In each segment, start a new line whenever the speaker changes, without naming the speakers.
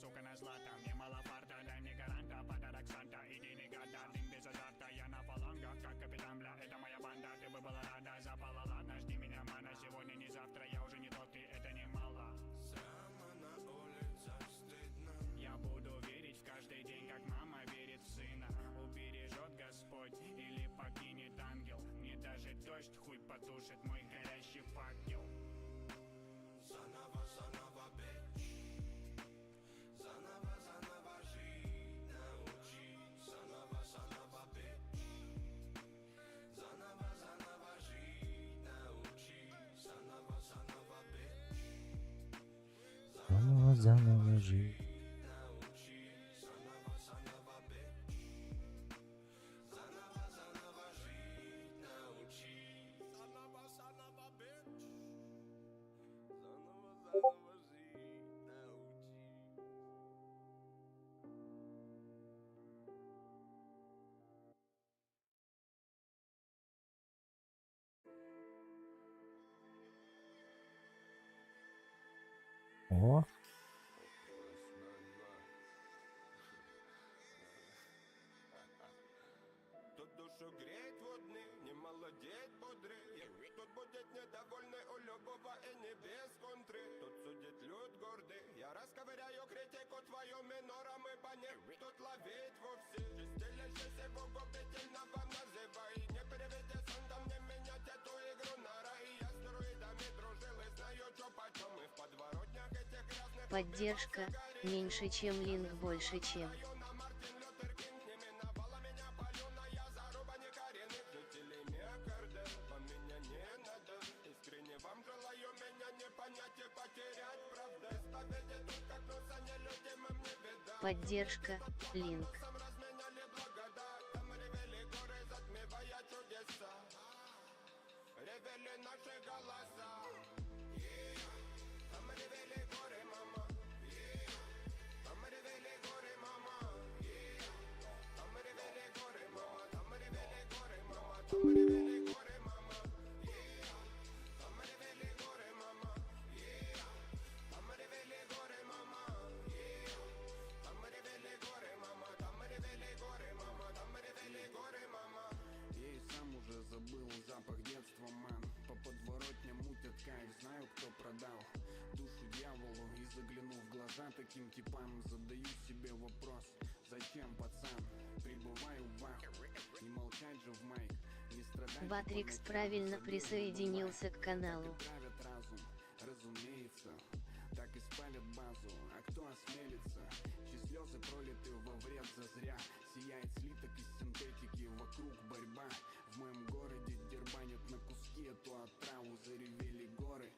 сука на злато. Мне мало фарта, дай мне гаранта, подарок Санта. Иди не гада, дым без азарта. Я на фалангах, как капитан, бля, это моя банда. Ты бы была рада, запала, ладно, жди меня, мана. Сегодня не завтра, я уже не тот, и это немало.
Сама на улицах стыдно.
Я буду верить в каждый день, как мама верит в сына. Убережет Господь или покинет ангел. Мне даже дождь хуй потушит мой горящий факел.
Заново, заново, бич. Заново, заново жить научи. Заново, заново, бич. Заново, заново жить научи. Заново, заново, бич.
Заново жить.
Научи. Заново, заново, бич. Заново, заново жить научи. Заново, заново, бич. Заново, заново жить научи.
О,
Тут душу греть водный, не молодеть бодрый. Тут будет недовольный у любого и не без контры. Тут судит люд гордый, я расковыряю критику твою минором и по ней. Тут ловить вовсе, чистилище его губительного называй. Не переведи сандом, не менять эту игру на рай. Я с друидами дружил и знаю, чё почем. И в подворотнях этих грязных
Поддержка, меньше чем линк, больше чем.
на Мартин Лютер Кинг не миновала меня палена. Я заруба не коренных жителей Мекарда. Вам меня не надо, искренне вам желаю меня не понять и потерять. Правда, исповеди тут как носа нелюдимым не видать.
Поддержка, линк.
Сам разменяли благодать, там ревели горы, затмевая чудеса. Ревели наши голоса. Там ревели горы, мама. Там ревели горы, мама. Там ревели горы, мама. Там ревели горы, мама. Там ревели горы, мама. Там ревели горы, мама. Там ревели горы, мама. Там ревели горы, мама. Там ревели горы, мама. Там ревели горы, мама.
Я и сам уже забыл запах детства, мэн. По подворотням мутят кайф, знаю, кто продал душу дьяволу. И заглянув в глаза таким типам, задаю себе вопрос: зачем, пацан? Прибываю в аху, не молчать же в майк, не страдать.
Ватрикс правильно присоединился к каналу.
Травят разум, разумеется, так и спалят базу. А кто осмелится, чьи слезы пролиты во вред зазря. Сияет слиток из синтетики, вокруг борьба. В моем городе дербанят на куски эту отраву. Заревели горы,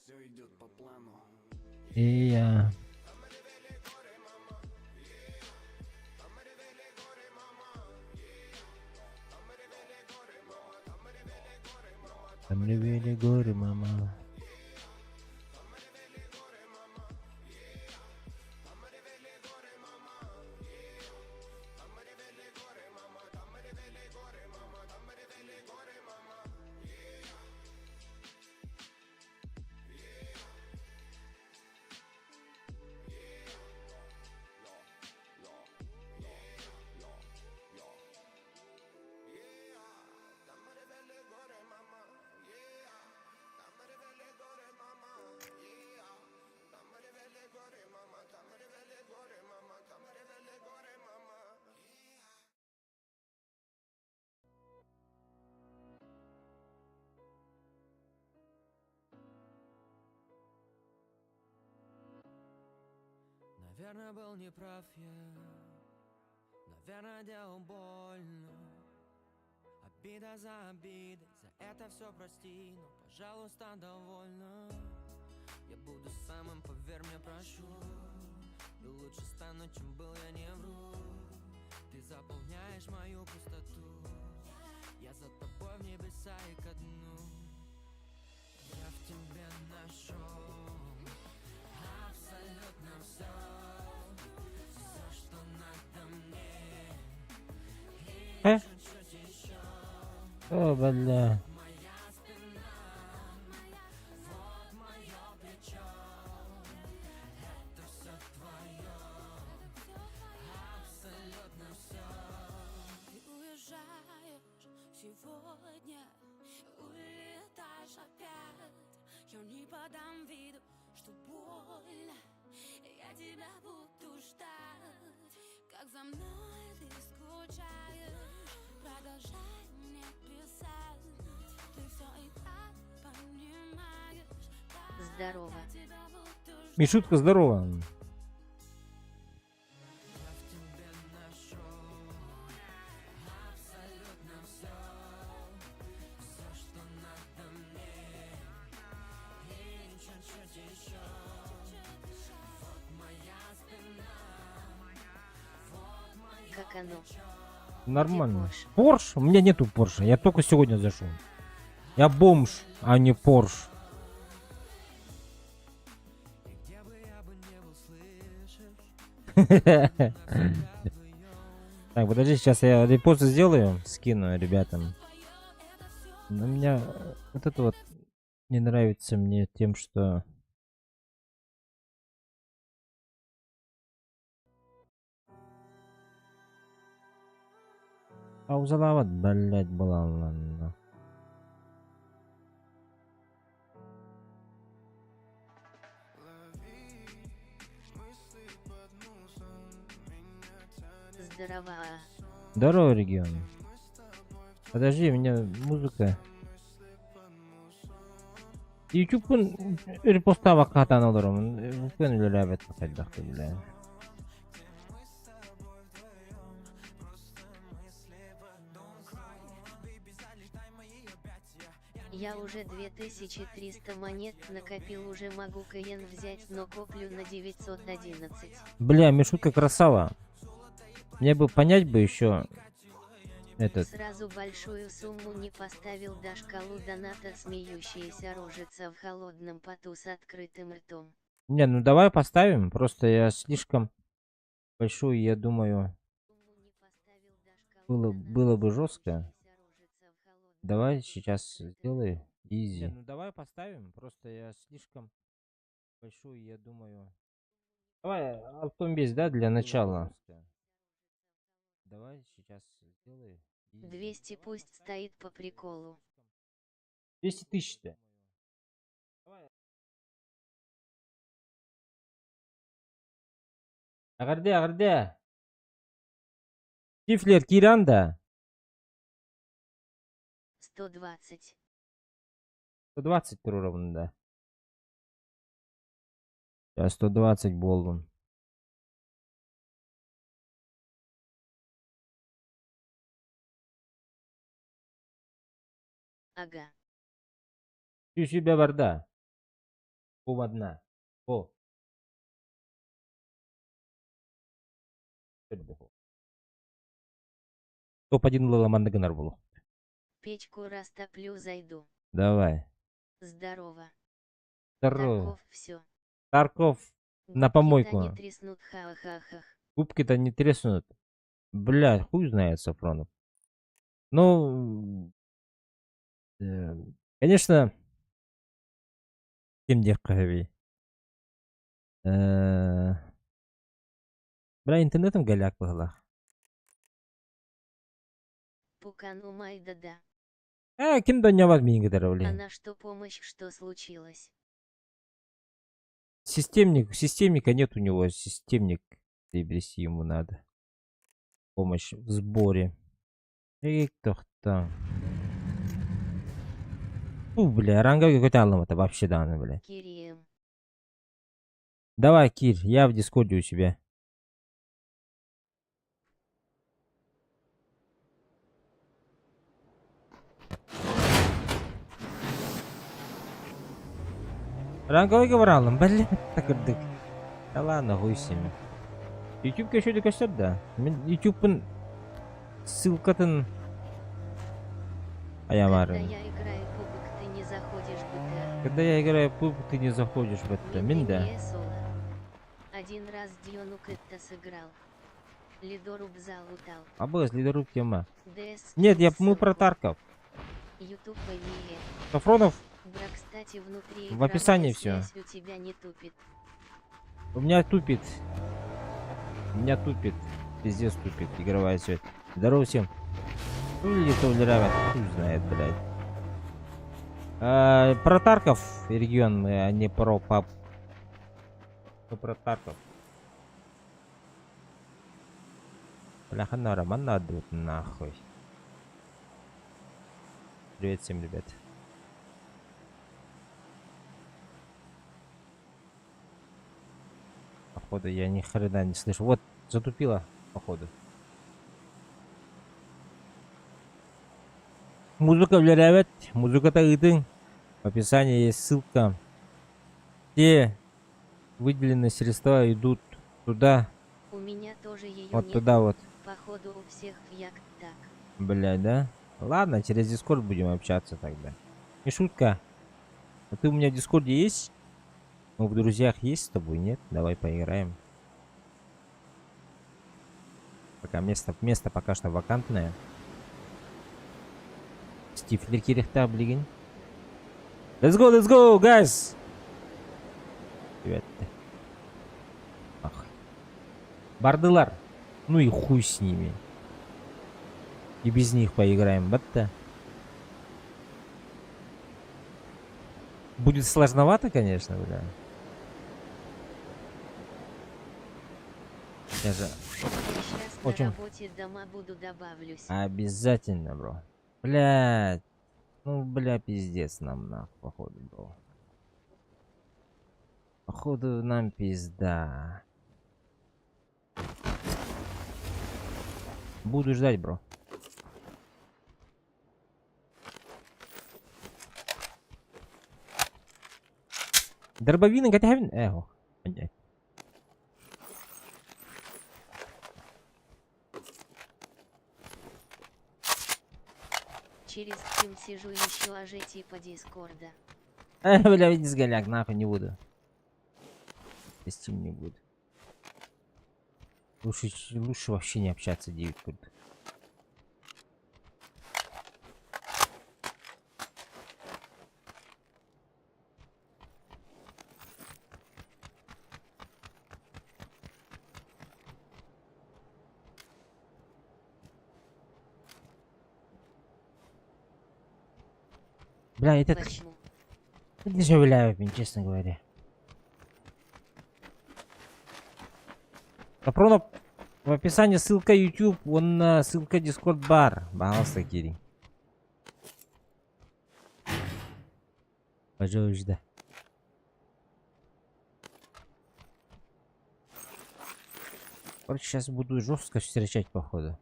все идет по плану.
и я. Там ревели горы, мама.
Наверное, был неправ я, наверное, делал больно. Обида за обидой, за это все прости, но, пожалуйста, довольно. Я буду самым, поверь мне, прошу. И лучше стану, чем был, я не вру. Ты заполняешь мою пустоту. Я за тобой в небеса и ко дну. Я в тебе нашел абсолютно все, что надо мне. И чуть-чуть еще.
О, бля.
Моя спина, вот мое плечо. Это все твое.
все не подам виду, что больно. Я тебя буду ждать, как за мной ты скучаешь. Продолжай мне писать, ты все и так понимаешь.
Здорово.
Я тебя буду ждать.
Мишутка, здорово.
Я в тебе нашел абсолютно все, все, что надо мне, и чуть-чуть еще. Вот моя спина, вот моя.
Как оно?
Нормально.
Где
Порш? У меня нету Порша. Я только сегодня зашел. Я бомж, а не Порш.
Где бы я бы не был, слышишь?
Так, подожди, сейчас я репост сделаю, скину ребятам. Но у меня вот это вот не нравится мне тем, что... Паузалават, блять, была ладно.
Здорово.
Здорово, регион. Подожди, у меня музыка. YouTube'un reposta vakatan olurum. VPN ile rağbet bakacak bile.
Я уже 2300 монет накопил, уже могу КН взять, но коплю на 911.
Бля, Мишутка красава. Мне бы понять бы еще этот.
Сразу большую сумму не поставил до шкалу доната, смеющаяся рожица в холодном поту с открытым ртом.
Не, ну давай поставим. Просто я слишком большой, я думаю, было бы жестко. Давай сейчас сделай изи. Не, ну давай поставим. Просто я слишком большой, я думаю. Давай автомобиль, да, для начала. Давай сейчас сделай.
200 пусть стоит по приколу.
200 тысяч-то. Агарде. Тифлер Киранда.
120.
120 ровно, да. Сейчас 120 болдун.
Ага.
У себя барда. Одна. О. Топ-1 лыламанды гынар болу.
Печку растоплю, зайду.
Давай.
Здорово.
Здорово.
Тарков, все.
Тарков на помойку.
Не треснут, ха-ха-ха.
Губки-то не треснут. Бля, хуй знает, Сафронов. Ну, конечно, кем девкави. Бля, интернетом голяк была.
Пукан умай, да-да.
Кем доняват меня
А
бля.
на что помощь, что случилось?
Системника нет у него. Системник приобрести ему надо. Помощь в сборе. Эй, кто-то. Бля, ранга какой-то аллам-то вообще данный, бля.
Кирием.
Давай, Кир, я в дискорде у себя. Ранговый говоралым, блин, такырдык. Да ладно, хуй с ними. YouTube еще дикостер, да. YouTube'un ссылкатын
Когда
аямарын.
я играю в пубг, ты не заходишь в GTA.
Когда я играю в пуб, ты не заходишь в это. Мин, да.
Линейное соло. Один раз Диону Кэтта сыграл. Лидоруб залутал.
А без лидеров тема.
ДС.
Нет, мы про Тарков.
YouTube вне.
Сафронов,
Бра, кстати, внутри
В описании
игровая
всё.
связь у тебя не тупит.
у меня тупит. Пиздец тупит. Игровая связь. Здорово всем. Ну или то ли равен. Хуй знает, блядь. Про Тарков регион, а не про пап. Про Тарков. Бляха, Роман надо нахуй. Привет всем, ребят. Походу я ни хрена не слышу. Вот, затупила, походу. Музыка, ребят. Музыка-то идың. В описании есть ссылка. Все выделенные средства идут туда.
У меня тоже ее
Вот
нет.
туда вот.
Походу у всех як так.
Блядь, да? Ладно, через Дискорд будем общаться тогда. Не шутка. А ты у меня в Дискорде есть? Мы в друзьях есть с тобой, нет? Давай поиграем. Пока место пока что вакантное. Стифлер Кирихтаблиген. Let's go, guys! Привет. Ах. Бардылар. Ну и хуй с ними. И без них поиграем, батта. Будет сложновато, конечно, бля. Я же...
Сейчас
Очень.
на работе дома буду добавлюсь.
Обязательно, бро. Блядь. Ну, бля, пиздец нам, нахуй, походу, бро. Походу, нам пизда. Буду ждать, бро. Дробовины готовен? Эхо. Понять.
Через Steam сижу еще аже типа Дискорда.
Бля, иди с голяк, нахуй не буду. Steam не буду. Лучше вообще не общаться, Дивид. Бля, этот...
Почему?
Не заявляю, честно говоря. Попроно в описании ссылка YouTube, вон ссылка Discord бар. Баласа Кири. Пожалуйста. Короче, сейчас буду жестко встречать, походу.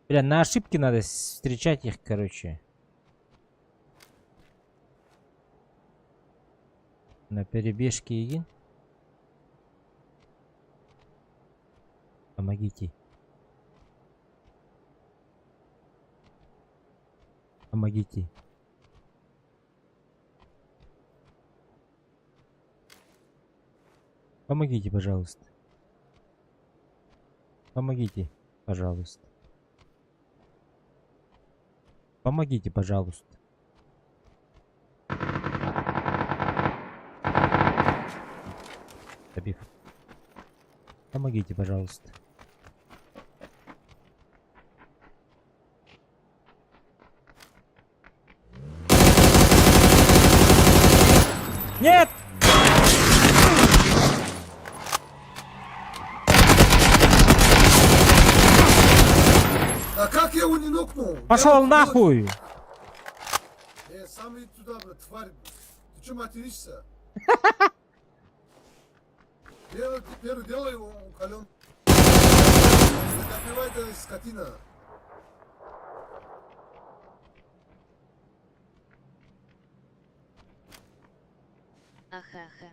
Бля, на ошибки надо встречать их, короче. На перебежке иди. Помогите. Помогите. Помогите, пожалуйста. Помогите, пожалуйста. Помогите, пожалуйста. Добив. Помогите, пожалуйста. Нет!
А как я его не нокнул?
Пошел нахуй!
Сам иди туда, брат, тварь. Ты что материшься? Первый делай его, Кален. Не добивай, да, скотина.
Ахаха.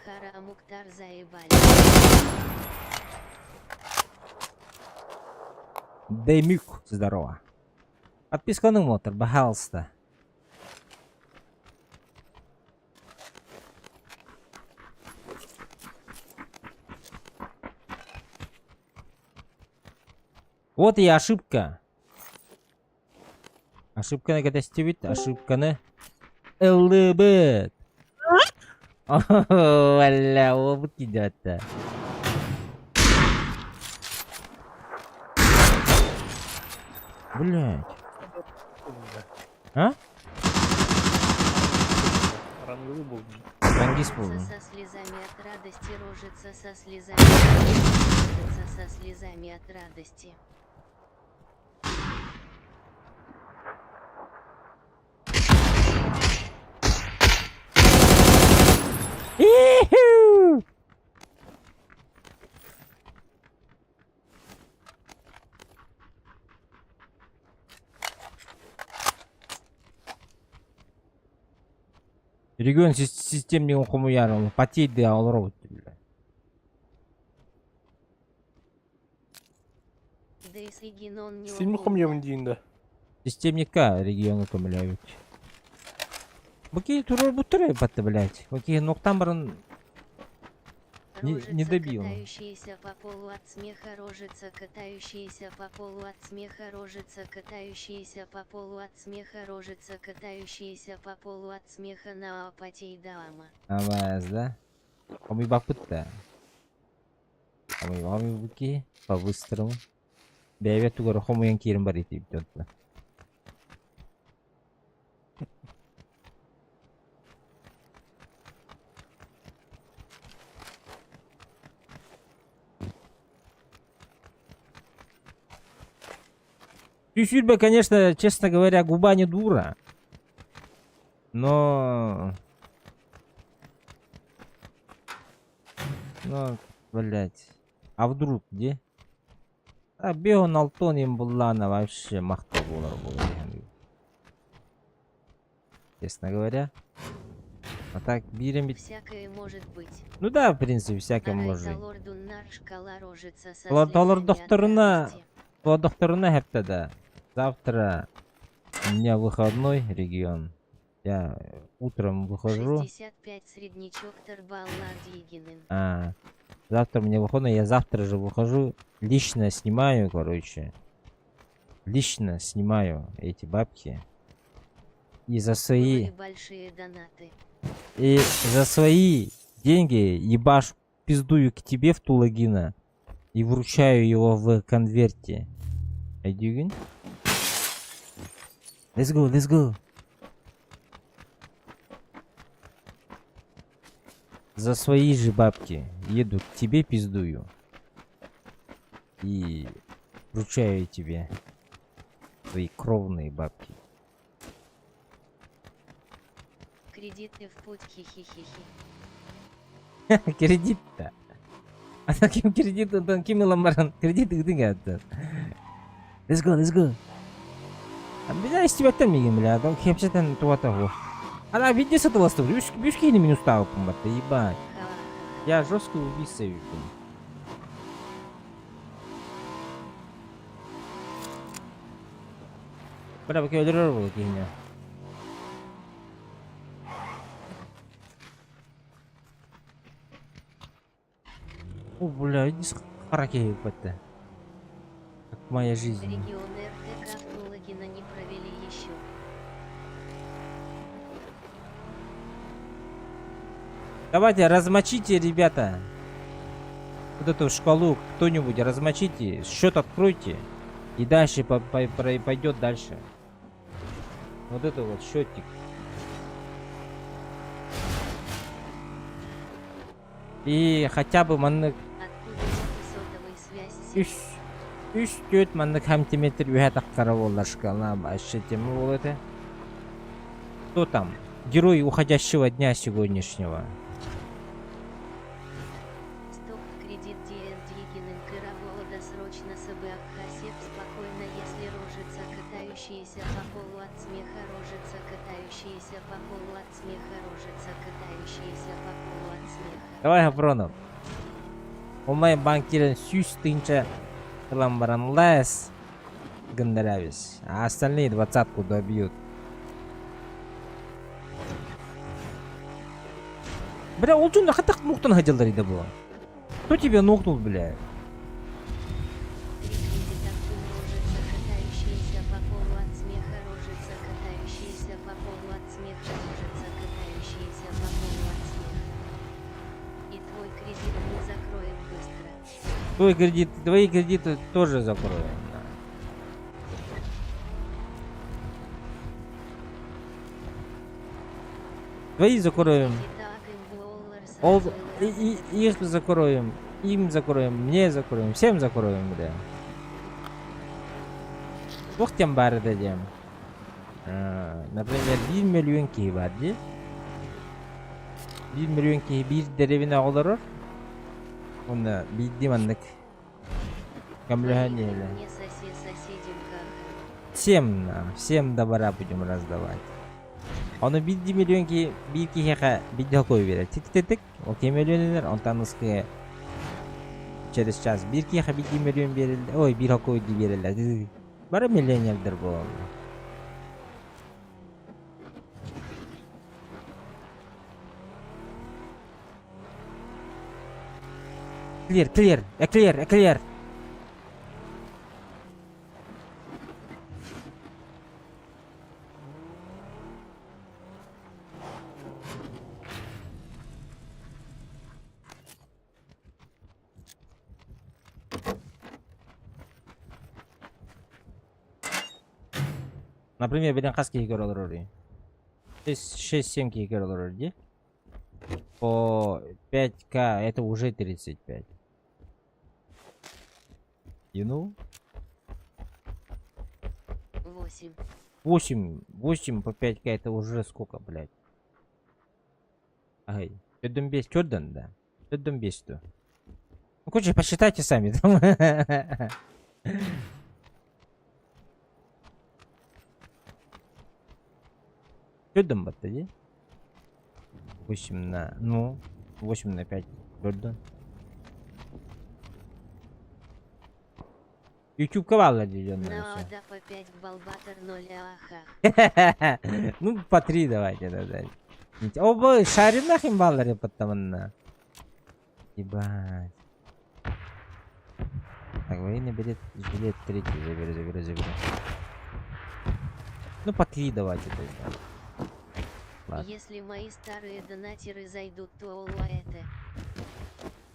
Хара Мухтар заебали.
Демюк, здорово. Подписка на мотор, пожалуйста. Вот и ошибка. Ошибканы катастивит, ошибканы. ЛБ. Валя, опыт идет-то. Блять. А? Рангист был.
Со слезами от радости, рожица со слезами от радости, рожица со слезами от радости.
Иху! Регион системный оқымы ярым. Потейді алыр ау.
Сильно қомлемін дейінді.
Системника регионы көміләуіт. Бакей турор бутыры батты, блядь. Бакей ноқтан бұрын не добил.
Катающаяся по полу от смеха, рожица, катающаяся по полу от смеха, рожица, катающаяся по полу от смеха, рожица, катающаяся по полу от смеха на апатей дама.
Аваз, да? Омы бапытта. Омы буки по-быстрому. Бәйбет тугары хомуян керім бар етейіп жотты. Тюсюрьба, конечно, честно говоря, губа не дура. Но, блять. А вдруг где? А бегон алтоним буллана вообще махта булар. Честно говоря. А так берем.
Всякое может быть.
Ну да, в принципе, всякое может быть. Докторына хептада. Завтра у меня выходной регион. Я утром выхожу.
65 среднячок Тарбалла Дигинин.
Завтра мне выходной, я завтра же выхожу. Лично снимаю, короче. Лично снимаю эти бабки. И за свои...
Большие донаты.
И за свои деньги ебаш пиздую к тебе в ту логина. И вручаю его в конверте. Айдюгин? Let's go, let's go. За свои же бабки еду к тебе пиздую. И вручаю тебе свои кровные бабки.
Кредиты в путь, хихихихи.
Кредит-то. А таким кредитом там кимиламаран. Кредиты где-то. Let's go, let's go. Бля, истебаттан меген, бля. Там хепсетен туатагу. Она видео с этого стал. Бюшки не минус ставил, помбата, ебать. Я жестко убийца вижу. Бля, пока я дырывал, киня. О, бля, иди с хараки, ебать-то. Как моя жизнь.
Регион РТК в Тулагина не провели еще.
Давайте, размочите, ребята. Вот эту шкалу кто-нибудь размочите. Счет откройте. И дальше пойдет дальше. Вот это вот счетик. И хотя бы манны...
Откуда сотовой связи?
3-4 мандык сантиметр үе таққара болар шкала башы тема болады. Кто там? Герой уходящего дня сегодняшнего.
Стоп, кредит ДНД Гиненкера Волода срочно СБ Хасеп спокойно, если рожица катающаяся по полу от смеха, рожица катающаяся по полу от смеха, рожица катающаяся по полу от смеха.
Давай, Гапронов. Онлайн банкирен сюз тынча ламбаран лес гандеравис, а остальные 20-ку добьют. Бля, он что, нахатак нуктан ходил дарида было? Кто тебя нукнул, бля?
Рожица катающаяся по полу от смеха, рожица катающаяся по полу от смеха, рожица катающаяся по полу от смеха. И твой кредит мы закроем быстро.
Твои кредиты тоже закроем. Да. Твои закроем. Их закроем. Им закроем. Мне закроем. Всем закроем, бля. Двух тем бары дадим. Например, 1 миллион кей бар, де? 1 миллион кей bir деревина оларыр. Оны бидди мандык. Камлюханеле.
Не соси соседям как.
Всем добра будем раздавать. Оны бидди миллион ки bir кихеха бидди хокой берет. Тик-тик-тик. Окей миллионер, он таныске через час bir киха бидди миллион берилди. Ой, bir хокой ди берилди. Бары миллионердер болду. Clear. Например, берем хаски игры. 6-7 игры. По 5к это уже 35. You know? 8 по 5к это уже сколько, блядь? Ай, 4 чёрдан, да? 4 что? Ну, короче, посчитайте сами. Чёрдан бата, да? 8 на... Ну, 8 на 5 чёрдан. YouTube кавалла дидён.
Да, по 5 балбатер 0 аха.
Ну, по 3 давайте, да. Оба, шарим нахим балларе подтаманна. Ебать. Так, военный билет 3 забери. Ну, по 3 давайте тогда. Ладно.
Если мои старые донатеры зайдут, то это.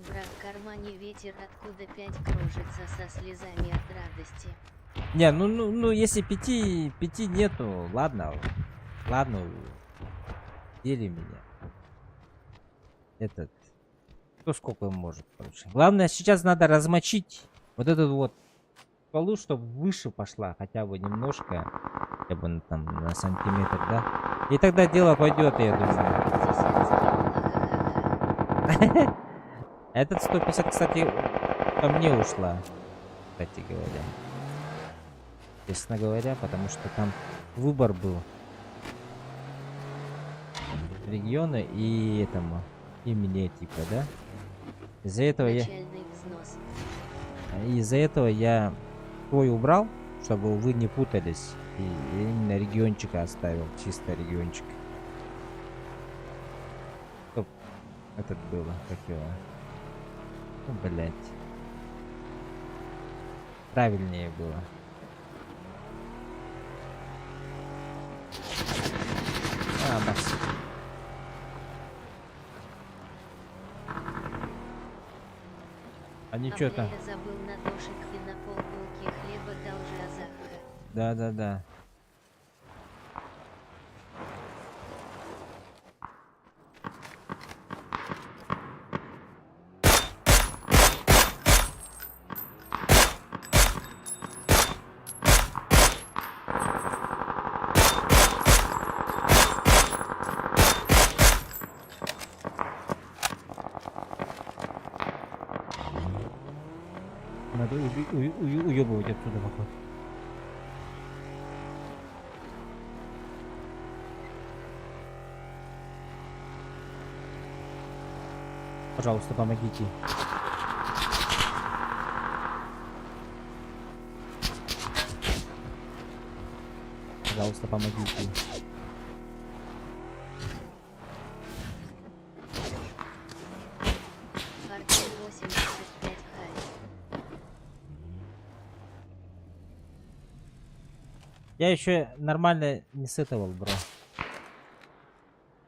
Брат, в кармане ветер, откуда 5 кружится со слезами от радости.
Не, ну, если 5 нету, ладно, дели меня. Этот, кто сколько может, короче. Главное, сейчас надо размочить вот этот вот полу, чтобы выше пошла, хотя бы немножко, хотя бы там на сантиметр, да? И тогда дело пойдет, я думаю. Этот 150, кстати, ко мне ушла, кстати говоря. Честно говоря, потому что там выбор был региона и этому, и мне, типа, да? Из-за этого я свой убрал, чтобы вы не путались. И именно региончика оставил, чисто региончик. Чтоб этот было, как его... Ну, блять. Правильнее было. Бас. А ничего там.
Я забыл на дошик и на полбулки хлеба дал же Азаха.
Да. Надо уебывать отсюда, походу. Пожалуйста, помогите. Пожалуйста, помогите.
Артем 85 хай.
Я еще нормально не сетовал, бро.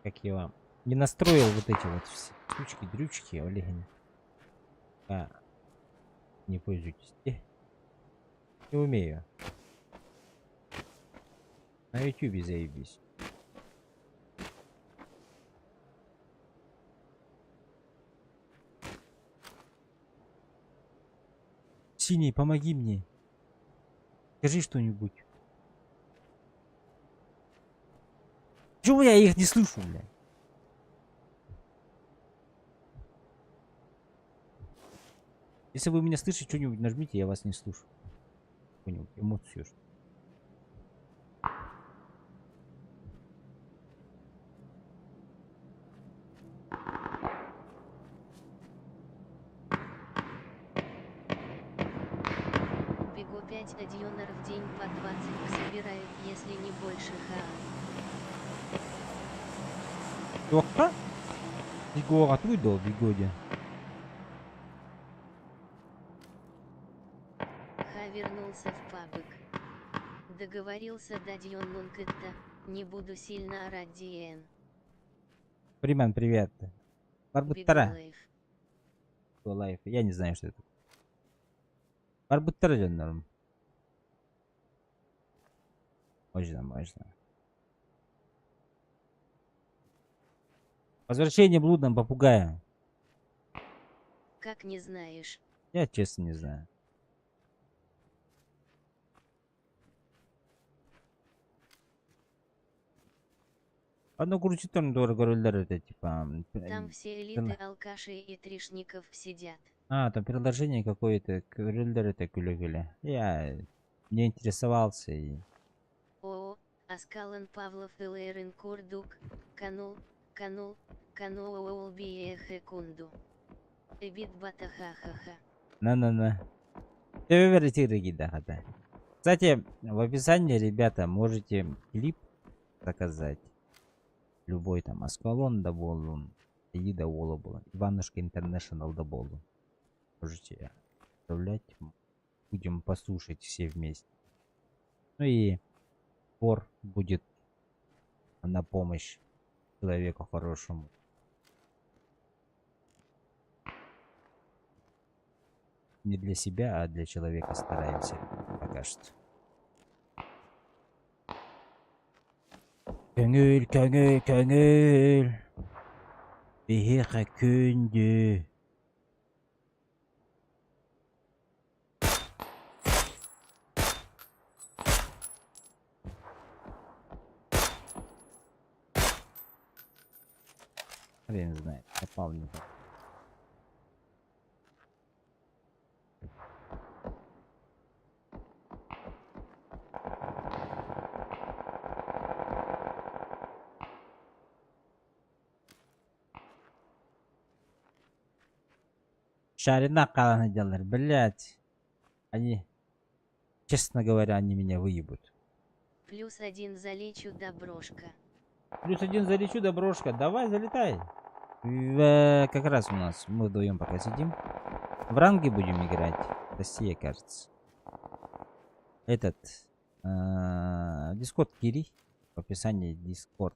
Как его? Не настроил вот эти вот все штучки, дрючки, олегни. Не пользуйтесь. Не умею. На ютубе заебись. Синий, помоги мне. Скажи что-нибудь. Чего я их не слышу, бля? Если вы меня слышите, что-нибудь нажмите, я вас не слышу. Какую-нибудь эмоцию.
Бегу 5 адьонер в день по 20 собирают, если не больше
Легко? Егор, от выдал бегоди.
Ха вернулся в пабок. Договорился до Дьон Нункетта, не буду сильно орать Диэн.
Приман, привет. Барбуттара.
Беглайф.
Лайф. Я не знаю, что это. Барбуттара норм. Можно. Возвращение блудного попугая.
Как не знаешь?
Я честно не знаю. Одно крутит там дорого роллер, это типа...
Там все элиты алкаши и тришников сидят.
Там приложение какое-то, роллер это кулегуля. Я не интересовался и...
ООО, Аскалан Павлов и Лейрен Курдук, канул, Олбиехекунду. Эбит бата ха-ха-ха.
На. Ты выберите рыгида. Кстати, в описании, ребята, можете клип заказать. Любой там Аскалон да болун, Ида Олобу, Иванушка Интернешнл да болун. Можете отправлять. Будем послушать все вместе. Ну и спор будет на помощь человеку хорошему. Не для себя, а для человека стараемся пока что. Köngül. Behira kündü. Хрен знает, попал не так. Шарина калана делали, блять. Они, честно говоря, они меня выебут.
+1 залечу доброшка.
+1 залечу доброшка. Давай, залетай. Как раз у нас мы вдвоем пока сидим. В ранге будем играть. Россия, кажется. Этот Дискорд Кири. В описании Дискорд.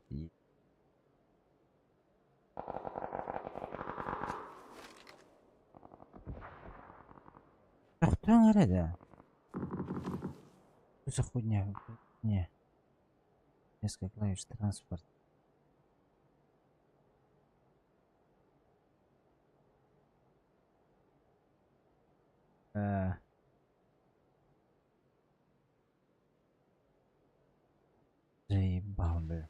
Ах, кто говорит? Что за хуйня? Не. Несколько клавиш транспорт. Заебал, бля.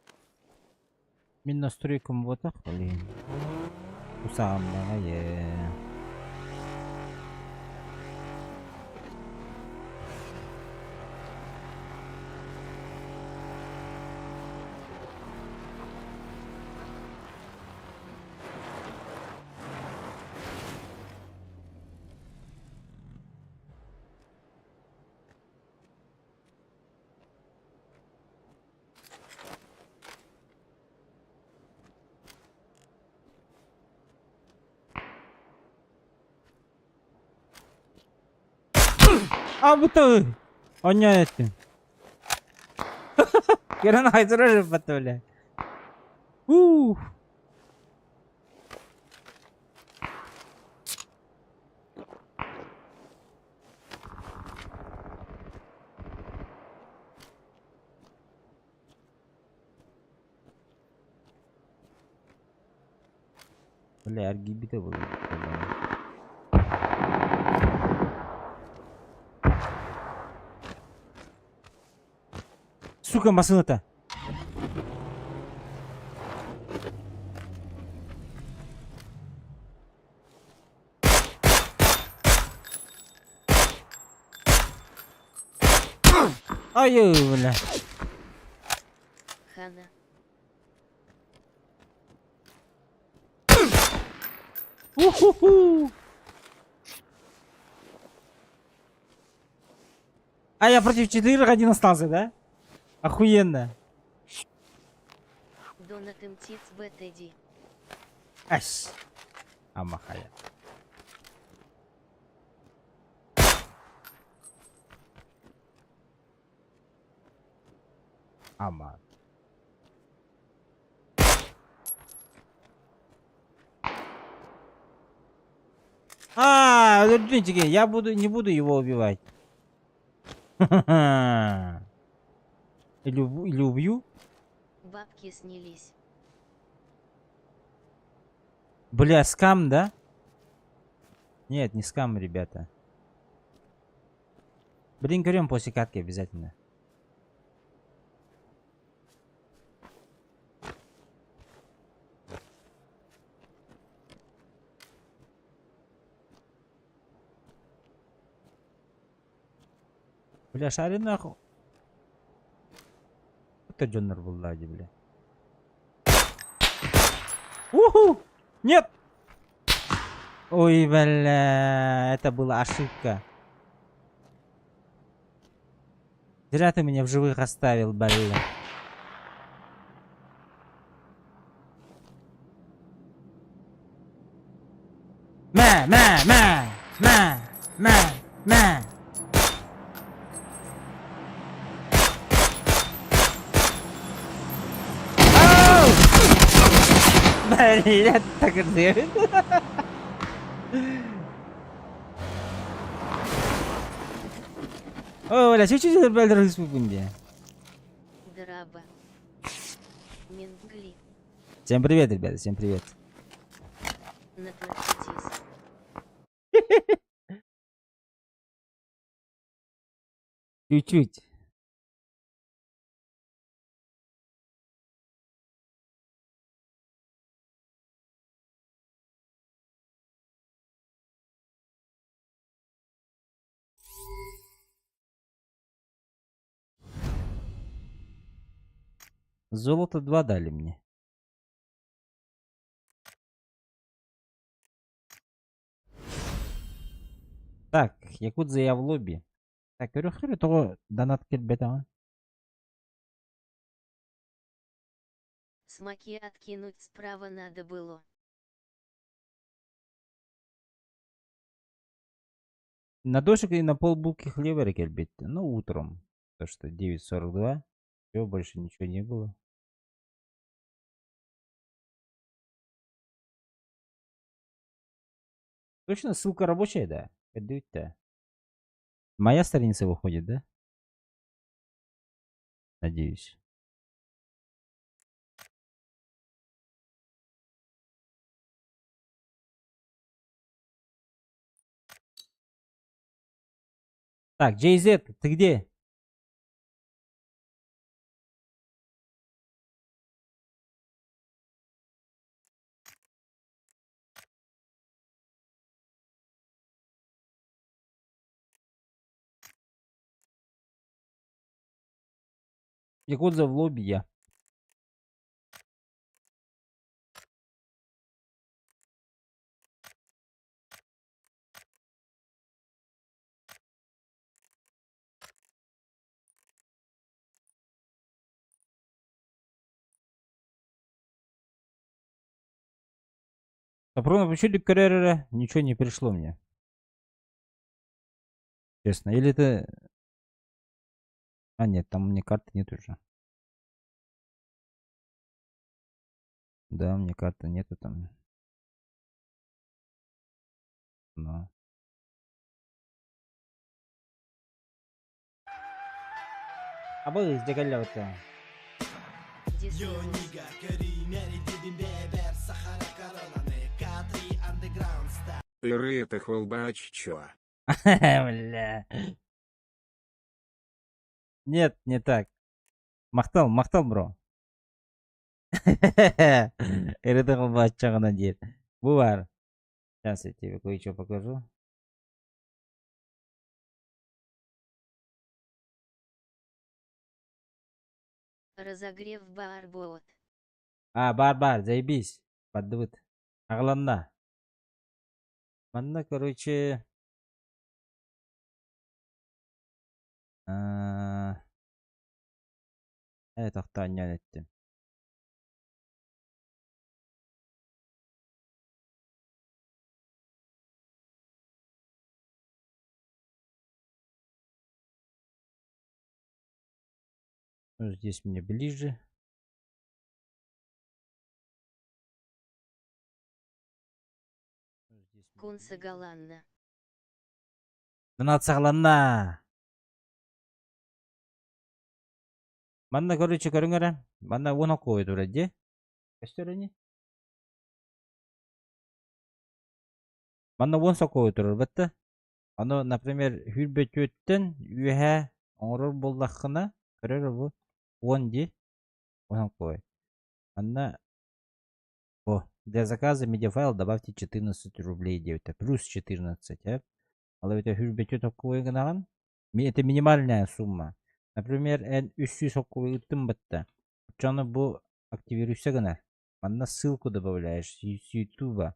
Мен настройкам вот так, блин. Усам, давай. буты! Понятно. Керана хайзуры батуля. Ух. Бля, RGB-де было. Сука, машина-то. Ай, бля.
Хана.
Уху-ху. А я против 4-1 остался, да? Охуенно.
Донатым Тиц БТД.
Ась. Амахая. Ама. Подождите, я не буду его убивать. Или убью?
Бабки снялись.
Бля, скам, да? Нет, не скам, ребята. Блин, говорим после катки обязательно. Бля, шари нахуй. Это Джоннер был, бля. Уху! Нет! Ой, бля, это была ошибка. Зря ты меня в живых оставил, бля. Ма. Блин, так делает. О, бля, чуть-чуть забрали в секунде.
Драба. Мингли.
Всем привет, ребята, всем привет.
Натуртитис.
Чуть-чуть. Золото 2 дали мне. Так, якудза я в лобби. Так, көрөкөр того донат келбет ага.
Смоки откинуть справа надо было.
На дошик и на полбулки хлеба келбет. Ну, утром. То что 9:42. Все, больше ничего не было. Точно, ссылка рабочая, да? Отдают-то. Моя страница выходит, да? Надеюсь. Так, JZ, ты где? Якудза в лобби я. Сапрона, почему карьера? Ничего не пришло мне. Честно. Или ты... А, нет, там у меня карты нет уже. Да, мне карты нету там. Но. А вы сделали вот это.
Это холбач чё?
Бля. Нет, не так. Мақтал, бро. Это холбачагана дед. Бувар. Сейчас я тебе кое-что покажу.
Разогрев барбот.
А, бар, заебись. Поддывыт. Агланда. Манда, короче... Это кто не ettim. Здесь мне ближе.
Кунса Галанна.
Мына сағланна. Манда, короче, көріңер. Манда оны қойды вроде. Кәштөрені? Манда он соқойы тұрыр бітті. Аны, например, хүрбет өттін үйе оңырыр болдаққына көрер бұл 10 де. Он қой. Манда для заказа медиафайл добавьте 14 рублей девta. Плюс 14. А это хүрбет өттін гынаған. Это минимальная сумма. Например, 300 соқойы үттім бітті. Учаны бұл активируйся гына. Манда ссылку добавляешь с YouTube.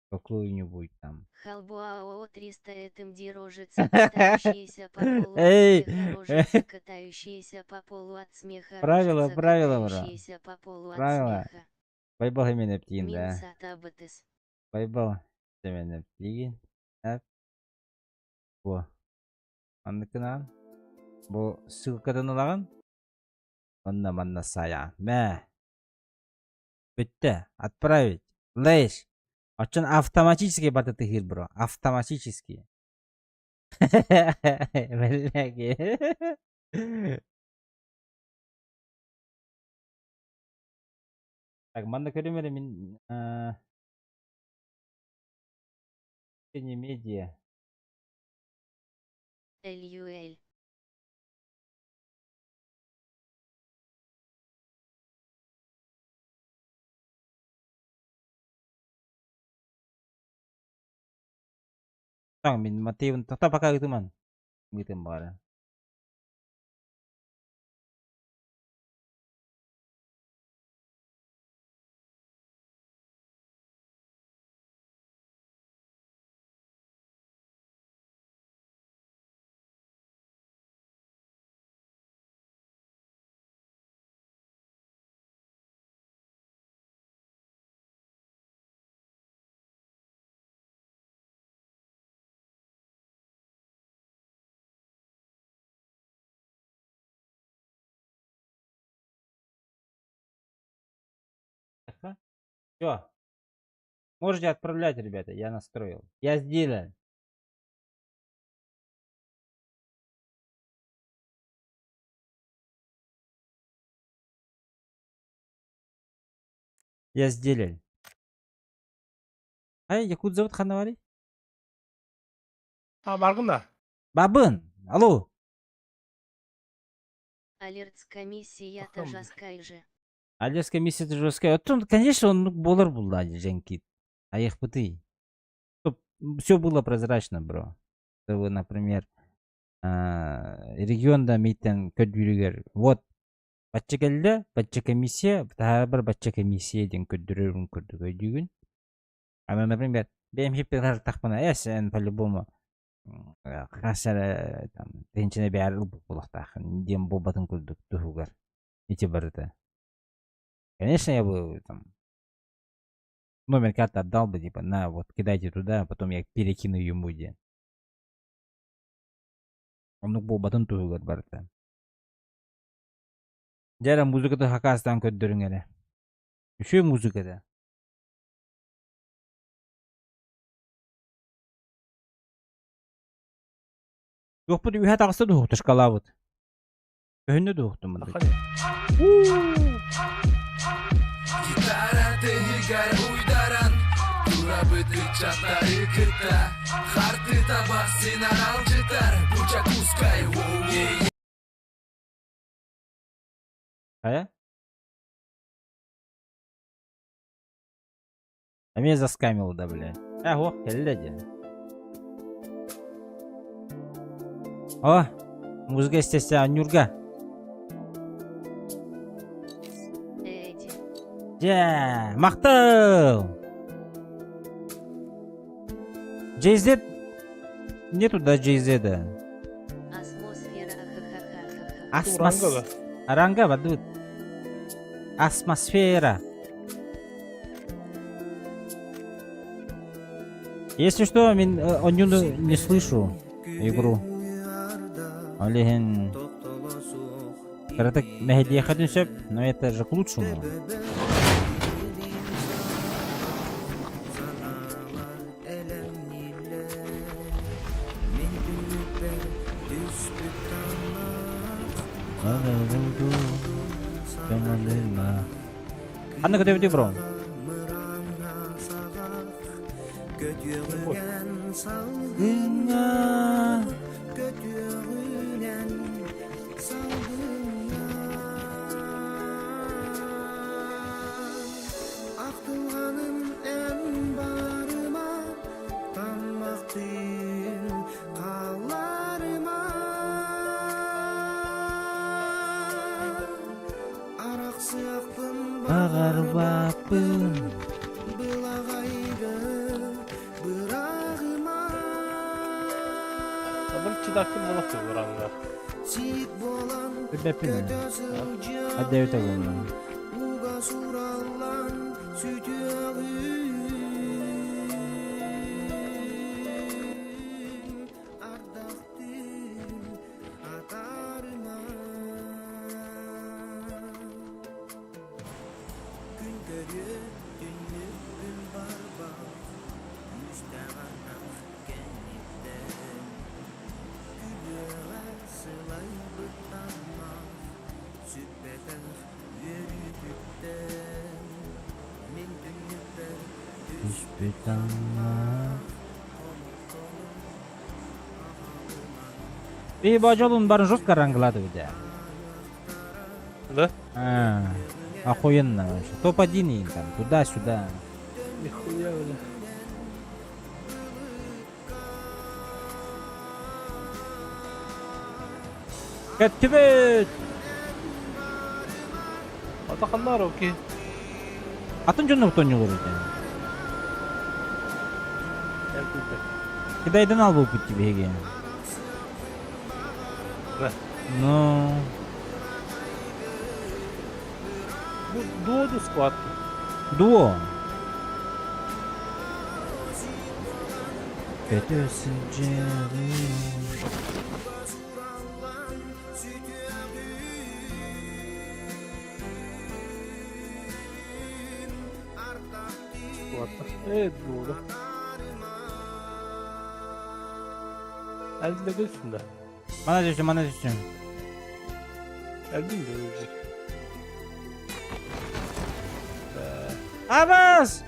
Какую-нибудь там.
Халбуао 300 этим дирожится, катающиеся по полу от смеха, рожица, катающиеся по полу от смеха,
Правила,
катающиеся по полу от смеха.
Байбал именно птин, да.
Минсатабатыс.
Байбал именно птин. Во. Андыкынан. Бұл ссылкадан алған. Манна сая. Мә. Бітті. Отправить. Лейш. Очень автоматически бататы хир, бро. Автоматически. Так, манда көрімері мен... Не медиа.
Эльюэль.
Так, мен Матеевын тоқта пока гитуман. Гитым бары. Все. Можете отправлять, ребята. Я настроил. Я сделал. Я сделал. Ай, якут зовут Ханавари?
Баргында.
Бабын. Алло.
Алертс комиссия-то жесткая же.
Алерская комиссия жесткая. Конечно, он болар был, Женькит. А их пыты. Все было прозрачно, бро. Вы, например, регионда митен көдүрүгер. Вот. Бачча комиссия, бір бачча комиссия ден көдүрүрүн көрдүгөн. Ана, например, бемхиптер тахпана, сен по-любому хасара там тенчене бәрі булактахын. Дем болбатын көрдүк тухугар. Ити барыта. Конечно, я бы там номер карты отдал бы, типа, на, вот, кидайте туда, а потом я перекину ему где. Onluk bu batın tuğular barıta. Jara muzikada hakastan köddürün ele. Şu muzikada. Yok bu ühe tağısta doğuktu şkalavut. Önüne doğuktu bunu.
Gitara tehigar uydaran Dura bıdık çatları kıta Hartı tabak sinar alcıtar Bucak uskay
Kaya? А меня заскамил, да, бля. Ого, хелледи. О, музыка естественно, Нюрга.
Эдди.
Ja, мақтау. JZ нету, да, JZ-да.
Атмосфера. Ха-ха-ха-ха-ха.
Урангова.
Орангова, дуд. Атмосфера. Если что, он не слышу игру. Олеген. Короток Мехди Хадюсеп, но это же к лучшему. Anda gede gede bro.
Aktılganın en barıma Tanmaktın kallarıma Arak sıyaktın
Bağır bakın.
Bılagaydı bırağıma
Bir çıdaktım bulakta Uranga.
Sik bolan
Bepin. Hadi öte bunu.
Uga surallan sütüğün Ardaktın atarıma Gün görüyor dünlük gün barba Müstehanak genlikten Gülüğe sılay bıtanma Sübbeden yürüdükten Min dünlükten
И бажалун барын жестко ранглады у тебя.
Да?
Охуенно вообще. Топ-1 и там туда-сюда.
Нихуя, бля.
Кеттибет!
Атақандар окей.
Атын жонда бутон не көрді. Кидайдан ал болып кетті беге.
Да.
Ну...
Дуоду схватку.
Дуо. Кетесін жері.
Squatta. Duodu. Elde gülsün de.
Bana düşün, bana düşün.
Eldin de ölecek.
Abbas!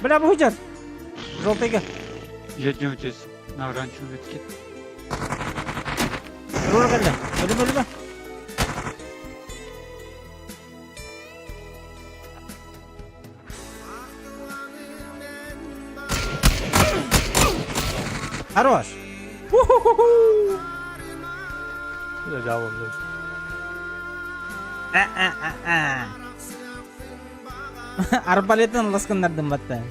Бля, выйдет! Желтый.
Жетеміз навранчу өткен.
Рура келді. Өлім, өлім. Хорош!
Yine devamlı.
Арбалеттен ласкандардым батта.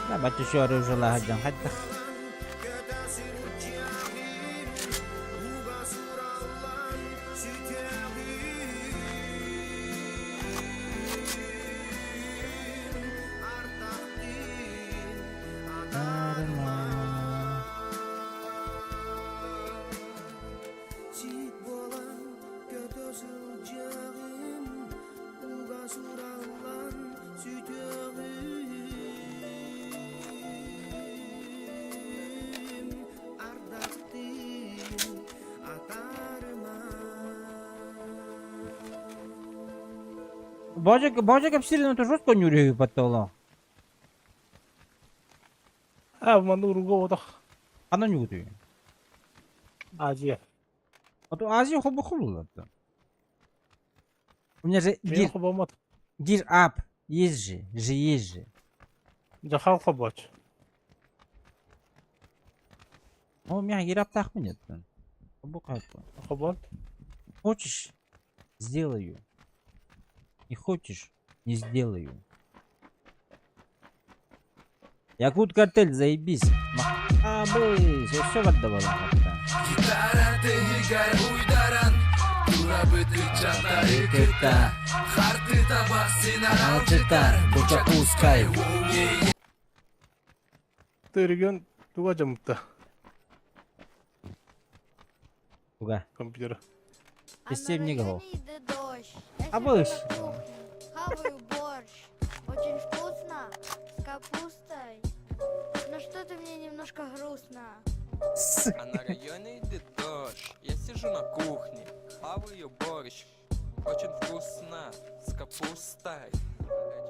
Да, батюшо оружие лагаджан. Хаттах. Божик обстрелянный тоже жестко не урегаю потолок.
Мана уруга отах.
Она не утую.
Азия.
А то Азия хоба хубла. У меня же
Мен хобамат.
гир ап. Есть же. Есть же.
Жахал хобач.
У меня гир ап так нет.
Хобат.
Хочешь? Сделаю. Не хочешь? Не сделаю. Якут картель, заебись. Махабысь, я все отдавала.
Ты регион туга жамытта.
Туга.
Компьютер.
Систем не гол.
А
выше?
Хаваю борщ. Очень вкусно. С капустой. Но что-то мне немножко грустно.
А на районе идет дождь. Я сижу на кухне, хаваю борщ. Очень вкусно, с капустой.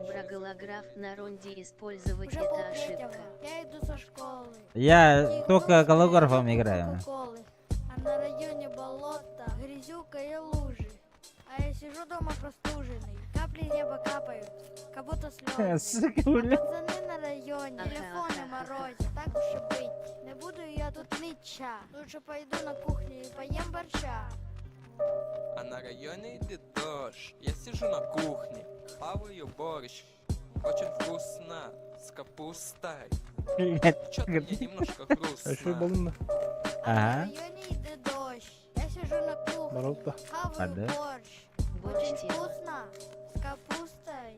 Браголограф на ронде использовать
Уже
это
полтретьего.
ошибка.
Я иду со школы.
Я только голографом играю.
Кока-колы. А на районе болото, грязюка и лужи. А я сижу дома простуженный. Капли неба капают, как будто слезы. А пацаны на районе, телефоны морозят. Так уж и быть, не буду я тут нича. Лучше пойду на кухню и поем борща.
А на районе идет дождь. Я сижу на кухне, хаваю борщ. Очень вкусно, с капустой. Чё-то мне немножко
Еще
грустно.
баллонно.
А на
Ага.
районе идет дождь. Я сижу на кухне,
Морота.
хаваю
да?
борщ. Очень вкусно, с капустой.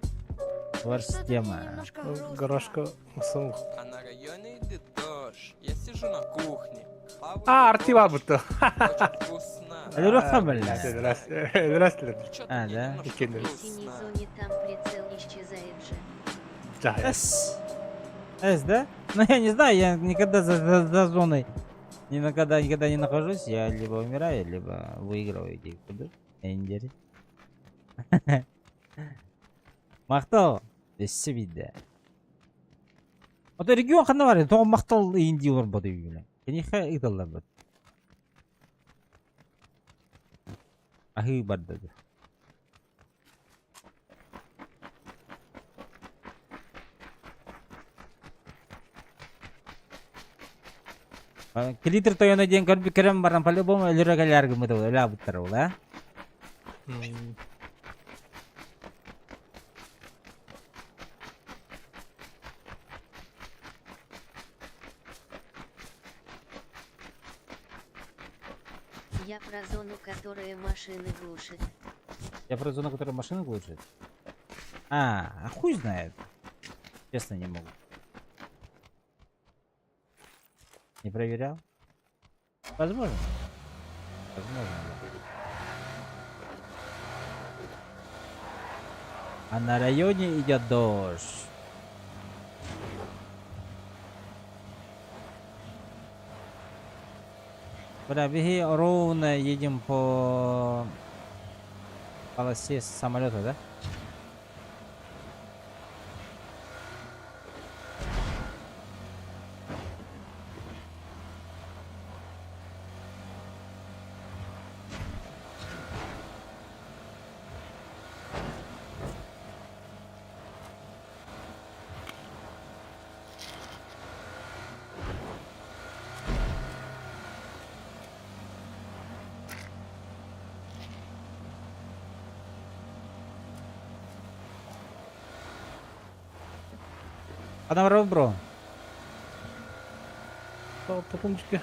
Борщ
Что-то мне
тема.
немножко грустно.
Гаражка самых.
А на районе идет дождь. Я сижу на кухне, хаваю
Арти бар бутта.
очень вкусно.
Здравствуйте.
Чё-то
А,
мне
да?
немножко
Икены.
В
грустно.
синей зоне там прицел исчезает же.
С, да? Ну я не знаю, я никогда за зоной никогда не нахожусь. Я либо умираю, либо выигрываю эти кубы. Эндери. Мақтал. Бессе биде. Ото регион қандай бар? Тоғы мақтал инди олар бады үйілі. Кенеха идалар бады. Ахи барды. Клитер тойона ден көрбі керем баран по-любому өлірі кәлі аргымыды ол, өлі абыттар ол, а?
Я про зону, которая машины глушит.
Я про зону, которая машины глушит? А хуй знает. Честно не могу. Не проверял? Возможно. Возможно. А на районе идет дождь. Бля, ровно едем по полосе самолета, да? Адам Ров, бро.
Потомчики.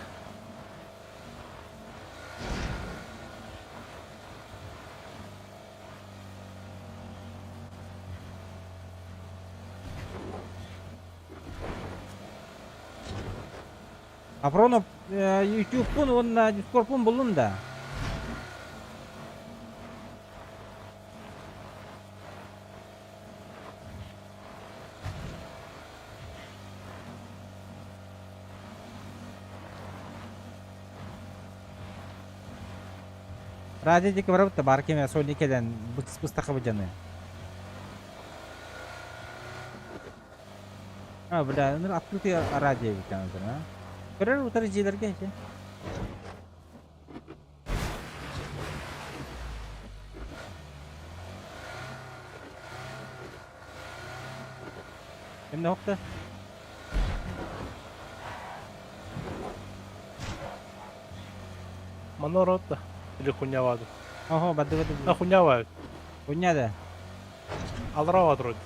Апронов YouTube пун, он на Discord пун булун да. Радио дик барып та бар кеме Соникеден быстакы быжаны. бля, открытый радио екен а. Көрер утыр жерлерге же. Эмне окта?
Моноротта. Или хуйнявады.
Ого, бады.
А хуйнявают.
Хуйня.
Алрава вроде.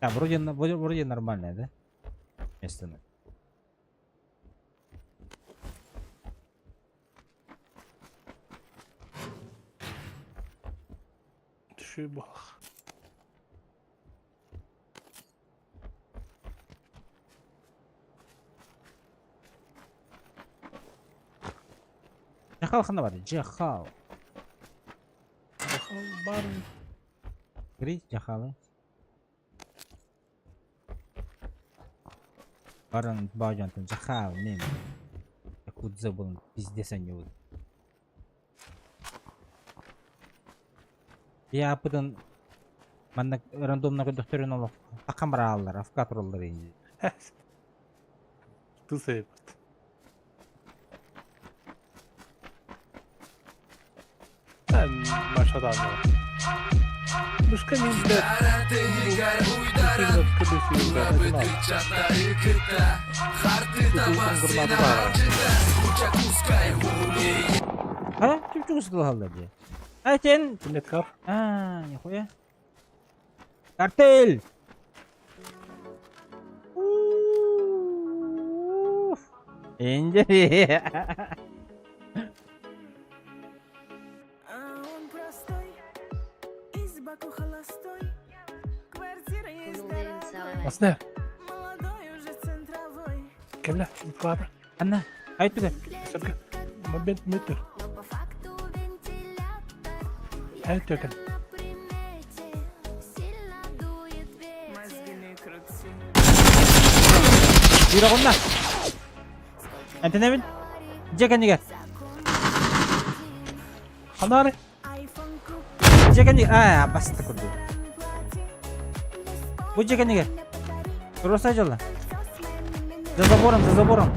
Да, вроде нормальное, да? Место.
Düşüyor bak.
Жахал хана бар. Жахал.
Жахал бар.
Гри, жахалы. Барын бажантын жахал мен. Кудза болын пиздец они вот. Я апыдан манда рандомна көдөктөрүн алып акамралар, авкаторлар инде.
Ту себеп. Başladı abi. Başka ne izler?
Ha? Çok ısıtlı halde diye. Ayten.
Net kar.
Нихуя. Картель! Инди.
Asne. Kimle? Mutfağa.
Anna. Haydi gel.
Şaka. Ben mütür. Haydi gel.
Yürü onunla. Ente ne bil? Cekendi gel.
Kanare.
Cekendi. Bastı kurdu. Bu cekendi gel. Terus aja lah. За забором, за забором.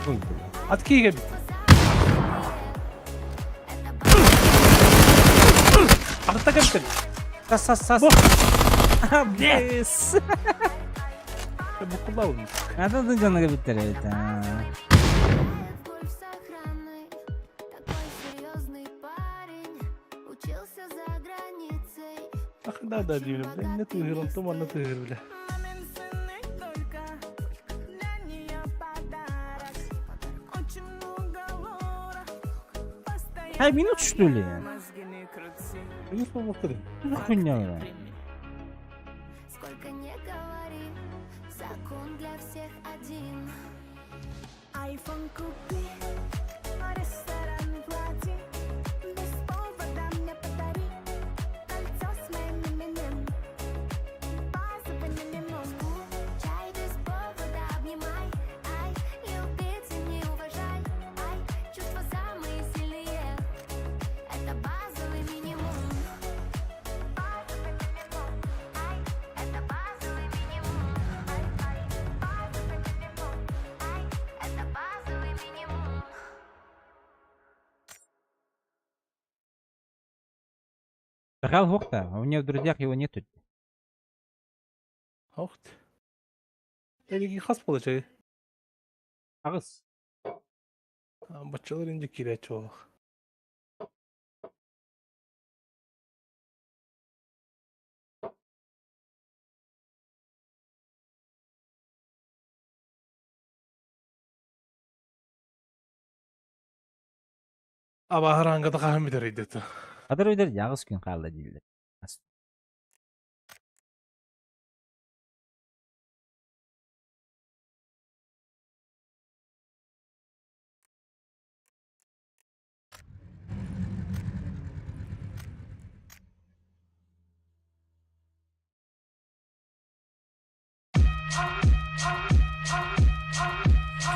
Ой,
At ki gel. Artta gel.
Сас. Блес.
Bu kullanılmış.
Надо canına bitirir.
Да, diyorum. Ben ne tığırım, tuman ne tığır bile.
Hay minut что ли?
Не смотри.
Ну хуйня.
Сколько не говори, закон для всех один. Айфон купи, ресторан плати, без повода мне подари кольцо с моим именем. Позвони немножко, чай без повода обнимай. Ай, любить и не уважай. Ай, чувства самые сильные. Это базовый минимум.
Жахал вокта, у меня в друзьях его нету.
Ох ты. Eliki has olacak.
Ağız.
Bacılar ince kireç olacak. Aba harangada kahım bider idet.
Kadar öder yağız gün kaldı değil.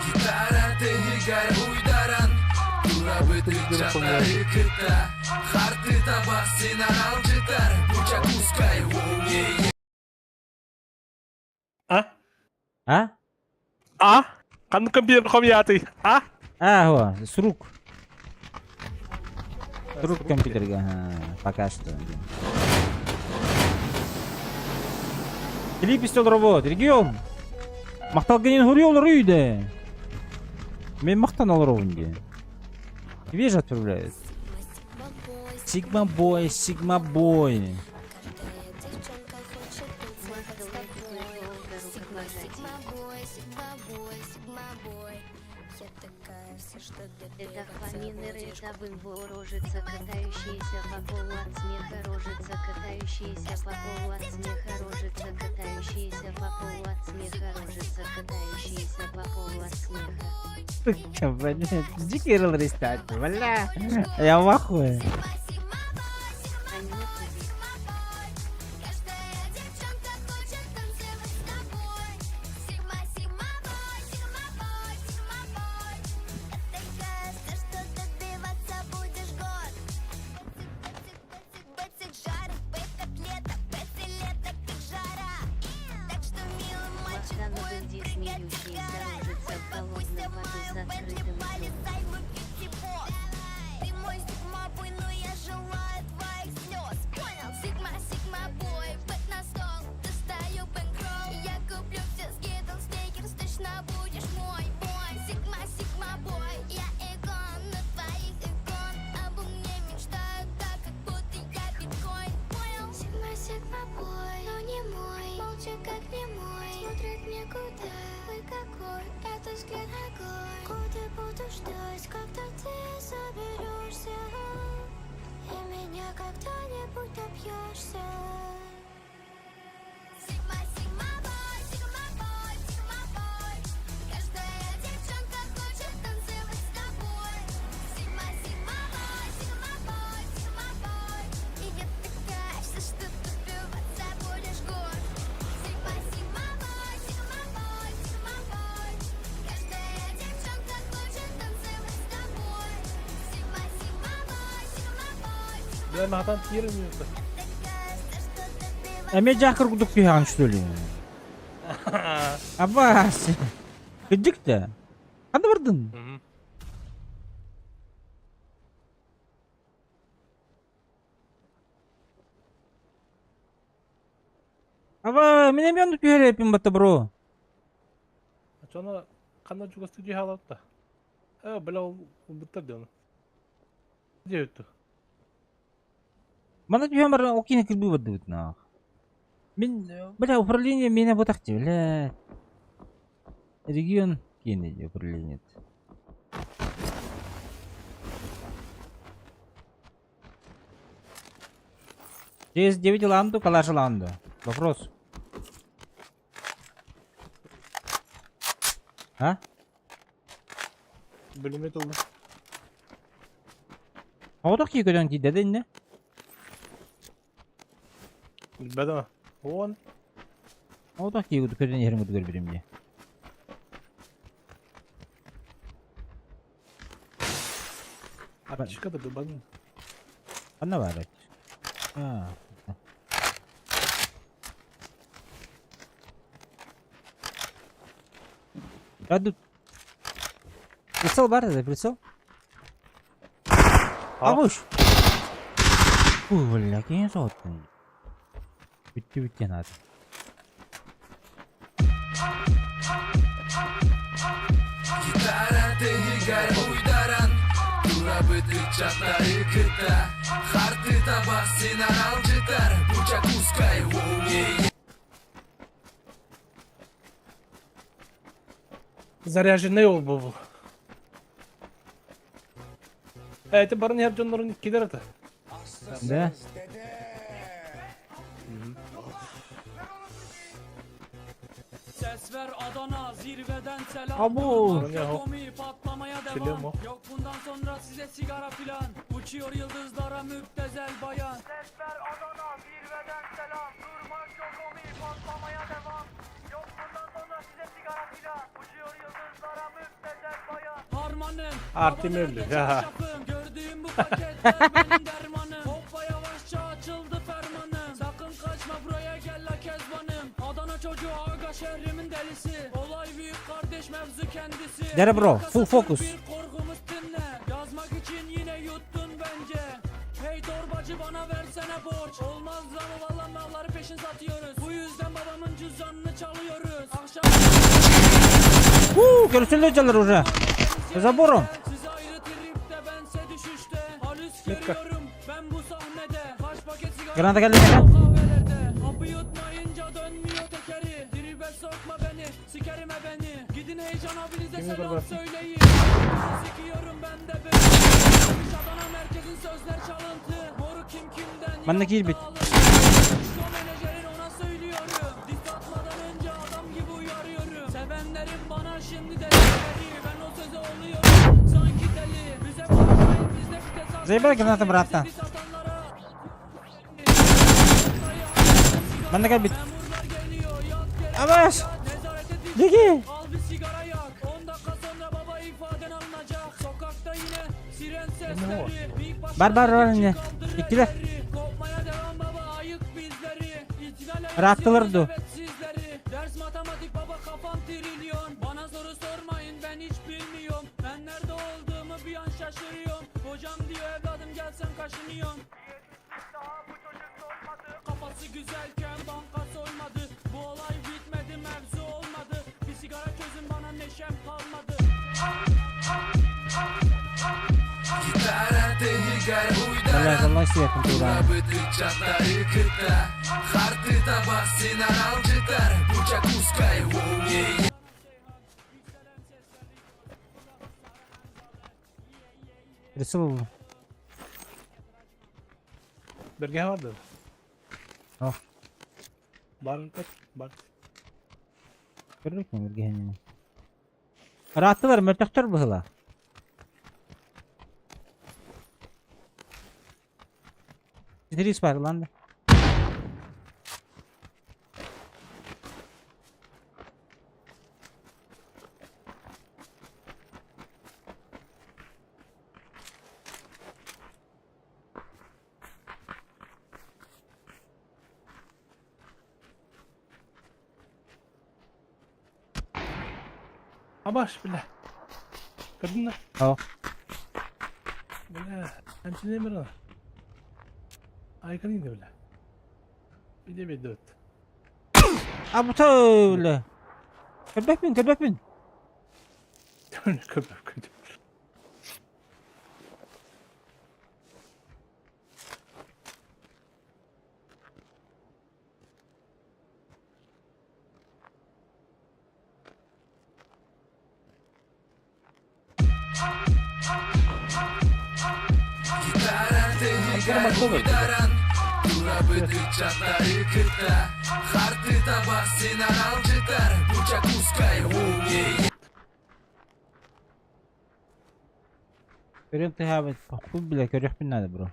Gitara tehigara uydaran Turabıdık çatları kıta Hartı tabak sinan alcıtar Bucak uskay
А?
Ah? Kan компьютер хомяты. Ah?
هو سروق سروق компьютерге. Пока что. Клип істел робот. Регион. Мақталгенен хөрüyorlar үйде. Мен мақтан алыр ойынде. Тебе же отправляют. Сигма бой, Сигма бой.
Это фаминеры, это вымбо рожица, катающаяся по полу от смеха, рожица, катающаяся по полу от смеха, рожица, катающаяся по полу от смеха, рожица, катающаяся по полу от смеха.
Блин, дикий рыл рестать, бля. Я в ахуе.
Смеющаяся рожица в холодную воду с открытым ртом.
Ты мой сигма-бой, но я желаю твоих слез. Понял? Сигма-бой, бэт на стол, достаю бэнкролл. Я куплю все скидл, стикерс, точно будешь мой бой. Сигма-бой, я икон, на твоих икон. Обо мне мечтают так, как будто я биткоин. Понял? Сигма-бой, но не мой. Молча, как не мой. Смотрит никуда. Ой, какой это взгляд огонь. Куда буду ждать, когда ты соберешься и меня когда-нибудь добьешься. Сигма-бой, Сигма-бой. Каждая девчонка хочет танцевать с тобой. Сигма-бой. И я такая, все, что добиваться будешь год. Сигма-бой. Каждая девчонка хочет танцевать с тобой. Сигма-бой.
Ben hatan yerimiyordu.
Эме жакыр кудук пихан что ли? Абас. Кыдык-то. Кандай бардың? Аба, мен эме андык үйреппин бата, бро.
Sonra kandan çok stüdyo halatta. Bela bitirdi onu. Ne öttü?
Мана түйен бар окейна кірбі барды бұд нақ. Мен, бля, управление мені бұтақты, бля. Регион кейіне управление. Через 9 ланду, калаша ланду. Вопрос. А?
Bölüm et oldu.
Оғдақ кей көден кейді дәден не?
Bilmedi mi? On.
Оғдақ кей көден ерін көді көрберем де.
Ateş kadar da bakın.
Anna var evet. Ha. Ya dur. Прицел бар, да, прицел? Абуш. Бля, кейін соғыттың. Бүтті надо.
Gitara tehigara uydaran Turabıdık çatları kıta Hartı tabak sinan alcıtar Bucak uskay
Заряженный ол был. Это барın her canların gider ata.
De.
Ses ver Adana zirveden selam.
Abo.
Komi patlamaya
Söylüyorum
devam.
o.
Yok bundan sonra size sigara filan. Uçuyor yıldızlara müptezel bayan. Ses ver Adana zirveden selam. Durmak yok komi patlamaya devam. Yok bundan sonra size sigara filan. Uçuyor yıldızlara müptezel bayan. Harmanım.
Artimirli. Ya.
Gördüğüm bu paketler benim dermanım. Hoppa yavaşça açıldı fermanım. Sakın kaçma buraya gel la kezbanım. Adana çocuğu aga şehrimin delisi. Olay büyük kardeş mevzu kendisi.
Dere bro, full focus.
Bir korkumuz dinle. Yazmak için yine yuttun bence. Hey torbacı bana versene borç. Olmaz ama valla malları peşin satıyoruz. Bu yüzden babamın cüzdanını çalıyoruz. Akşam
Görüşürüz hocalar уже. Забором.
siz ayrı tripte bense düşüşte. Halüs görüyorum ben bu sahnede. Kaç paket sigara
Granada geldi gene.
kahvelerde. Hapı yutmayınca dönmüyor tekeri. Tribe sokma beni sikerime beni. Gidin heyecan abinize selam söyleyin. Sikiyorum ben de beni. Adana merkezin sözler çalıntı. Moru kim kimden
Bendeki iyi bit.
Şu menajerin ona söylüyorum. Diss atmadan önce adam gibi uyarıyorum. Sevenlerim bana şimdi dedikleri. Ben o söze oluyorum. Sanki deli. Bize bakmayın bizde vites atmayın.
Заебал граната, братан.
Diss atanlara.
Bende gel bit.
Memurlar geliyor. Yat geri.
Avaş.
Nezarete dik.
Digi.
Al bir sigara yak. 10 dakika sonra baba ifaden alınacak. Sokakta yine siren sesleri. Büyük başına
Barbar var
geçik
yine.
kaldırır
İktiler.
elleri. Kopmaya devam baba ayık bizleri. İhtilale
Rahattılar
yazıyoruz
du.
evet sizleri. Ders matematik baba kafam trilyon. Bana soru sormayın ben hiç bilmiyorum. Ben nerede olduğumu bir an şaşırıyorum. Hocam diyor evladım gel sen kaşınıyorsun. Daha bu çocuk sormadı. Kafası güzelken banka soymadı. Bu olay bitmedi mevzu olmadı. Bir sigara çözün bana neşem kalmadı.
Гитара ты игорь
Vallahi
уйдаран.
Allah size yapın tuğla.
Забытый чатары кыта. Харты табах синарал читар. Буча кускай.
Birisi bu.
Berge vardı.
Al.
Barın kaç? Bar.
Gördük mü bir gehenini? Rahattılar mörtöktür bu hıla. İdris var lan.
Abaş bile. Gördün mü?
Al.
Bile. Hemşire mi lan? Aykırı indi bile. Bir de bir dört.
Abu tövle. Köpek bin köpek bin.
Köpek kötü.
Гитара ты игорь уйдаран. Забытый чатары кыта. Харты табах синарал читар. Буча кускай.
Görüyorum tehavet. Bu bile görüyor bin nerede bro.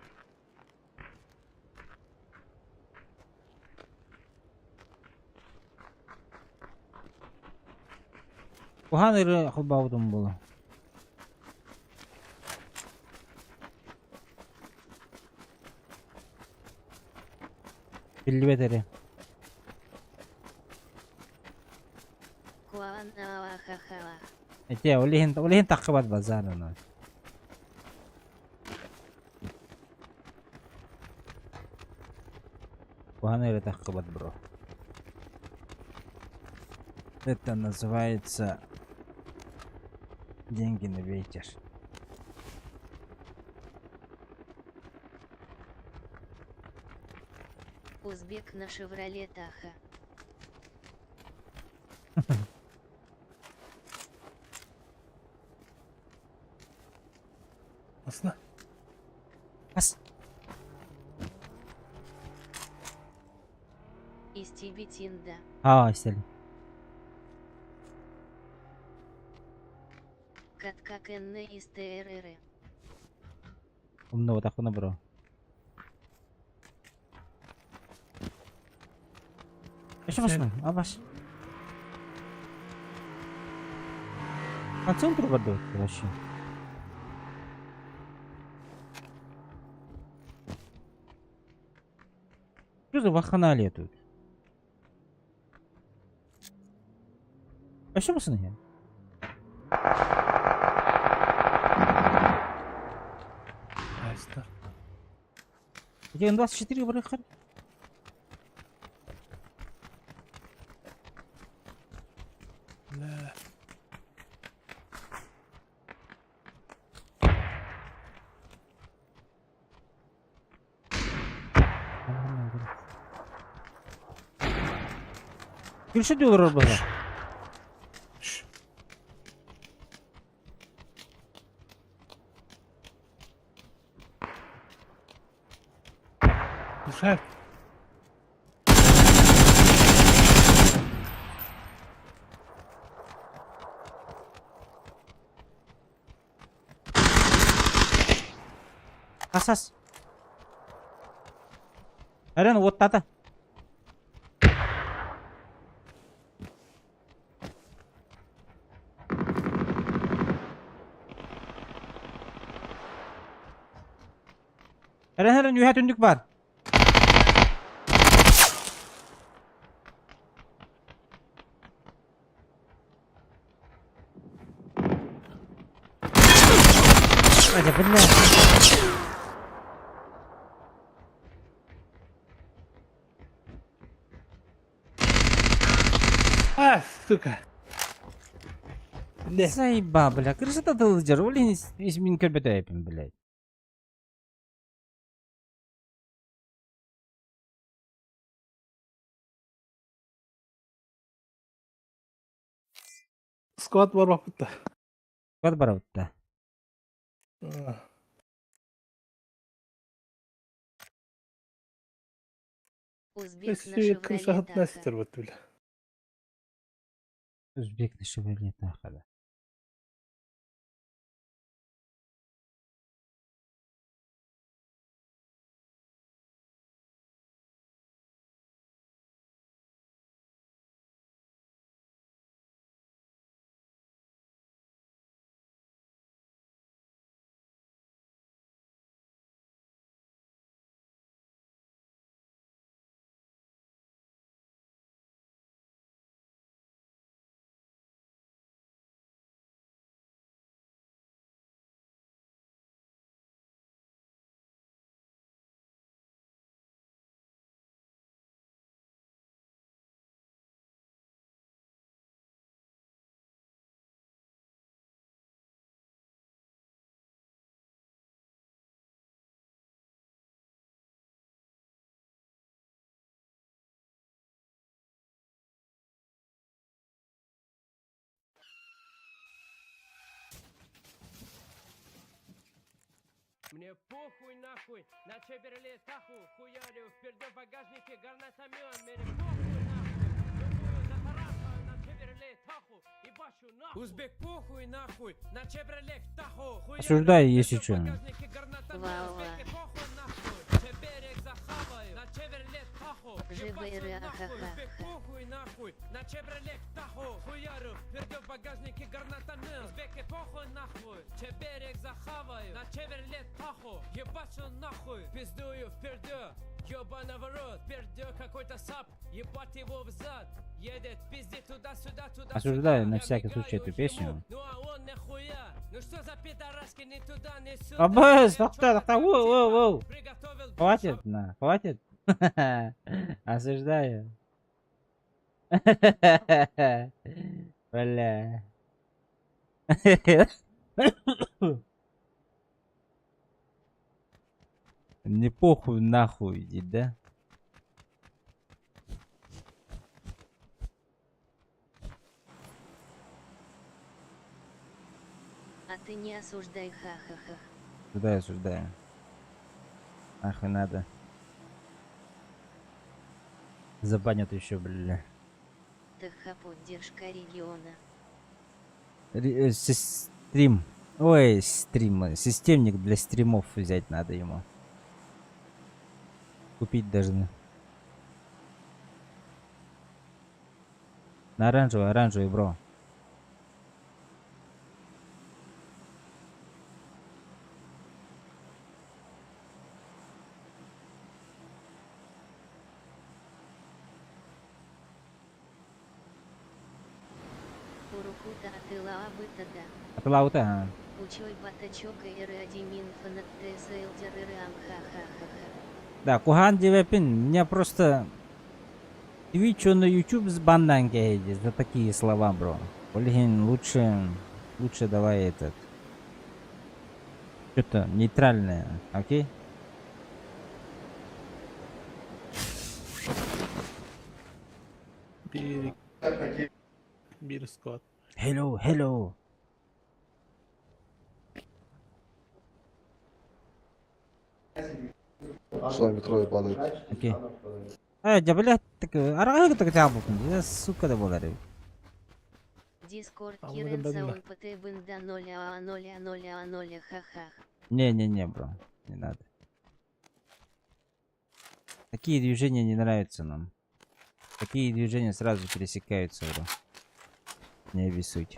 Bu hanırı kubavdum bunu. Billi bederi.
Kuana hahaha.
Ete olihin takıbat bazar ona. Bu hanırı takıbat bro. Это называется деньги на ветер.
Узбек на Шевроле Таха.
Aslında
Ас.
Из Тибетинда.
Истели.
Катка Кенне из ТРР.
Умно вот так бро. Еще басма. Бас. По центру воды вообще. Что за ваханалия тут? А что пацаны?
Айста.
Где Н24 выехали?
Да.
Что делал было?
Мешает.
Асас. Арен, вот тата. Арен, you had to бар.
Сука.
Заеба, бля. Красота дылдер. Блин, из минка бедайпин, блядь.
Squad var vakıtta.
Вот барот-то.
Узбек на
Sürekli kırşahat
Шевроле
nasıl
Таха.
вот öyle.
Узбек на Шевроле Таха, да.
Мне похуй нахуй, на Чевроле Таху хуярю, впереди в багажнике гранатомет. Мне похуй нахуй, любую затарахаю на Чевроле Таху и бачу нахуй. Узбек похуй нахуй, на Чевроле Таху хуярю.
Осуждаю, если что.
Живые ахаха.
Похуй нахуй, на Чевроле Таху хуярю, впереди в багажнике гранатомет. Узбеки похуй нахуй, Чеберек захаваю, на Чевроле Таху ебачу нахуй, пиздую впереди. Ёбаный ворот, впереди какой-то сап, ебать его взад. Едет пиздит туда-сюда, туда-сюда.
Осуждаю на всякий случай эту песню.
Ну а он нахуя? Ну что за пидораски ни туда, ни сюда?
Абаз, воу. Хватит, на, хватит. Осуждаю. Бля. Не похуй нахуй иди, да?
А ты не осуждай, ха-ха-ха.
Осуждаю, осуждаю. Нахуй надо. Забанят еще, бля.
ТХ поддержка региона.
Стрим. Ой, стрим. Системник для стримов взять надо ему. Купить должны. На оранжевый, бро.
Урукута атыла абытада.
Атлаута, а.
Учой батачок и радимин фанат ТСЛ ха-ха-ха-ха.
Да, Кухан Девепин, меня просто... Твич, что на YouTube с банданки едет за такие слова, бро. Блин, лучше давай этот. Что-то нейтральное, окей?
Бир склад.
Hello.
С вами трое падают.
Окей. Да, блядь, так... Арага так тябукун, я сука да болары.
Дискорд
А
Кирен
вот это
Саун ПТ Бында 0 ха-ха.
Не, бро, не надо. Такие движения не нравятся нам. Такие движения сразу пересекаются, бро. Не обессудь.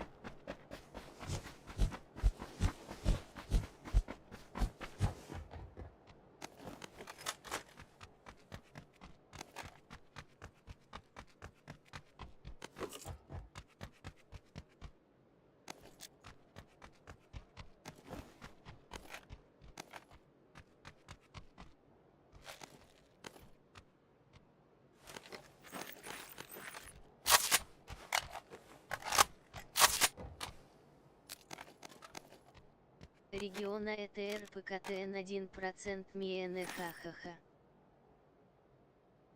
Региона ЭТР ПКТН 1% МИЭН ха-ха-ха.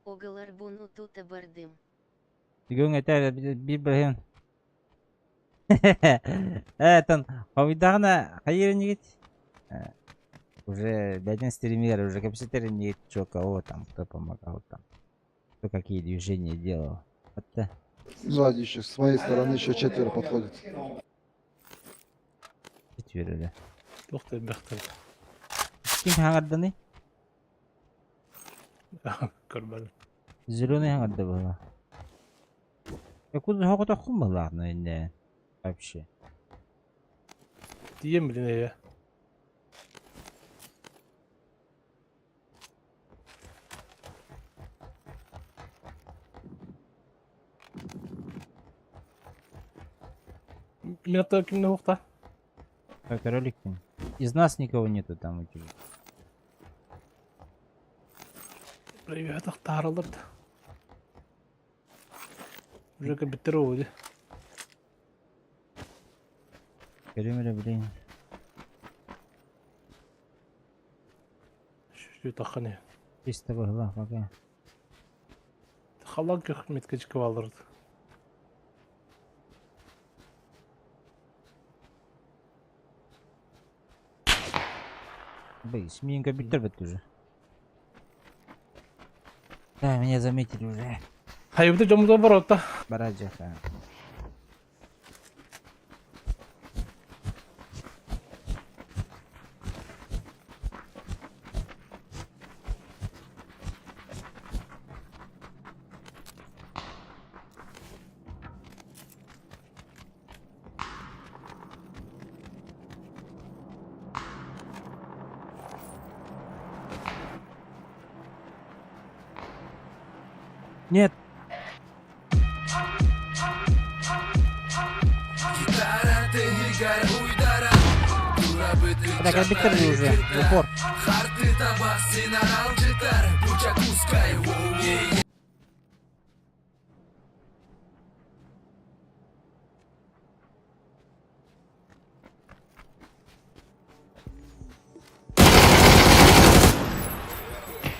Огалар буну тута бардым.
Гүн это бибрахин. Это повидана хайрнигит. Уже бедный стример, уже компьютер не чё кого там, кто помогал там. Кто какие движения делал. Это...
Сзади еще, с моей стороны еще 4 подходит.
4, да.
Тоқтай бақтар.
Ким хаңарданы?
Көрмәдім.
Зеленый хаңарды была. Я куда хақыта хум была, наверное, вообще.
Дием білін әйе. Минутта кімді оқта?
Это ролик. Из нас никого нету там у тебя.
Привет, ақтарылырды. Уже біттер оғыды.
Керемере, блин.
Şu taqani.
Чисто была, пока.
Халан көхметке жікіп алырды.
Бейс, мне компьютер бит уже. Да, меня заметили уже.
Hayırdır camıda var orada.
Бараджаха. Нет. Так, обитали уже. В упор.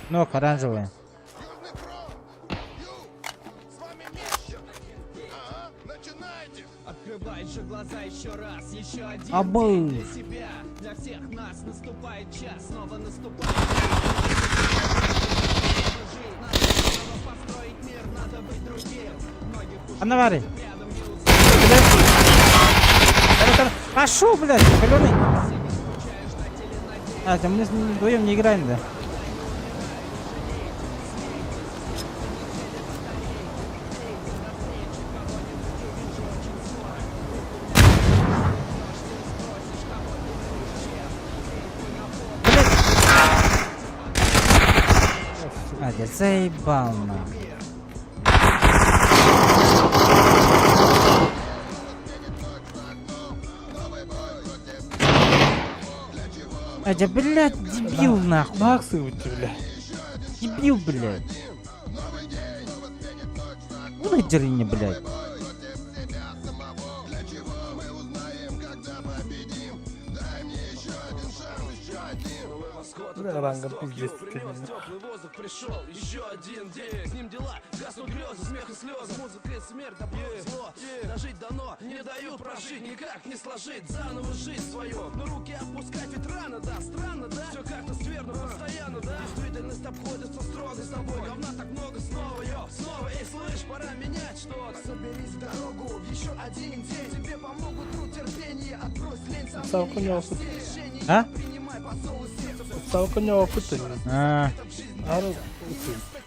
Ну, оранжевые.
Открывай же глаза еще раз, еще один
Обы.
день для себя, для всех нас наступает час, снова наступает.
А навари. Пошел, блядь, каленый. А, там мы вдвоем не играем, да? А, я заебал, нахуй. Адя, блядь, дебил, нахуй.
Максы у тебя.
Дебил, блядь. Выдерни, блядь.
Да, рангом пиздец.
Теплый воздух пришел, еще один день. С ним дела, гаснут грезы, смех и слезы. Музыка и смерть, добро и зло. Дожить дано, не дают прожить, никак не сложить заново жизнь свою. Но руки опускать ведь рано, да, странно, да? Все как-то скверно, постоянно, да? Действительность обходится строго с тобой. Говна так много снова, снова, эй, слышь, пора менять что-то. Соберись в дорогу, еще один день. Тебе помогут труд, терпение, отбрось лень, сомнения.
А?
Принимай посолы сердца.
Салконева пытали.
А,
Ару.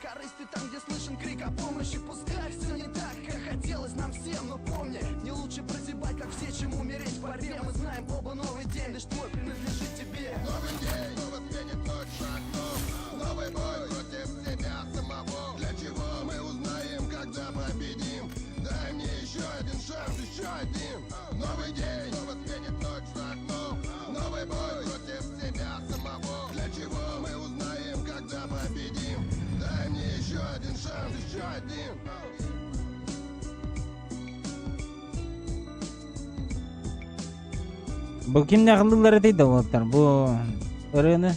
Корысти там, где слышен крик о помощи. Пускай все не так, как хотелось нам всем. Но помни, не лучше прозябать, как все, чем умереть в борьбе. Мы знаем оба, новый день лишь твой принадлежит тебе. Новый день, снова сменит ночь за окном. Новый бой против себя самого. Для чего мы узнаем, когда победим? Дай мне еще один шанс, еще один. Новый день, снова сменит ночь за окном. Новый бой против себя самого. Для чего мы узнаем, когда победим? Дай мне еще один шанс, еще один.
bu kimni aqllilari deydi ular bu rini.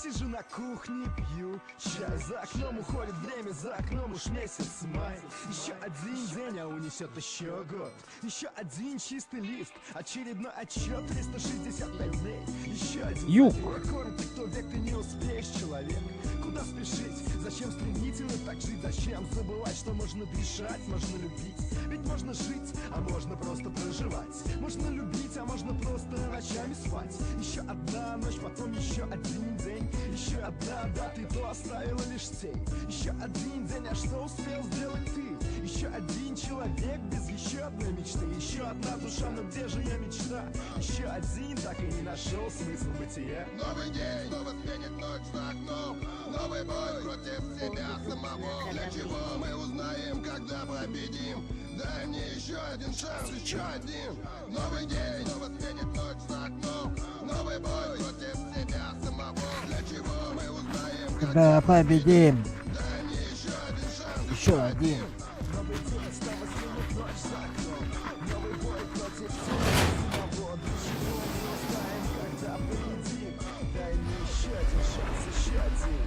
Сижу на кухне, пью чай. За окном уходит время, за окном уж месяц май. Еще один день, а унесет еще год. Еще один чистый лист, очередной отчет, 365 дней. Еще один
Юг.
коротко, кто век ты не успеешь, человек. Куда спешить? Зачем стремительно так жить? Зачем забывать, что можно дышать, можно любить? Ведь можно жить, а можно просто проживать. Можно любить, а можно просто ночами спать. Еще одна ночь, потом еще один день. Еще одна дата, и то оставила лишь тень. Еще один день, а что успел сделать ты? Еще один человек без еще одной мечты. Еще одна душа, но где же ее мечта? Еще один так и не нашел смысл бытия. Новый день, снова сменит ночь за окном. Новый бой против себя самого. Для чего мы узнаем, когда победим? Дай мне еще один шанс, еще один. Новый день, снова сменит ночь за окном. Новый бой против себя самого. Для чего мы узнаем,
Когда победим.
дай мне еще один шанс,
Еще один.
Новый день, снова сменит ночь за окном. Новый бой против себя самого. Для чего мы узнаем, когда победим? Дай мне еще один шанс, еще один.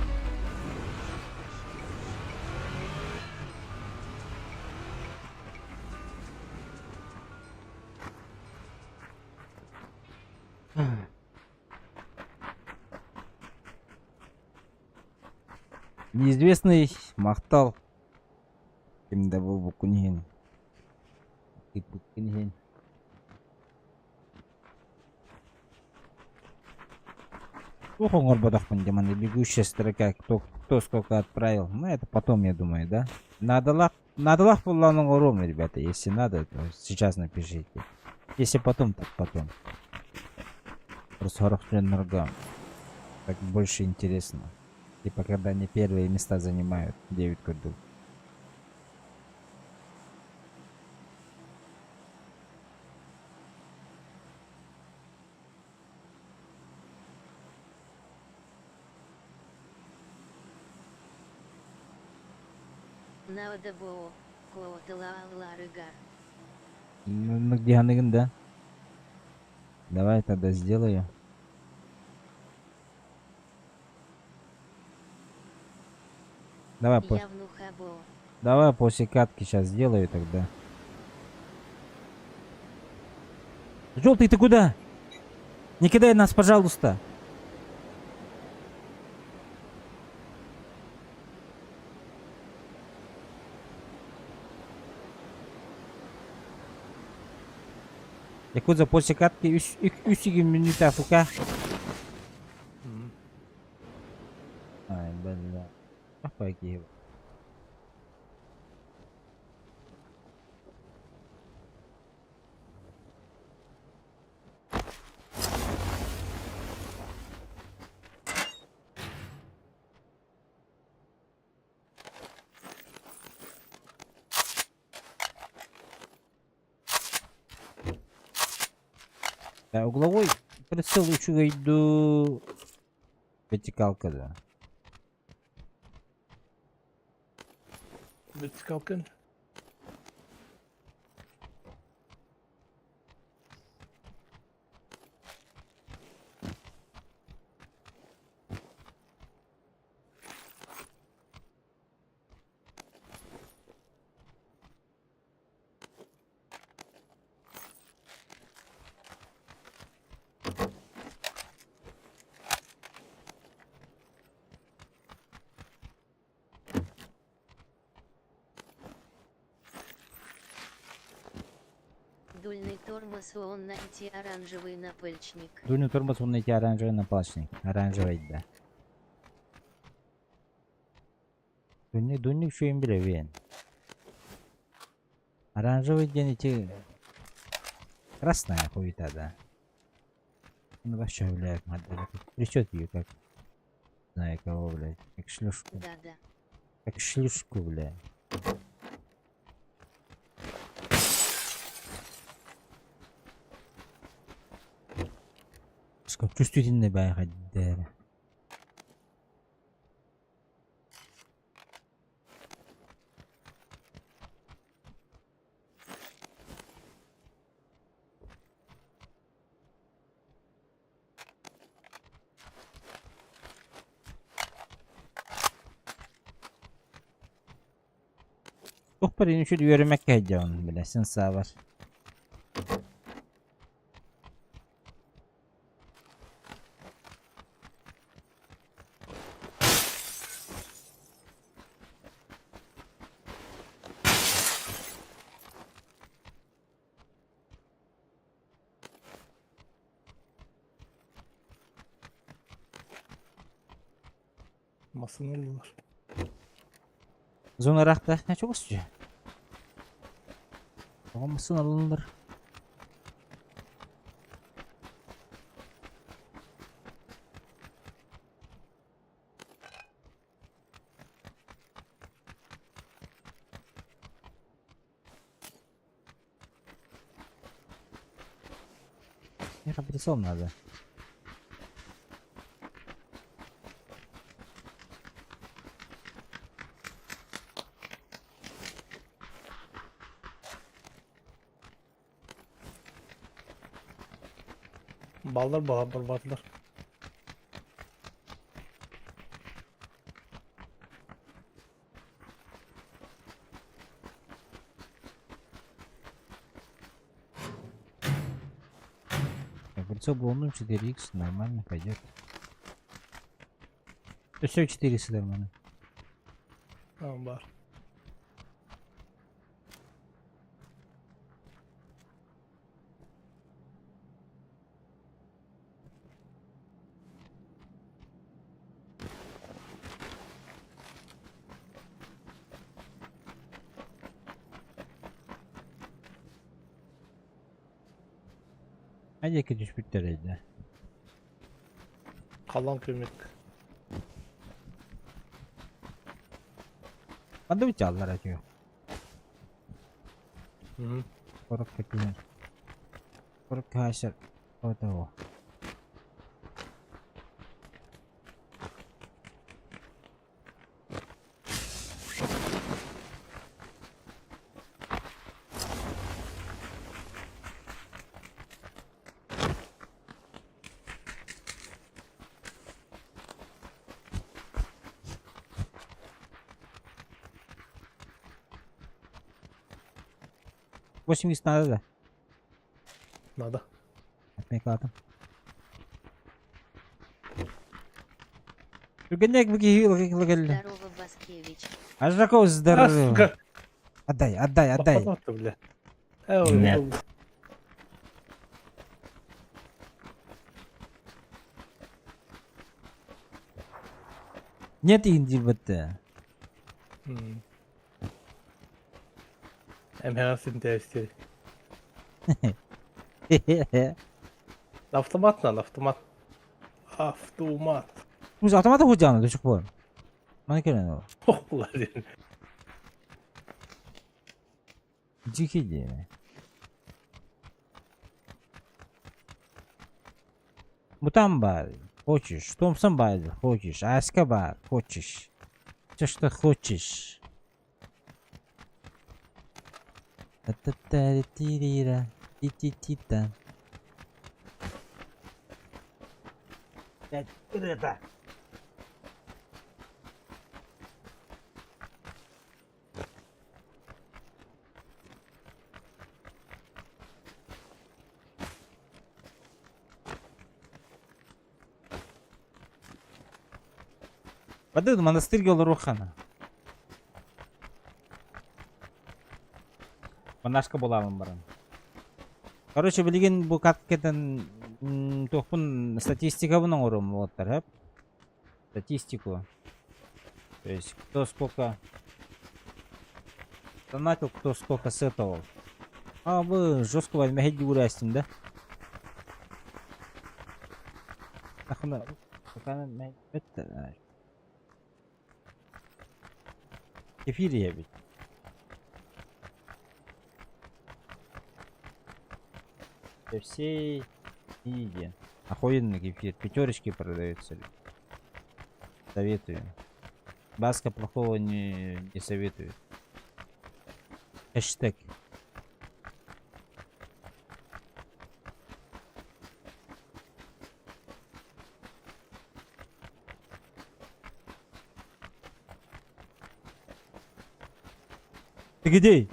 Неизвестный мақтал. Кімді бұл бүкінген. Бүкінген. Охоңор бодақпын деманы бегущая строка, кто сколько отправил. Ну это потом, я думаю, да? Надалах фулланың ровно, ребята. Если надо, то сейчас напишите. Если потом, так потом. Просто норга. Так больше интересно. Типа когда они первые места занимают. 9 курдул.
Надо было Клоутылааларыгар.
Ну где Ганыган, да? Давай тогда сделаю. Давай после катки сейчас сделаю тогда. Желтый, ты куда? Не кидай нас, пожалуйста. Якудза после катки 3 минут АФК. Ай, бля. Погиб. Да, угловой прицел еще иду вертикалка, да.
Вертикалка.
Дульный тормоз он найти оранжевый напыльчник.
Дульный тормоз он найти оранжевый напалочник. Оранжевый, да. Дульник что им билевен. Оранжевый день эти красная хуета, да. Ну вообще, блядь, модель. Трясет ее как. Знаю кого, блядь. Как шлюшку.
Да-да.
Как шлюшку, блядь. Сколько чувствительный байхать, да. Çok parayı şöyle yürümek heyecanı bile sen sağ var.
Masını alıyorlar.
Zona rakta ne çok istiyor. Olmasın alınır. Ne yapacağız onlarda?
Ballar barbarlar.
Кольцо блондун 4х нормально пойдет. Все 400 нормально.
Tamam var.
Hadi ki düşbük derece.
Kalan kıymet.
Hadi bir çallar açıyor.
Hı.
Koruk kapıyı. Koruk haşer. O da o. Восемь надо, да?
Надо.
Atmaya kaldım. Гонять
Здорово, Баскевич.
Аж такого здорово.
Сука.
Отдай.
Попадал-то, бля.
Нет. Нет индивида.
Hem testi. Автомат надо, автомат. Автомат.
Biz автомата худяны, düşük bu. Bana gelen o.
Oklar yani.
Diki diye. Мутан бар, хочешь, Томпсон бар, хочешь, Аска бар, хочешь. Все, что хочешь. Та-та-та-ри-ти-ри-ра, ти-ти-ти-та. Это. Воды в монастырь Голорухана. Монашка буламын барын. Короче, билген бу каткетен тохпун статистика буның орым болоттар, хеп. Статистику. То есть, кто сколько донатил, кто сколько сетовал. А вы жестко возьмете урастим, да? Нахуна, пока это... Кефир я ведь. Все виде. Охуенный кефир. Пятерочки продаются. Советую. Баска плохого не советую. Хэштег. Ты где?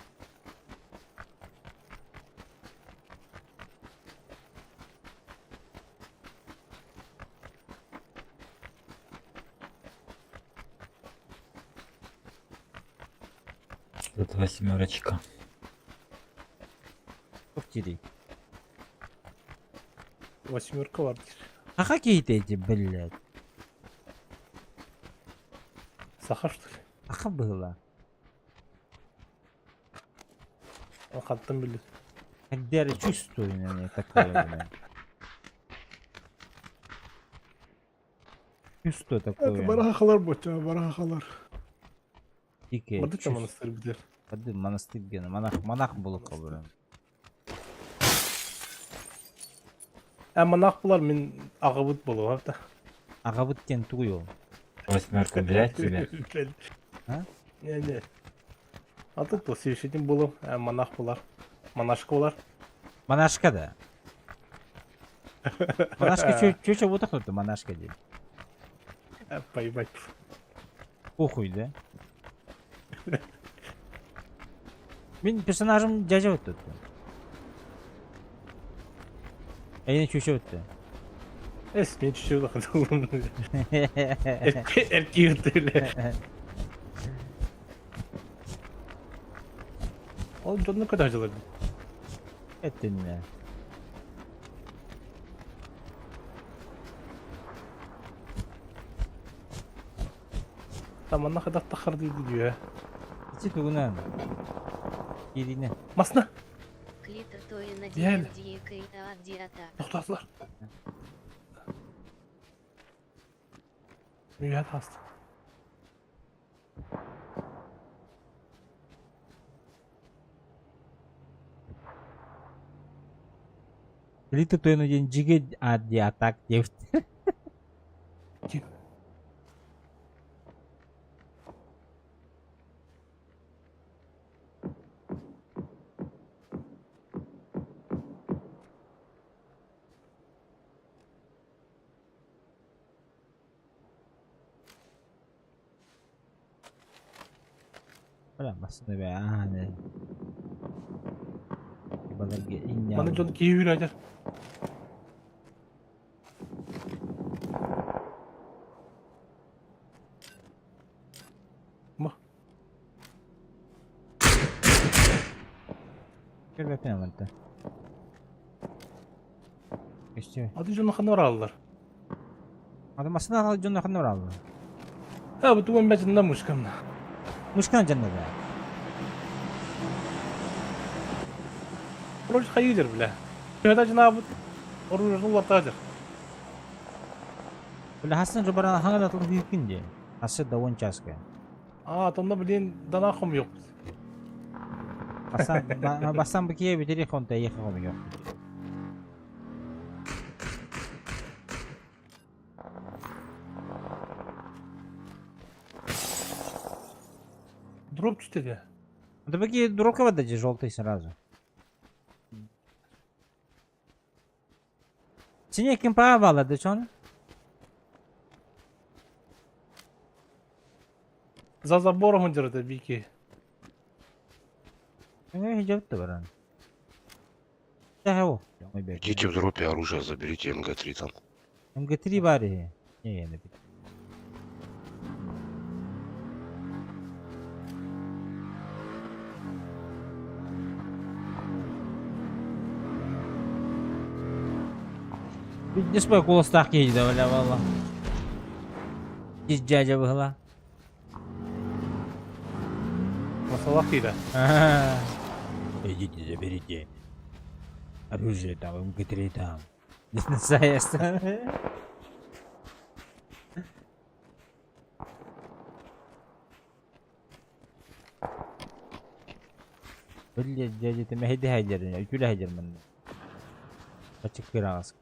Тут 8.
Повтори.
8 var.
А какие-то эти, блядь?
Сахар что ли?
Аха было.
Хаттан билет.
Когда я чувствую, наверное, такое, блядь. Чувство такое.
Это барахалар боча, барахалар.
Дике.
Воды там монастырь бidер.
Воды монастырь гена. Монах был кабырın.
Монах bular мен Ағабыт болу абда.
Ағабыт кен тугуй.
8 блядь тебе.
А?
Не. А тут по священник болу, монах bular. Монашка bular.
Монашка да. Монашка чё вот так вот монашка дейді.
Поебать.
Похуй, да? Мен персонажым жажа өтті. Әйне чөші өтті.
Мен чөші өтті. Әрке өтті. Ол жонны көді ажылар.
Әттен не?
Таманна қадақ тақыр дейді дүйе.
Ити тугунан. Ирine.
Масна.
Клитор тойы на
Реально.
дикой адиата.
Тоқтатылар. Үйе таст.
Клитор тойын ден жиге адиатак девді. Bırakmasın be yani. Balık in ya.
Bana jonu keyif ajar. Bak.
Gel bakayım hadi. İşte.
Hadi jonu kanor aldılar.
Adam aslında alıcının yakında var abi.
Ha bu tuğun becinde muşkamla.
Muşkan cennet.
Proje hayırdır bile. Şöyle cenabı orunuzun ortadır.
Böyle Hasan Cumhurbaşkanı hangi atılık mümkün diye. Hasan da 10 çaska.
Tonda bilin danakom yok.
Basan bakiye bitiri konta yıkım yok.
Дроп 4.
Да баки дурка выдачи желтый сразу. Синяя кемпа вала, да чё?
За забором он держит бики.
Не идет-то, баран. Да, его.
Идите в дропе оружие, заберите МГ-3 там.
МГ-3 бари. Не, не бит. Не спой голос так едет, да, валла. Здесь дядя была.
Масалахида.
Идите, заберите. Оружие там, МГ-3 там. Здесь на заезд. Блядь, дядя, ты меня هيدي هاجر يعني كل هاجر من بتشكر راسك.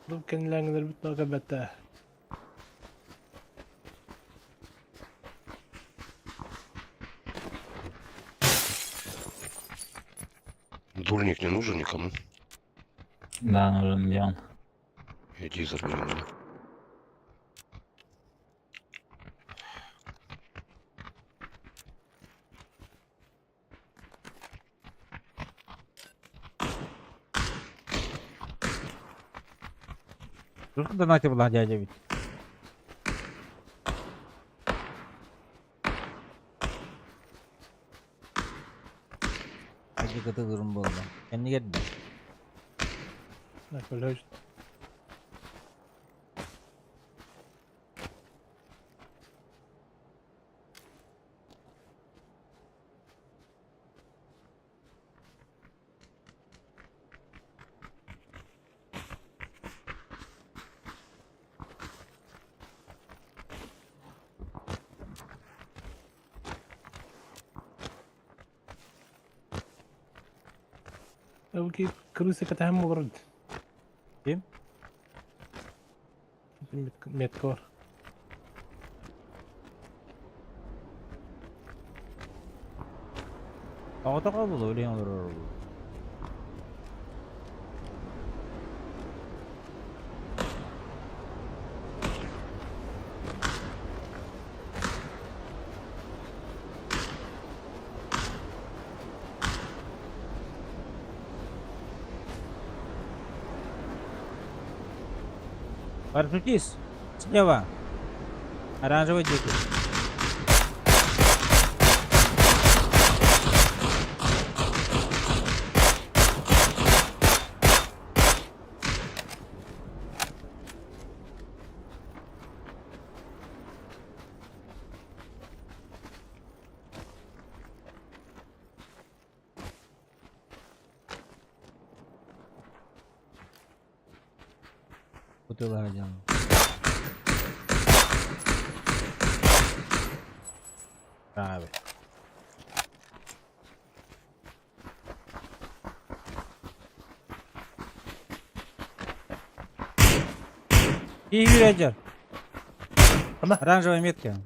ممكن لا نقدر بتوقع بتاه.
Дульник не нужен никому?
Да, нужен миллион.
Иди забери меня.
Сколько донатил была дядя ведь? Hadi katılırım bu arada. Kendi geldi.
Ne böyle işte. اوكي كروسي كتهم مغرد
كيف؟
100 كور
أعتقد ولا ينظر Парфюкис, слева. Оранжевый дикий. Бутылка один. Правильно. И ветер. Оранжевая метка.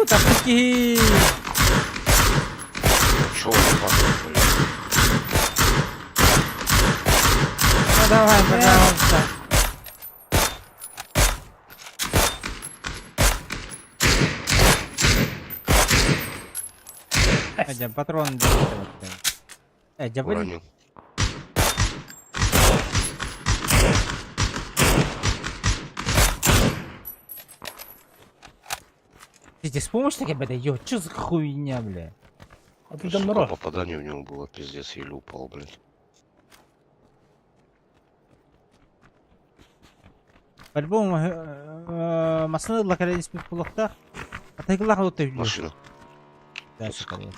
Тапки.
Чего вы показываете?
Ну давай, пожалуйста. Один патрон.
Уронил.
Ты с помощью таки, блядь, ё, чё за хуйня, бля?
А ты там
Сука,
народ.
попадание у него было, пиздец, еле упал, блядь.
По-любому, масаны лакарелись в кулактах. А ты глахал ты в
Машина.
Да, скорее.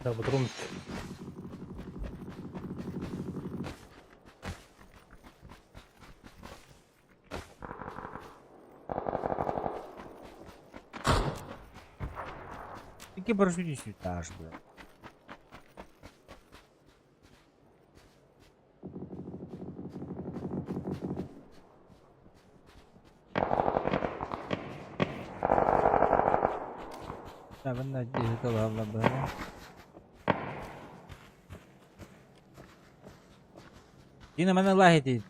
Да, патрон.
Какие парашютички этаж, бля. Да, вы надеюсь, это ладно, бля. И на мене лаги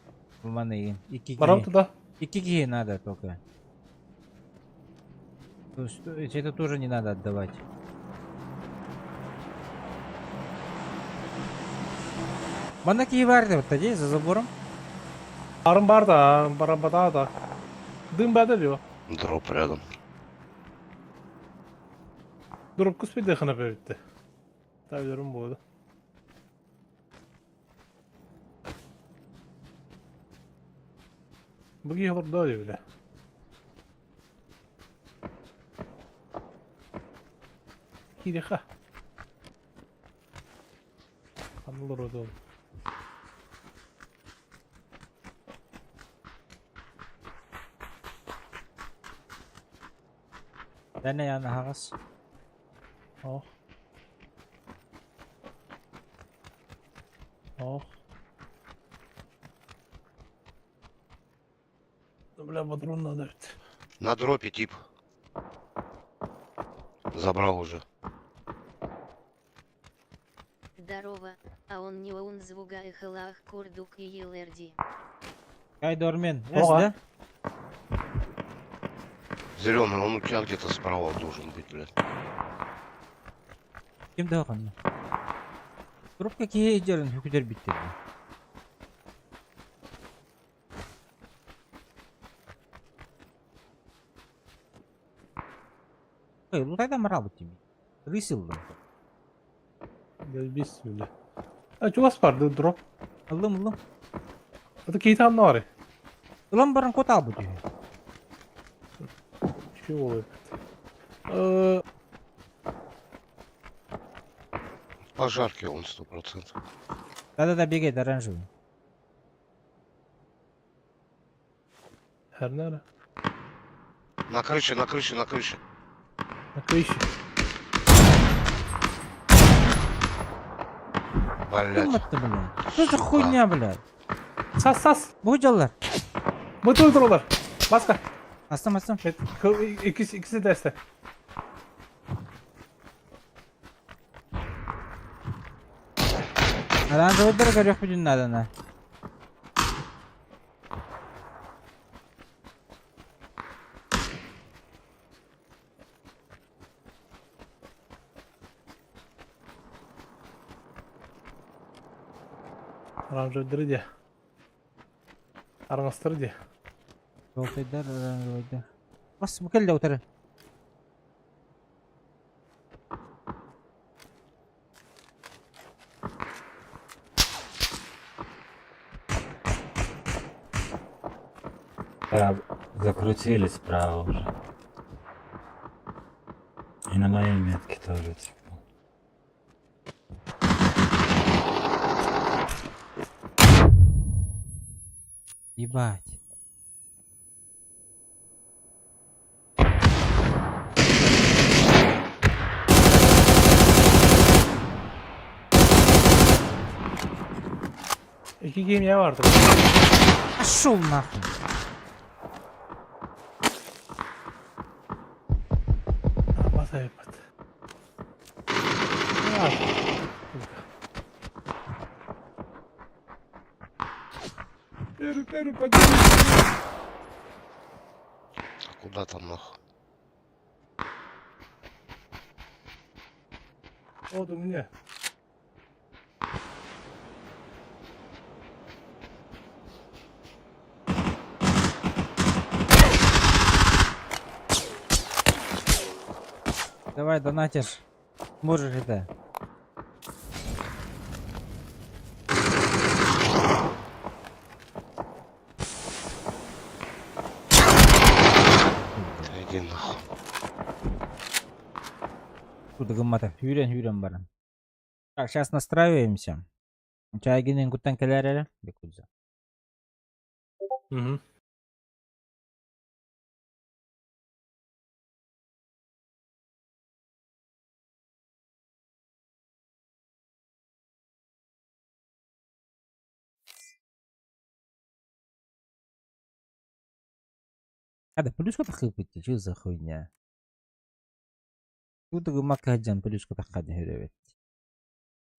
в мене и
Барам туда.
И кики надо только. То есть, это тоже не надо отдавать. Бана киеварди вот тоді за забором.
Арм бар да, барабата да. Дым бәдел yok.
Дроп рядом.
Durup kuspid dehana bitti. Tabilerim bu. Bugün olur da öyle. Kirika. Anılır o da olur.
Ben ne yani hagas?
Oh. Oh. Бля, патрон надо ведь.
На дропе тип. Забрал уже.
Здорово, а он не он звуга и халах курдук и елерди.
Кай дормен.
Ого.
Да?
Зеленый, он у тебя где-то справа должен быть, блядь.
Kim daha kanlı? Durup kakiye gidelim, hüküder bitti. Эй, лутай да морал тебе. Рысил да.
Gel bismillah. Ha, çuvas vardı drop.
Aldım.
Hadi keytan ne var?
Ulan barın kota al bu diyor.
Şey oluyor.
Пожарки он 100%.
Да, бегает оранжевый.
Her nere?
На крыше, на крыше, на крыше.
На крыше.
Блядь.
Куматты, блядь. Что за хуйня, блядь?
Sas.
Bucalar.
Bu durdular. Baska.
Astım.
Evet, ikisi destek.
Оранжевый дорого рёх будет надо на.
Оранжевый где? Армастер где?
Желтый дар, оранжевый дар. Бас, букелля утары.
Закрутили справа уже. И на моей метке тоже типа.
Ебать.
İki gemiye vardı.
Пошел нахуй.
Basa yapat. Перу,
Куда там нахуй?
Вот у меня.
Давай, донатишь. Можешь это.
Иди нахуй.
Куда гамата? Юрен баран. Так, сейчас настраиваемся. Чайгинин кутан келерere. Бекудза.
Угу.
Ada плюшка тахыпыты, что за хуйня? Куда гамака хаджан плюшка тахады херевет.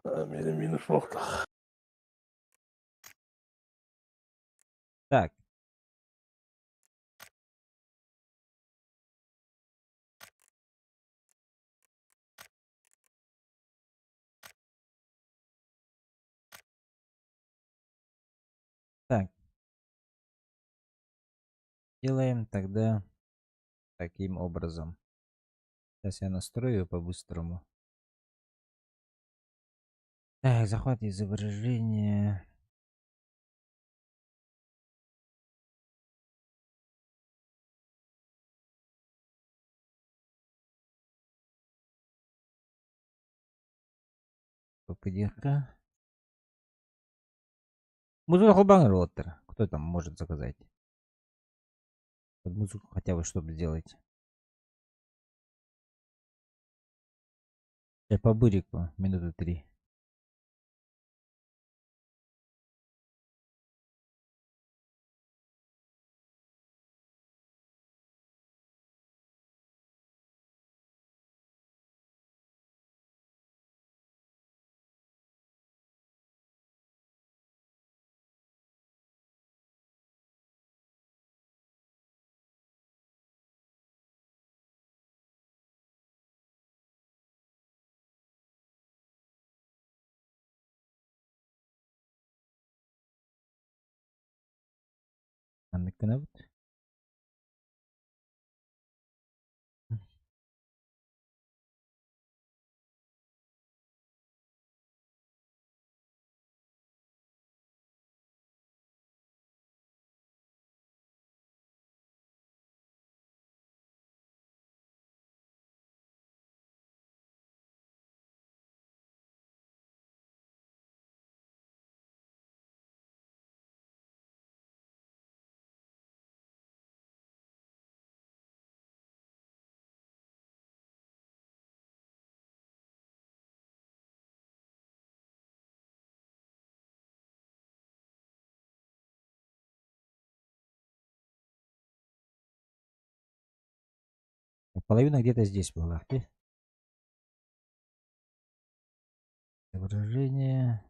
Менің минус болды.
Так. Так. Делаем тогда таким образом. Сейчас я настрою по-быстрому. Так, захват изображения. PDF. Музыка Хулбангер Лоттер. Кто там может заказать? Под музыку хотя бы, чтобы сделать. Я по бырику минуты 3. Анныкынабыт. Половина где-то здесь была. Изображение.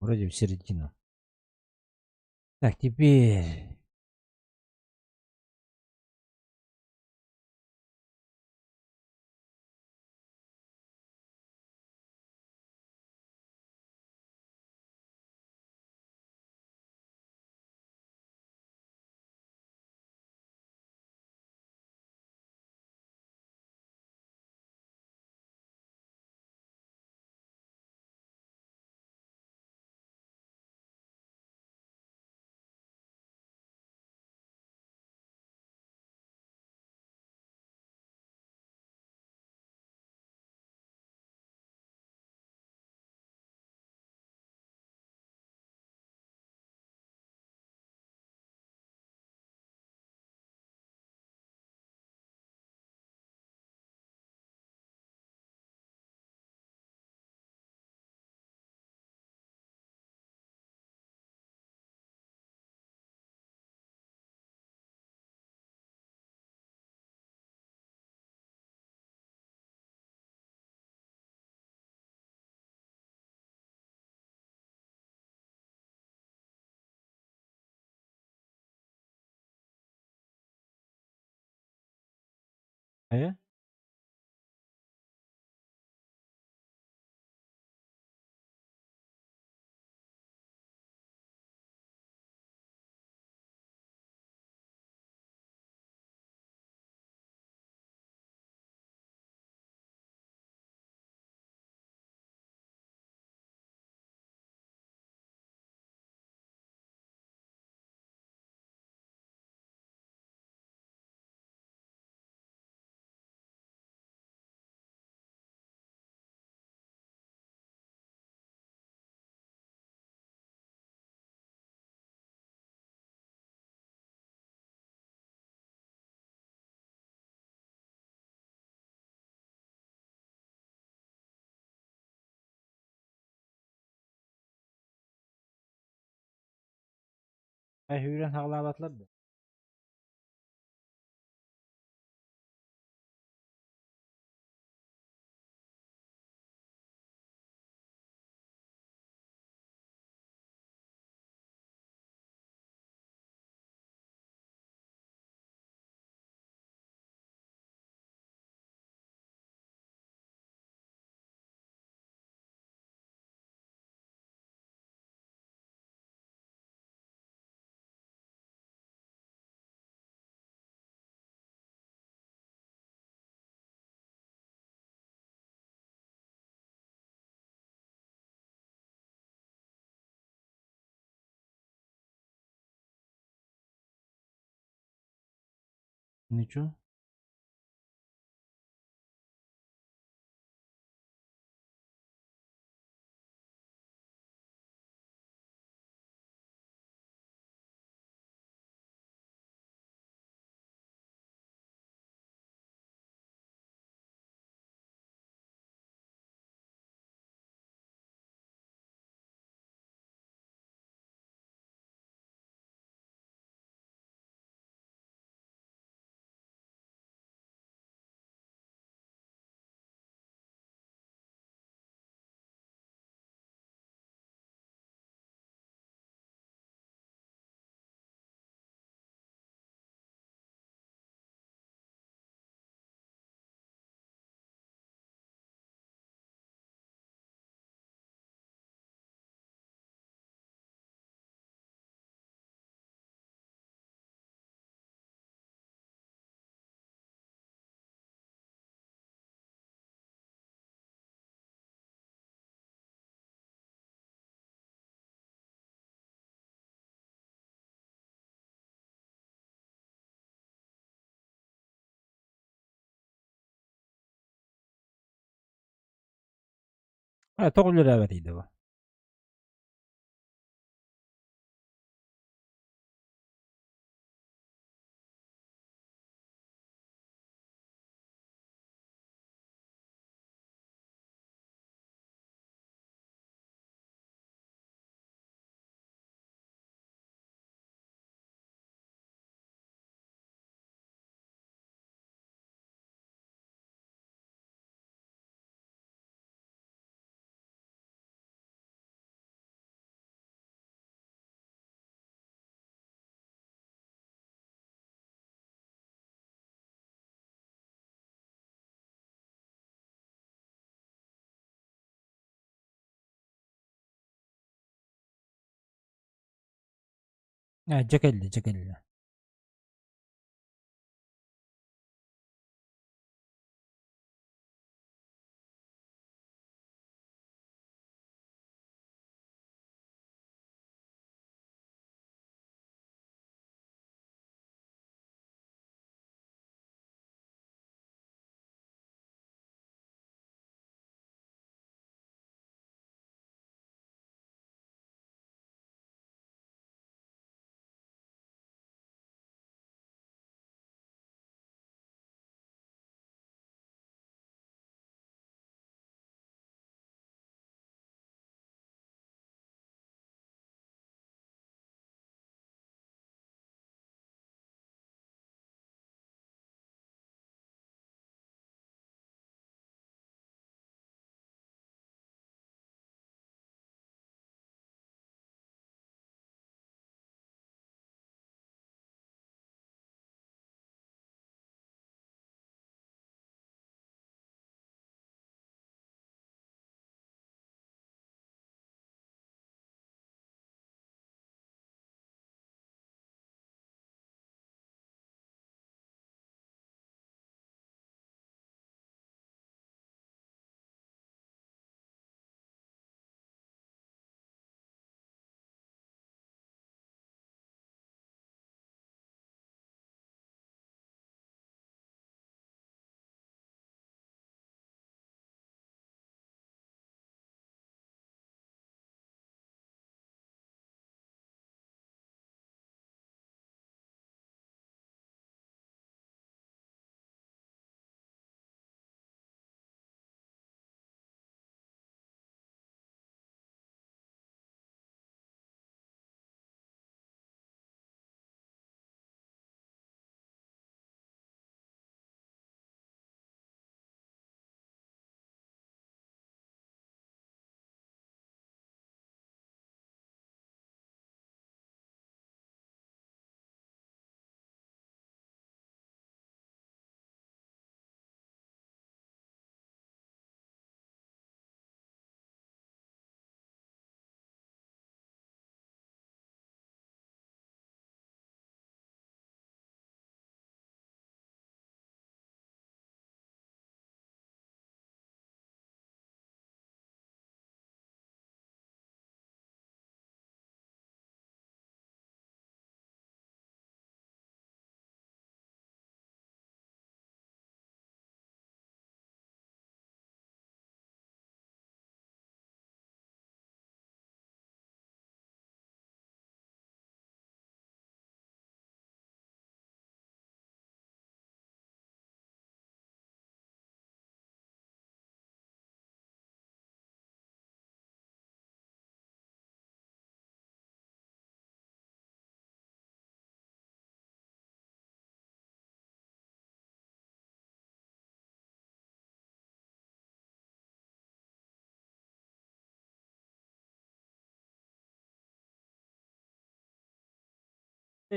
Вроде в середину. Так, теперь ايه. Hüren hağlavatlar da. Ничего. Ha, to'g'ri ravadiydi bu. Ha, cekelli cekelli.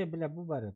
Бля, бубары.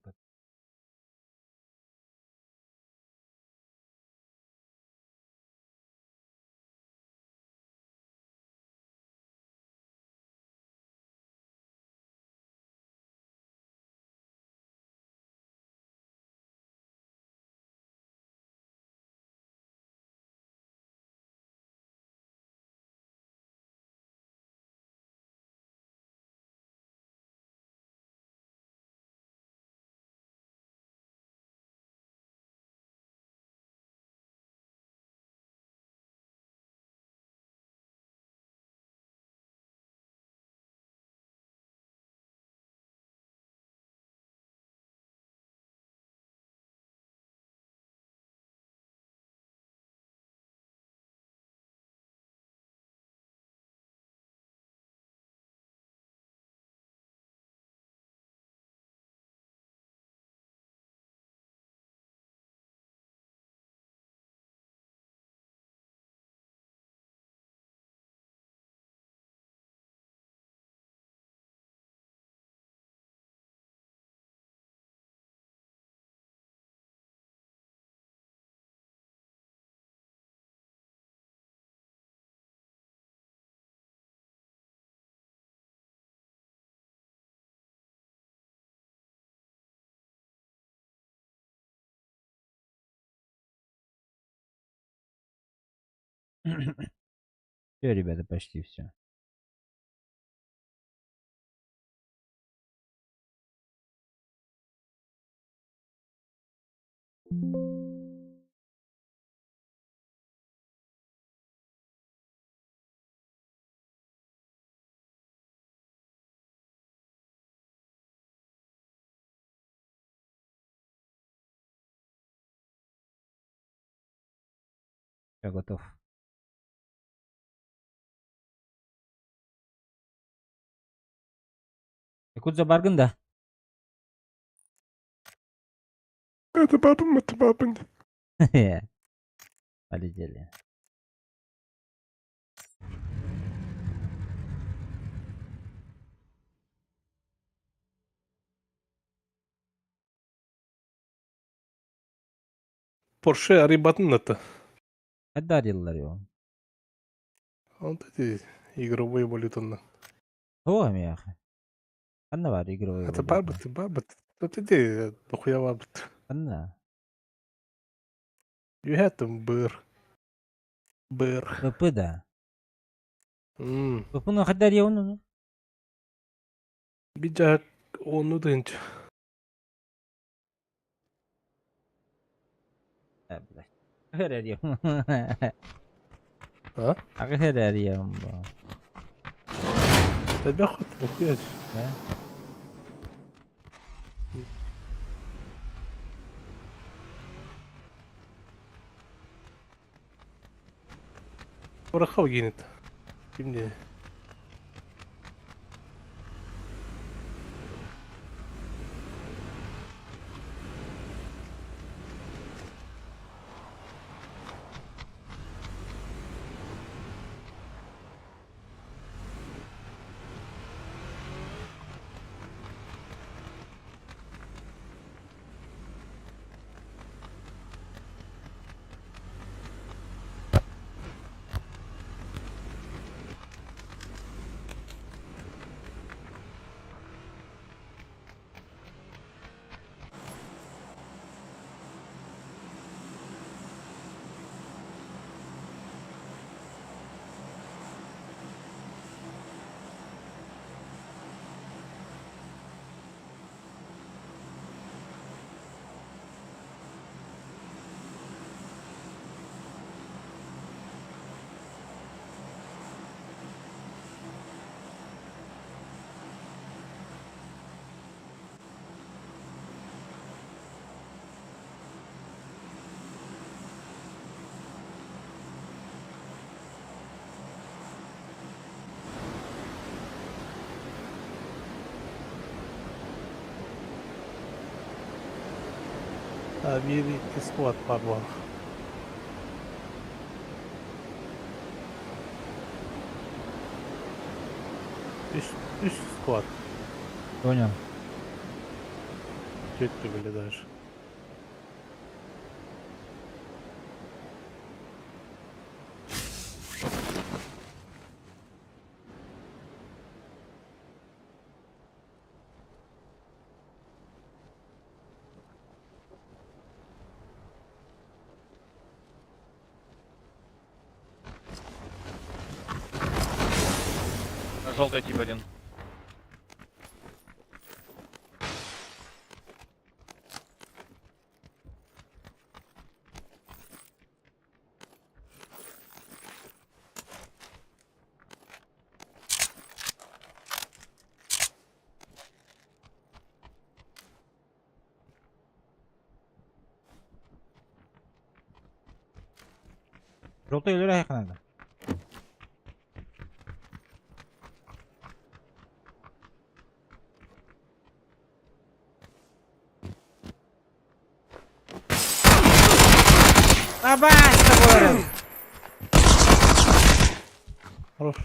Все, ребята, почти все. Я готов. Якудза баргын да.
Это папа.
Полетели.
Porsche арибатнаты.
Одарил его.
Вот эти игровые валюты.
О, мяха. Анна var игровые.
Это бабы. Вот эти дохуя бабы.
Анна.
You had them быр.
ПП, да. ПП ну хадар onu.
Bir cak onu deyince.
Her arıyorum.
Ha?
Her arıyorum.
Tabii okuyacağız. Bırakalım yine de. Şimdi. Bir squat var bu. Üst squat.
Понял.
Звідки вилізаєш?
Желтый тип один.
Жовтий ліра як надо. Абась, говорю!
Хорош.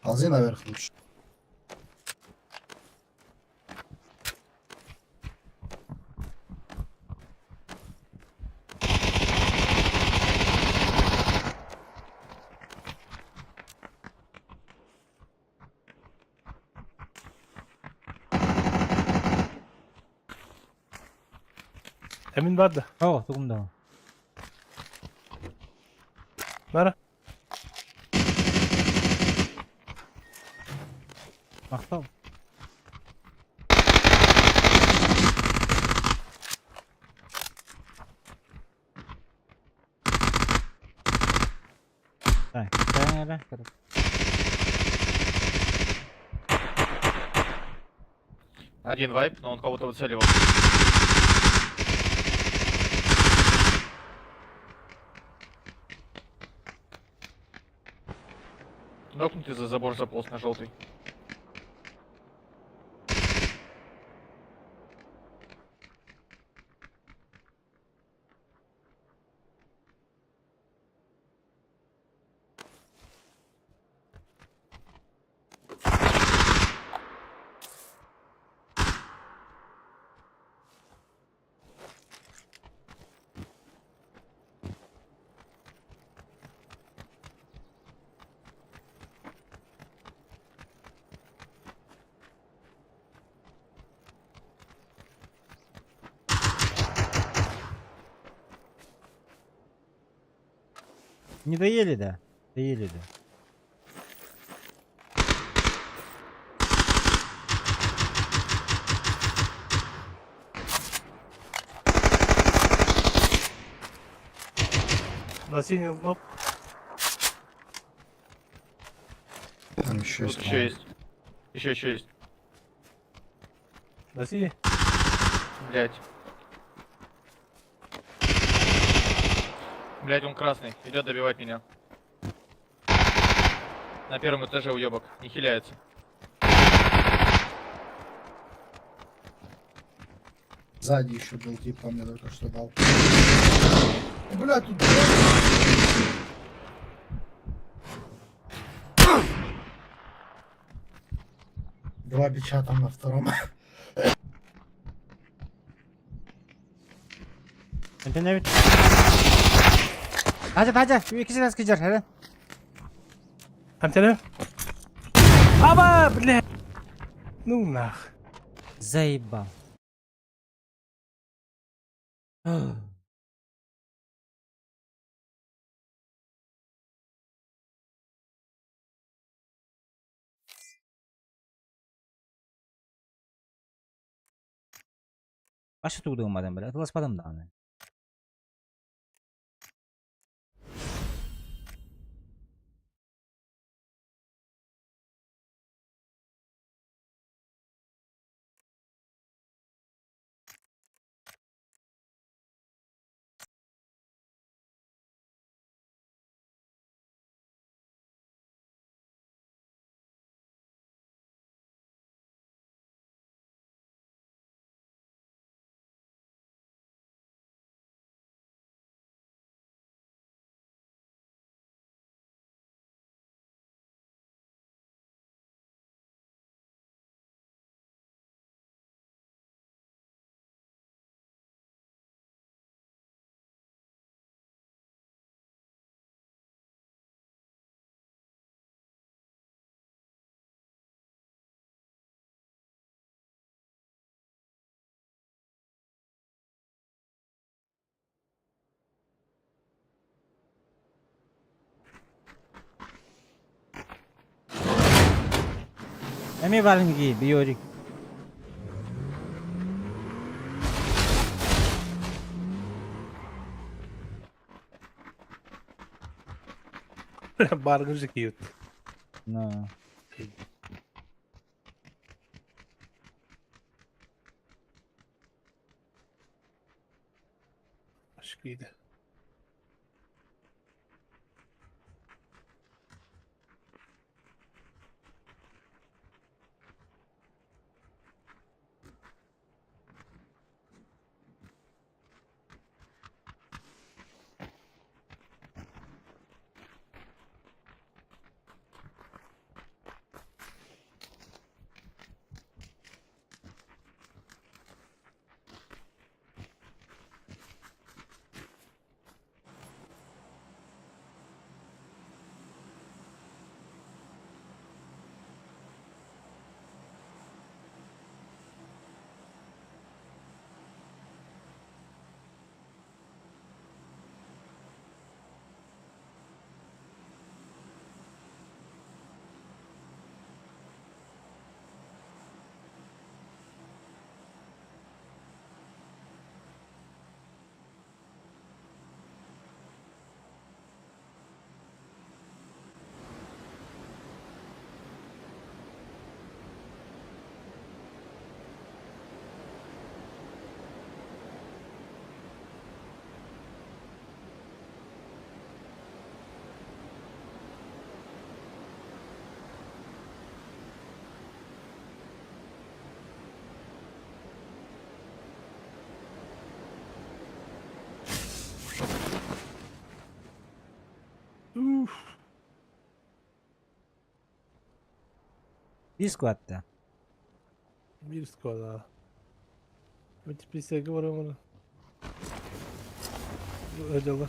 Ползи наверх лучше.
Emin vardı.
О, тугумда.
Нара.
Мақтау. Так, да.
Один вайп, но он кого-то выцеливал. Нокнутый за забор заполз на желтый.
Не доели, да? Доели, да.
На синий лоб.
Там еще
Тут
есть.
еще есть. Еще есть.
На синий.
Блять. Блять, он красный. Идет добивать меня. На первом этаже уебок. Не хиляется.
Сзади еще был тип, по мне только что дал. Бля, тут... Два бича там на втором.
Антеневич. Hadi. İkisi de sıkıcı. Hadi.
Антенна. Аба, бля. Ну нах.
Заебал. Başı tutduğum adam böyle. Atlasmadım da hani. Еми валенки, биорик.
Баргы киют.
На.
Aşkıydı.
Bir squad'da.
Bir skor daha. Multiplise vuramadı. Öcalı.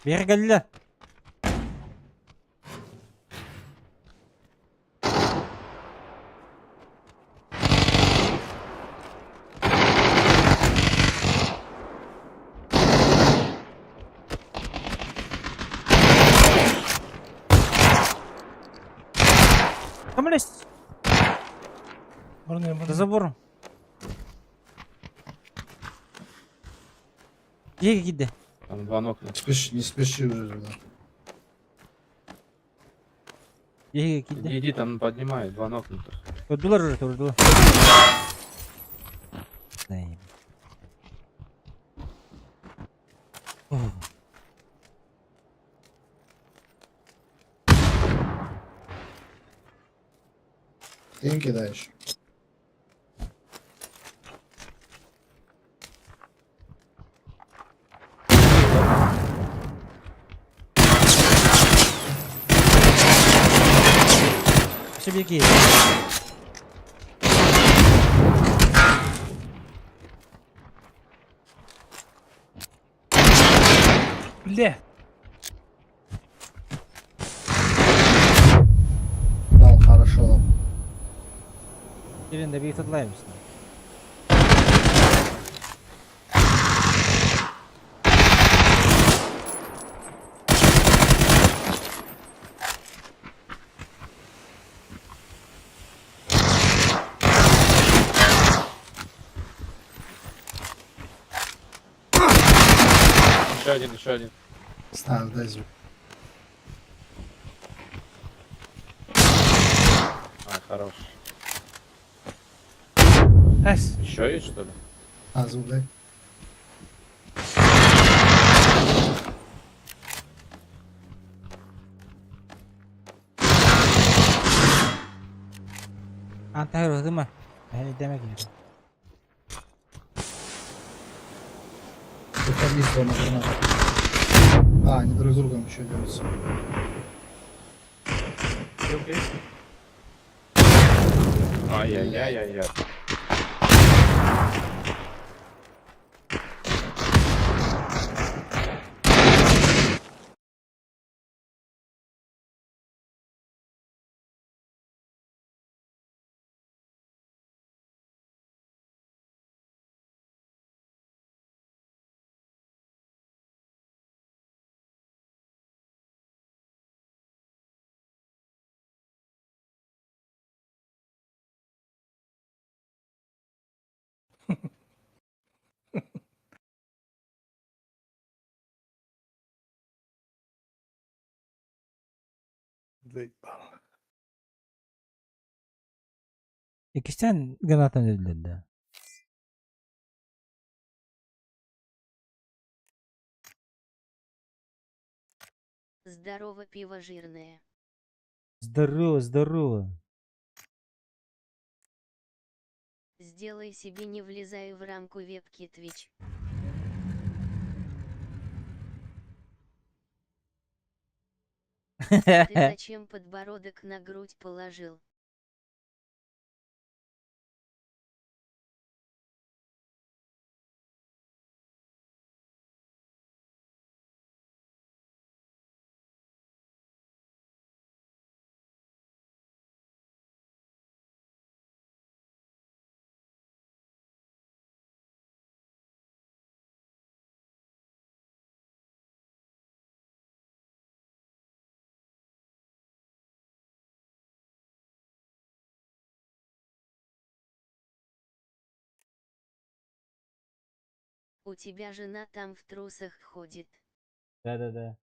Bir geldi. Камлес. За забором. Где гиде?
Там два окна.
Не спеши уже. Да.
Где гиде?
Иди, там поднимай, два окна.
Öldüler orada, öldüler. Neyim?
Ты им кидаешь.
Все беги.
Бля.
Дал, хорошо.
Gelin de bir tıklayayım işte.
Еще один, еще один.
Ставь, дай звук.
А, хорош.
Эс.
Еще есть, что ли?
А, звук дай.
Antahır değil mi? Demek ki.
Это лист дома жена. А, они друг с другом еще дерутся.
Ай-яй-яй-яй-яй.
Заебало.
İkisinden granatın öldürdü.
Здорово, пиво жирное.
Здорово, здорово.
Сделай себе не влезаю в рамку вебки Twitch. Ты зачем подбородок на грудь положил? У тебя жена там в трусах ходит.
Да-да-да.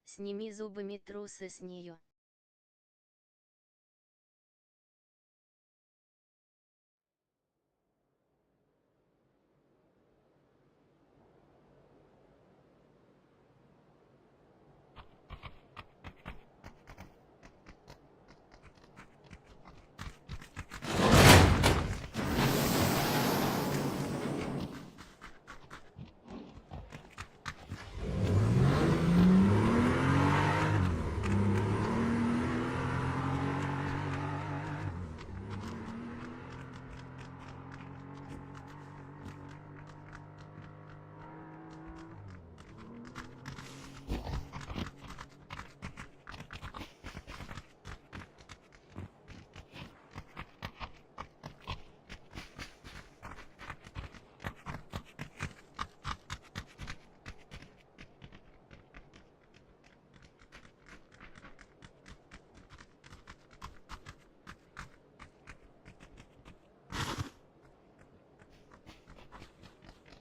Сними зубами трусы с нее.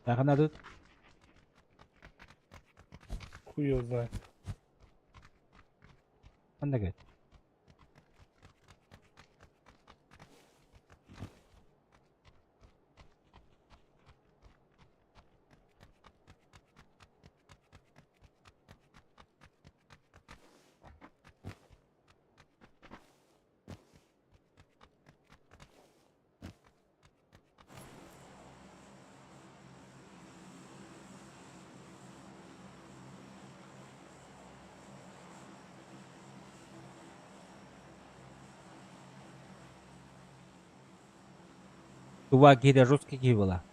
Yakına tut.
Хуй его знает.
Sen de gel. Чуваки, да жесткие была.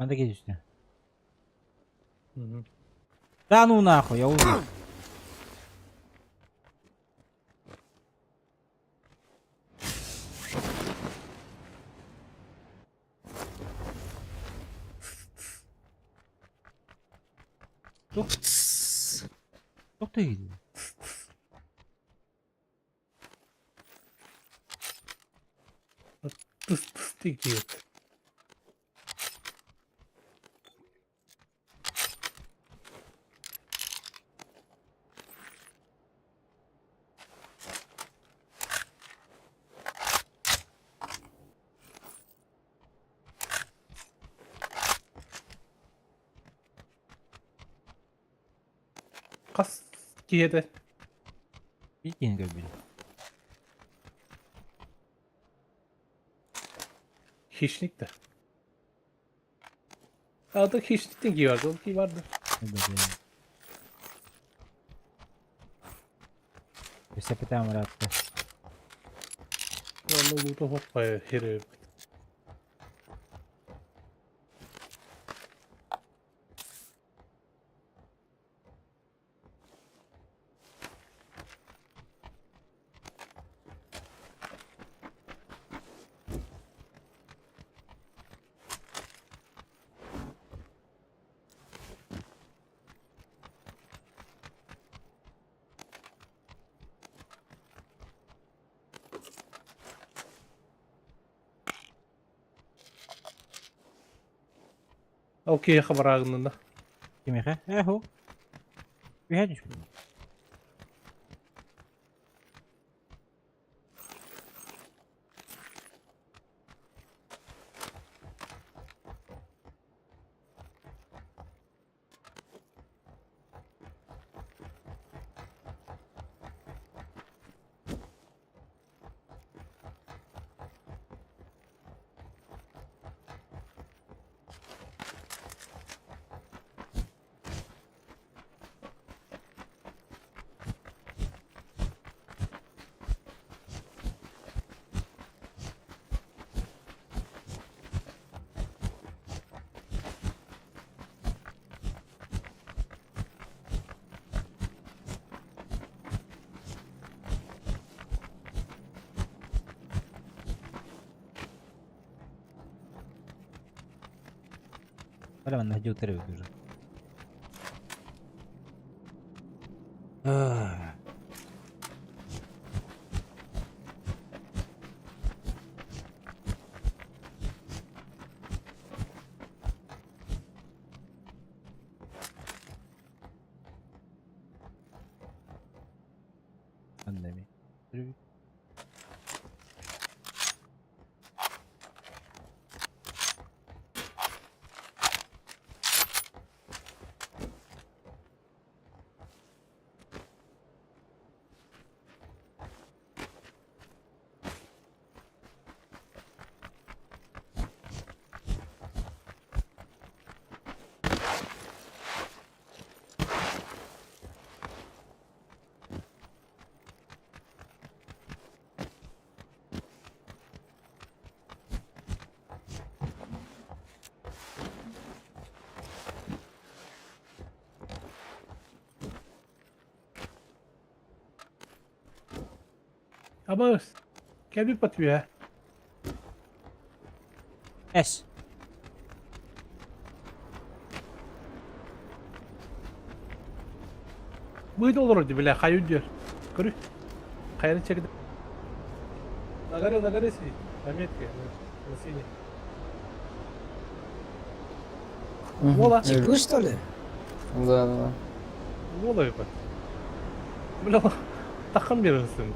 Ben de gel üstüne.
Hı hı.
Да ну нахуй, я умер. Ух ты.
Ты где? Kas kiyede.
Викинга, блин.
Hiçlik de. Adı hiçlik de giyiyordu. O giyiyordu.
Все питаем рядка.
Vallahi burada hoppa herif. Okey haber ağında.
Kim ya? Eho. Выходишь? Валя, мен нахуй утырып уже. Annemi.
Ama gel bir batıyor ya.
Эш.
Buydu olur bile hayır diyor. Görü. Hayırı çekti. Нагарesi. Заметки. Насилие. Вола.
Типы, что ли?
Да.
Вола yapar. Bile takım verirsin.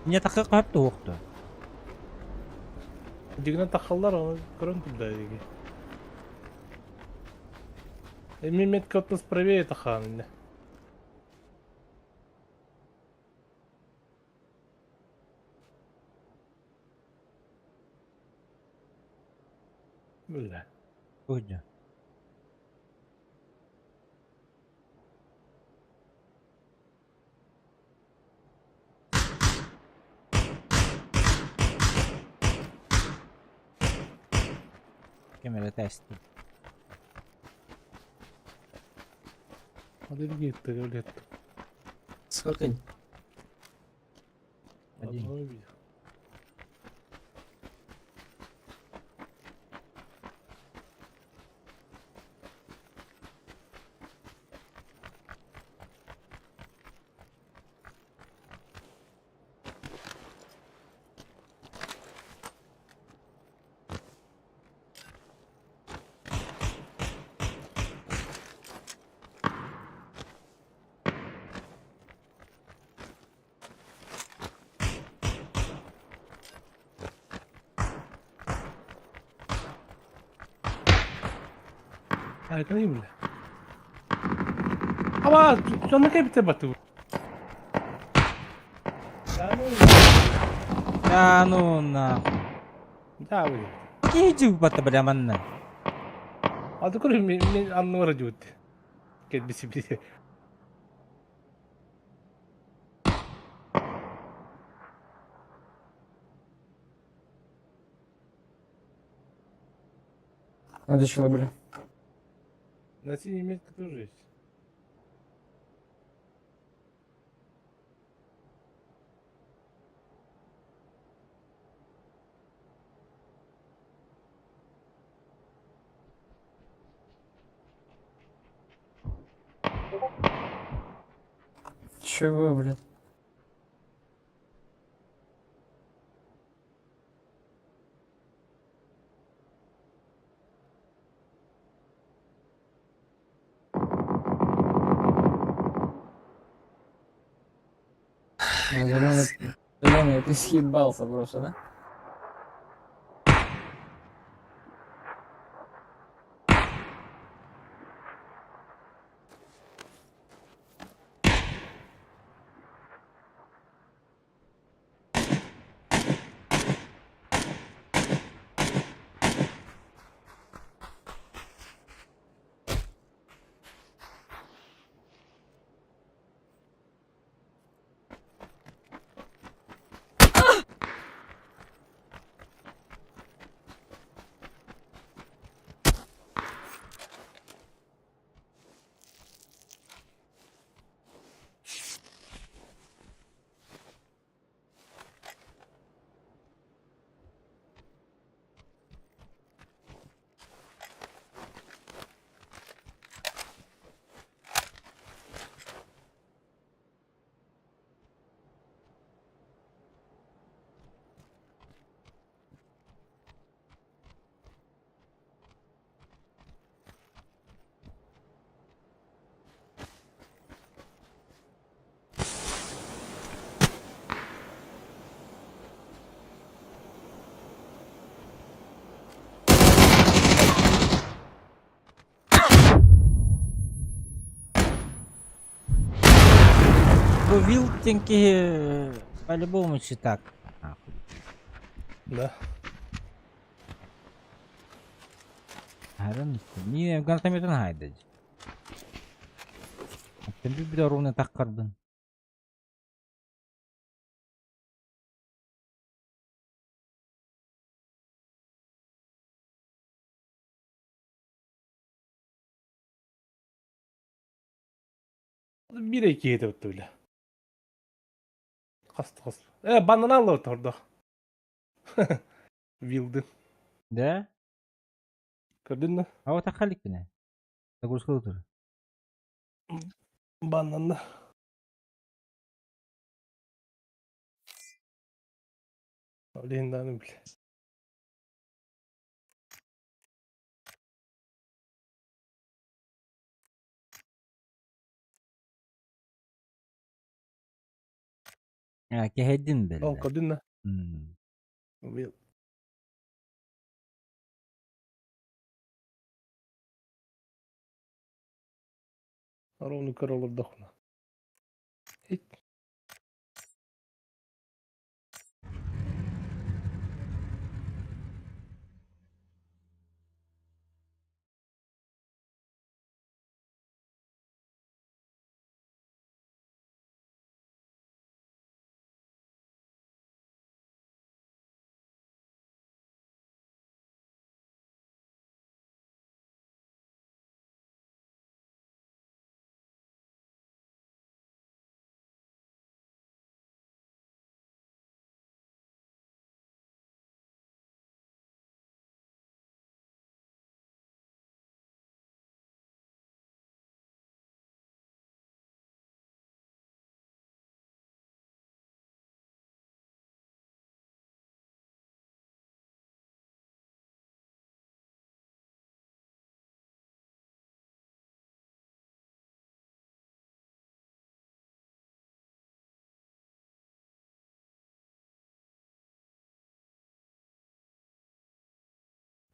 Мне так как hep de yoktu.
Digine takıllar onu görüntü bile digi. Мемет как-то справее тахан. Böyle.
Buydu. Камера тести.
Подожди, ты рулет.
Сколько?
Один.
Одного видел. Ah, increíble. Ama sonuna kadar bitir batı.
Да ну на.
Да, вы.
Иди в прямо.
А ты куришь, мне анну радиот. Кет биси биси.
А для чего были?
На синей метке тоже есть.
Чего, блядь? Зеленый, ты съебался просто, да?
Ну, вилтинки по-любому чи так. Нахуй.
Да.
Харин не гранатометен хайдать. Ты bir ровно так кардın.
Bir iki yedi bitti öyle. Kastı kastı. Bandını al orada. Вилды.
Да?
Gördün mü?
А вот ахалик ne? Загрузка otur.
Bandanı. Öyle bile.
Ha, keheddin belli.
Gördün mü?
Hmm.
Onu kör olur da. Hiç.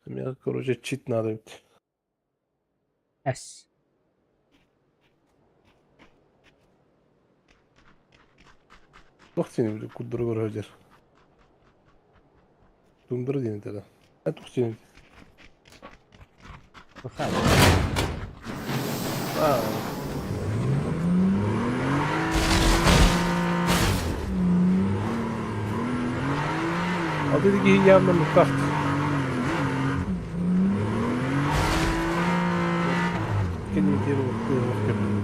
Мне, короче, чит надо ведь.
Эс.
Toch seni bile kudurur hocar. Tundur dini tada. Toch seni.
Выходи.
А ты такие явно ну как? Комментировал ты.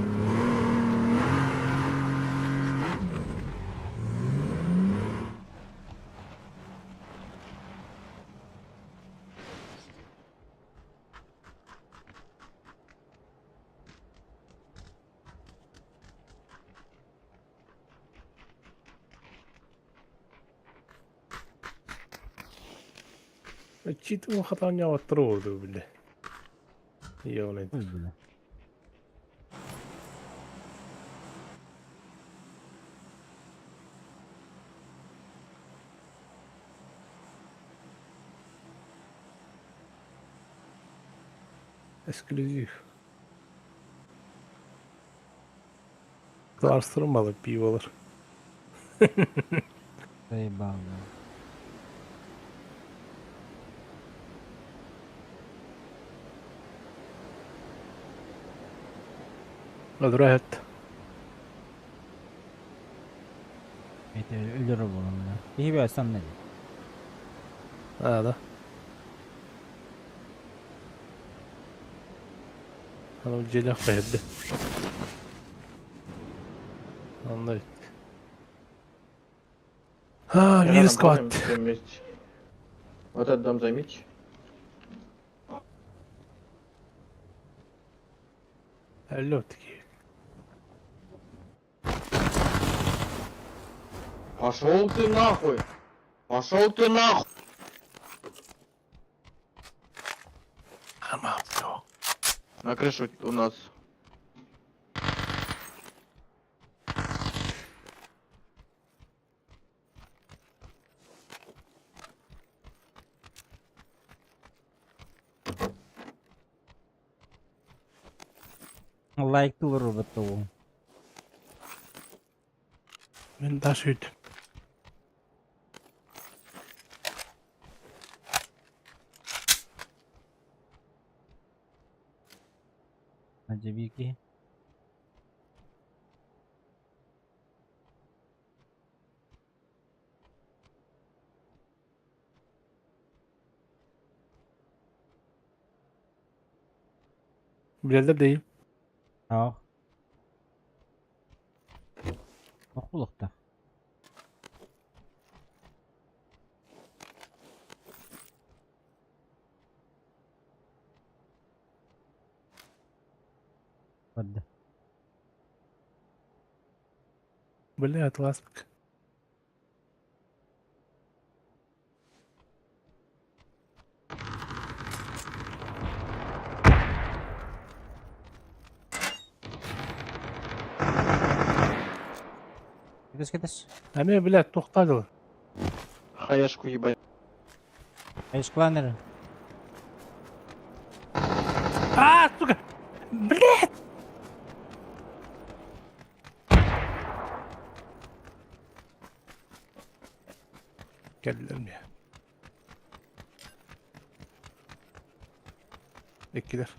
Чит он хатан я отроду, бля. Явно.
Бля.
Эксклюзив. Karıştırmalı pivolar.
Заебал,
Öldüre
Ölür oğlum ya. İyi bir aslan ne?
هذا أنا وجيلي أخذ Anlayın. Ha,
Я
мир
рядом
сквад.
будем все вместе. Вот этот дом займите.
Hello таки.
Пошел ты нахуй! Пошел ты нахуй! На крышу у нас.
Лайк туру буту.
Ben taş ödüm.
Acaba ki.
Bilal'de değil.
Ah. Okulukta. Hadi.
Бля, ласк.
Gidiş.
Ами, блядь, тоқтады.
Хаяшку ебать.
Эшкланер.
А, сука! Блядь! Geldiler mi ya? Bekler.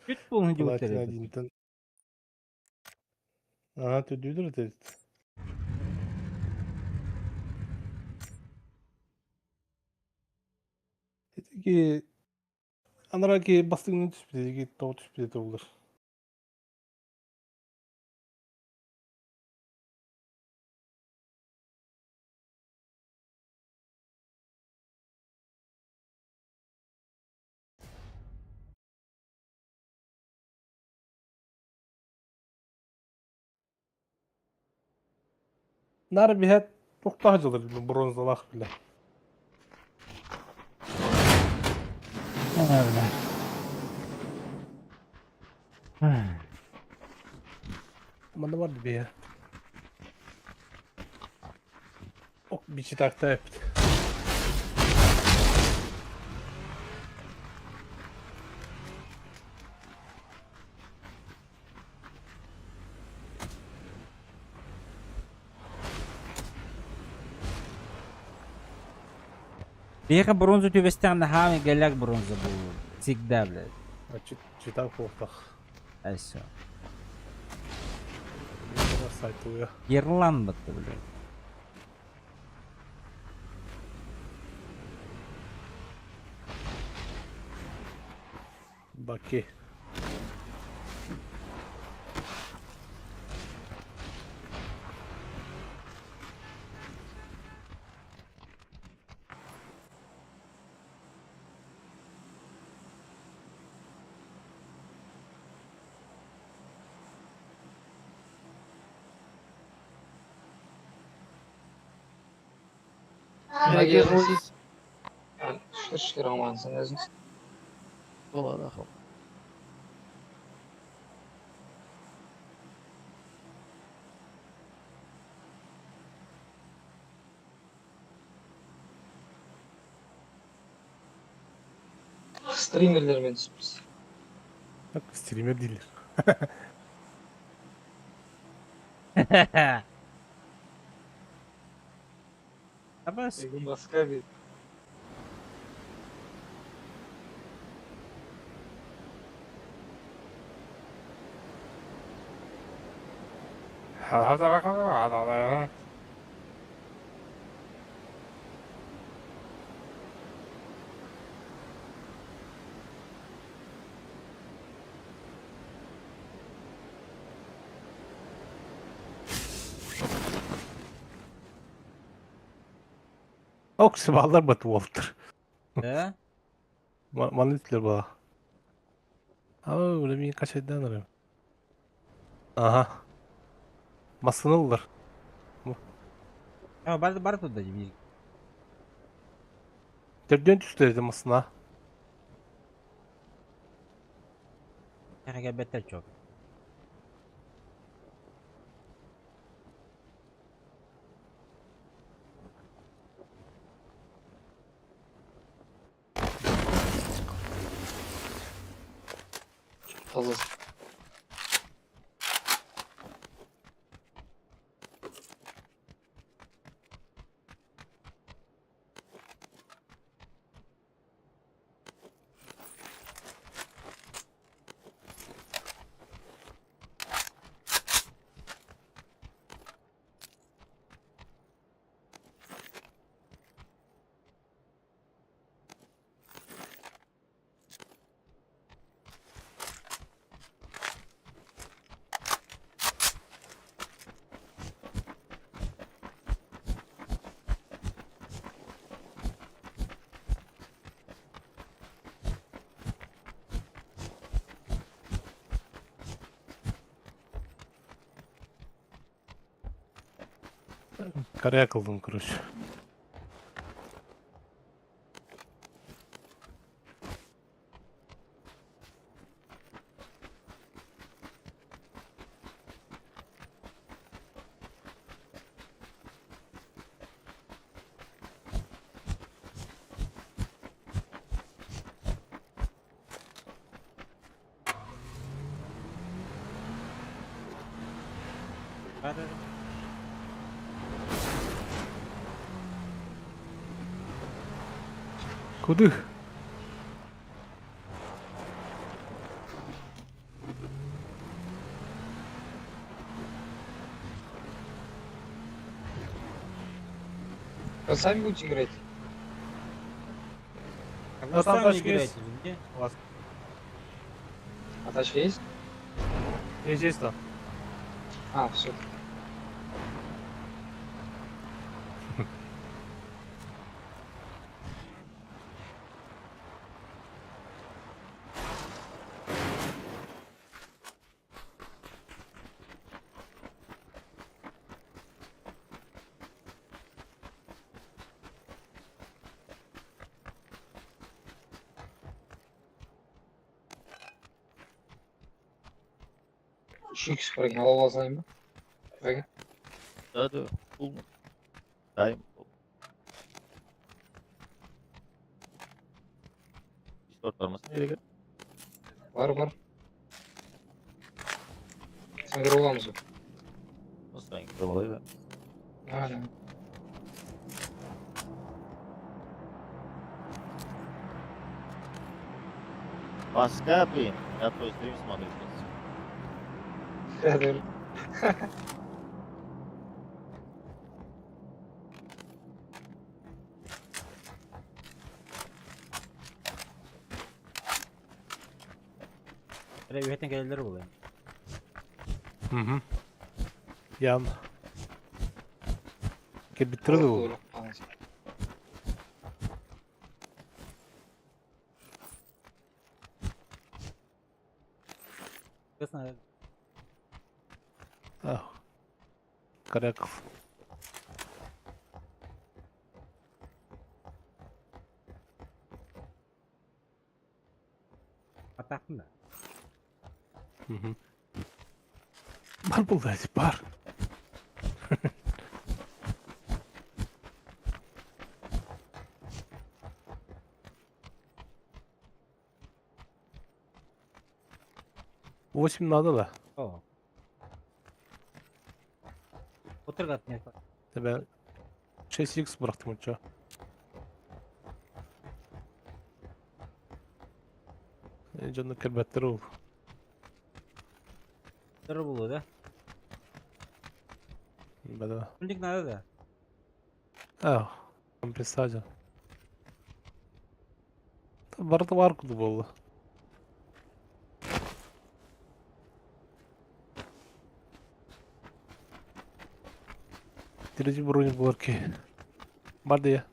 Чуть полный
Платина
дюйтер.
1 Ага, ты дюдер это. Эти анараки бастыгын түспүдө, эти тоо түспүдө булар. Нар бихет токтоо жылыр бронзалак биле.
Öyle.
Bana vardı bir ya. Ok bir şey takta yaptı.
Бега бронзу төбестен хами геляк бронза был. Всегда, блядь.
А читал плохо.
А всё.
Сайт уя.
Ирландия, блядь.
Баки.
Что романсы, не знаю. Болады ақыл. Стримерлермен түспіз.
Bak streamer değiller.
Абас.
Бүгін басқа bir.
Ok sıvağlar batı Walter.
Да?
Manitler bana. Öyle bir kaç aydan arıyorum. Aha. Masınırlar.
А, бар туда не.
Dön düştü masına.
Я бетер çok.
Fazlası.
Karaya kıldım kuruş.
Hadi.
Kudu.
Вы сами будете играть?
А
Ну,
вы
там
сами
тачка
играете,
есть.
где?
У вас
А тачка есть?
есть там.
А, все. Şük spreng, hava vazayım mı? Spreng.
Да, full. Дай. Dört var mısın? Nereye?
Var. Sen kırılan mısın?
Nasıl ben kırmalayı da?
Aynen.
Başka bir. Я твой стрим смотрю сейчас.
Hadi.
Üretim gelirleri oluyor.
Hı. Yan. Gel bitirdi bu.
Doğru. Aynen.
Kısna
Ah. Коряков.
ataktın da.
Hı. Бар бұл да бар. Восемь надо да?
О. Отырғат не бар?
Тебе 6x bıraktım uçağa. Canlı kelbetleri ol.
Дыры болу да?
Бәді.
Күндік надо да?
Компрессажа. Барды бар kudu болды. Третий броник var ki. Vardı ya.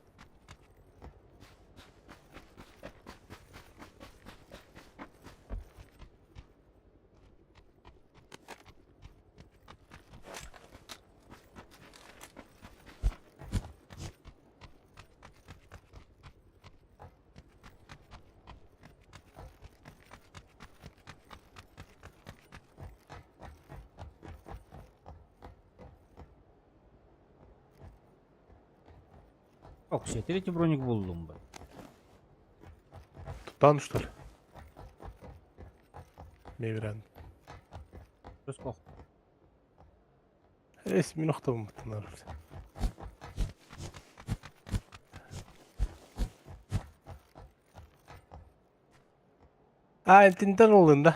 Yok şey, tretий броник buldum ben.
Tutan что ли? Не вариант.
Рысков.
Resmi nokta mı bunlar? Entinden olduğunda.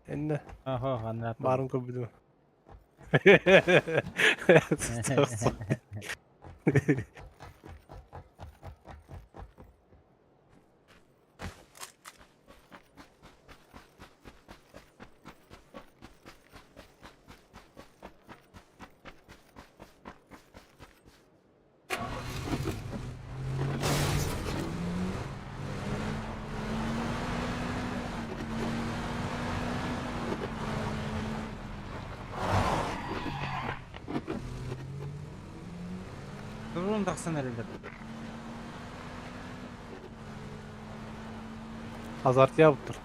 Enne.
Aha, anlattım.
Barın köpüdü.
Durun taksan herhalde.
Azart yaptır.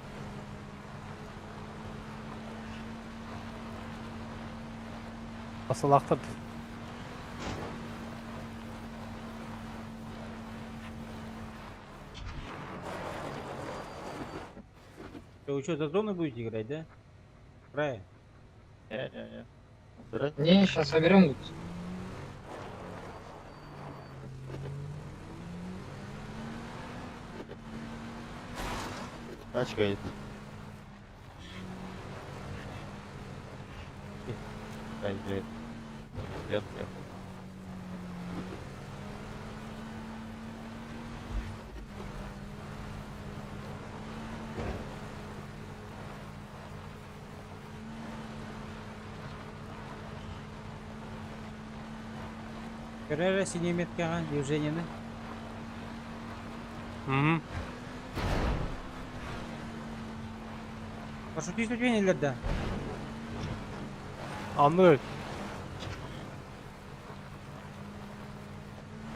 Asıl aktırdı.
Вы что, за зону будете играть, да? Края.
Не.
Не, сейчас соберем лут.
Тачка едет. Лет.
Перера синяя метка, движение.
Угу.
Пошути ступенелерді.
Anlıyorum.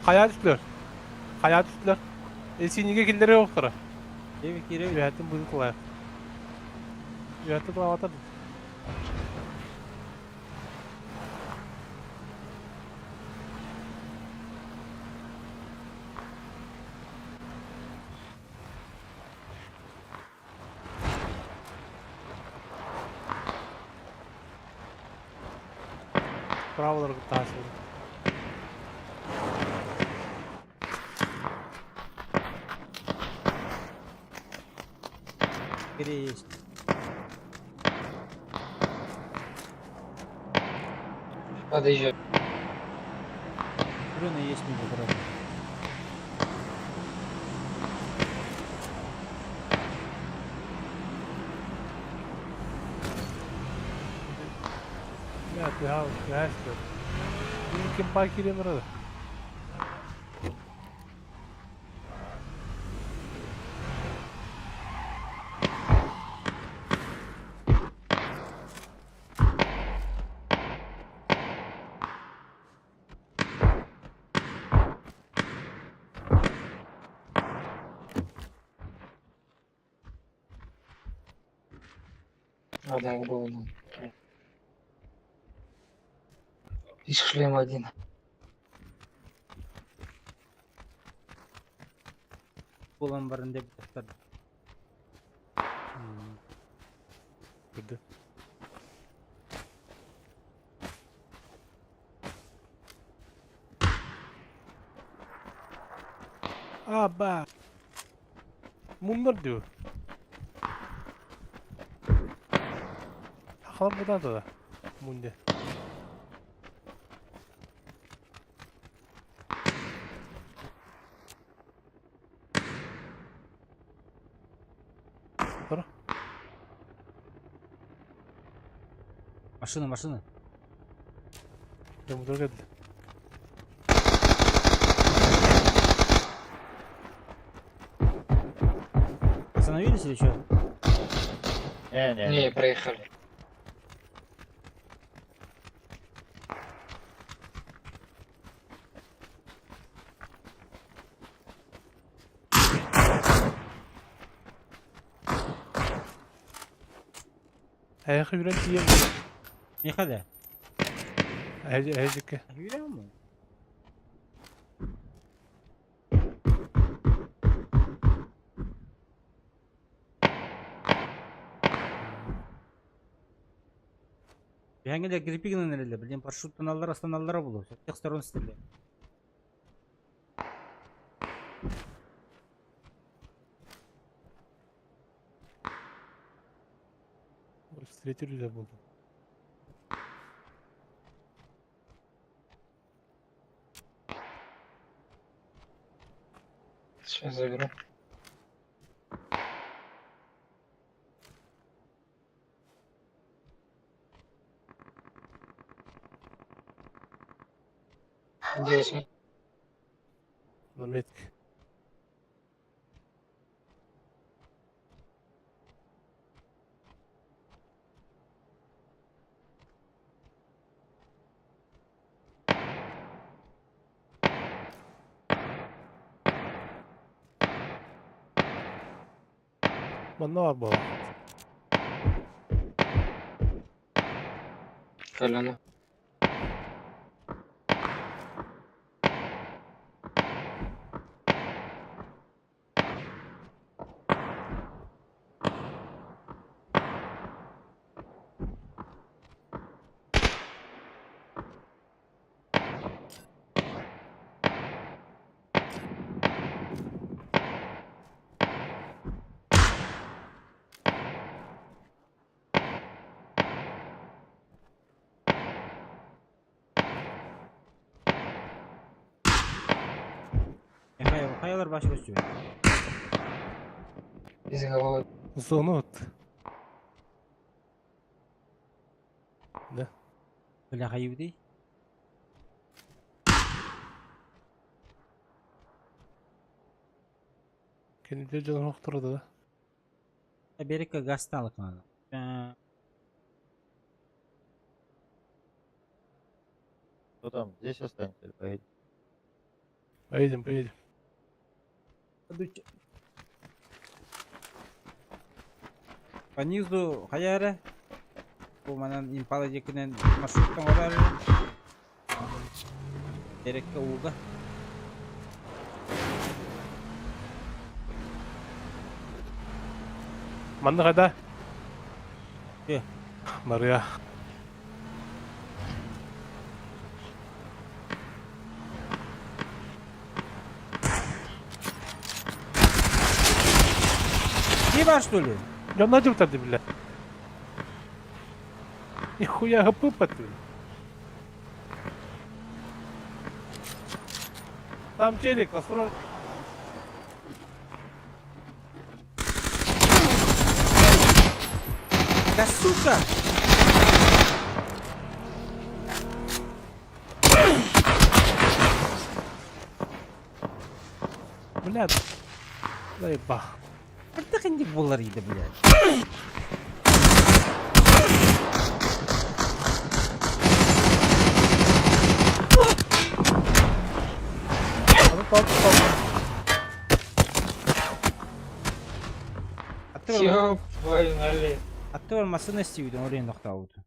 Kaya düştüler. Kaya düştüler. Sinige killeri yoktur.
Evet, geri.
Üretim bunu kolay. Üretim bunu avatar. Bravolar kutlarsın.
Geri есть.
Подъезжай.
Дрона есть между дорогой.
Ja, du har det. Vilken park är det med det?
Одна в голову. И шлем один.
Olan barın деп тоқтады.
Good. Aba. Bunlar diyor. Akalım buradan da. Munde. Dur.
Машина.
Я ему только...
Остановились или что?
Не, проехали.
Ayakkabı yürek diyeyim.
Не хода.
Ecik.
Yürüyor mu? Яңгіде гриппигінің нерелі, білден парашюттан астаналары болу. Со всех сторон стреляют.
Встретили буду.
Сейчас заберу. Здесь.
Метки. Bana var bu.
Коляна.
Kayalar başı basıyor.
Из головы.
Zonut. Да.
Бля, хаюдей.
Kendim de canım oturdu da.
Берекке гасталық надо.
Кто там? Здесь останется или поедем?
Поедем, поедем.
По низу хаяры. Bu манан импала жекинен маршруттан орары. Берекке уга.
Mandık hadi.
Ke.
Narıya.
Не var что ли?
Я надел тогда, бля. Нихуя гпп ты. Там телек настроен.
Да сука!
Блядь. Заеба.
Это хендик болар иде, блядь.
Ёб твою налево.
Атты болмаса не істеудің орайын тоқтауды.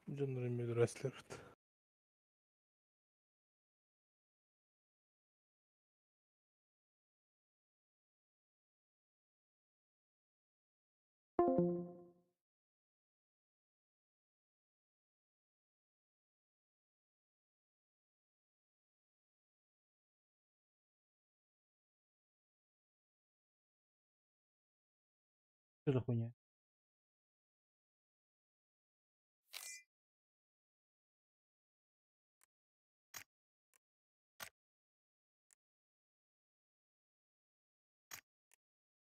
Canlarım bir restler.
Что за хуйня?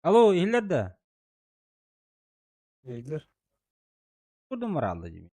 Алло, ийлерде?
Neydiler?
Burada mı aldı gibi?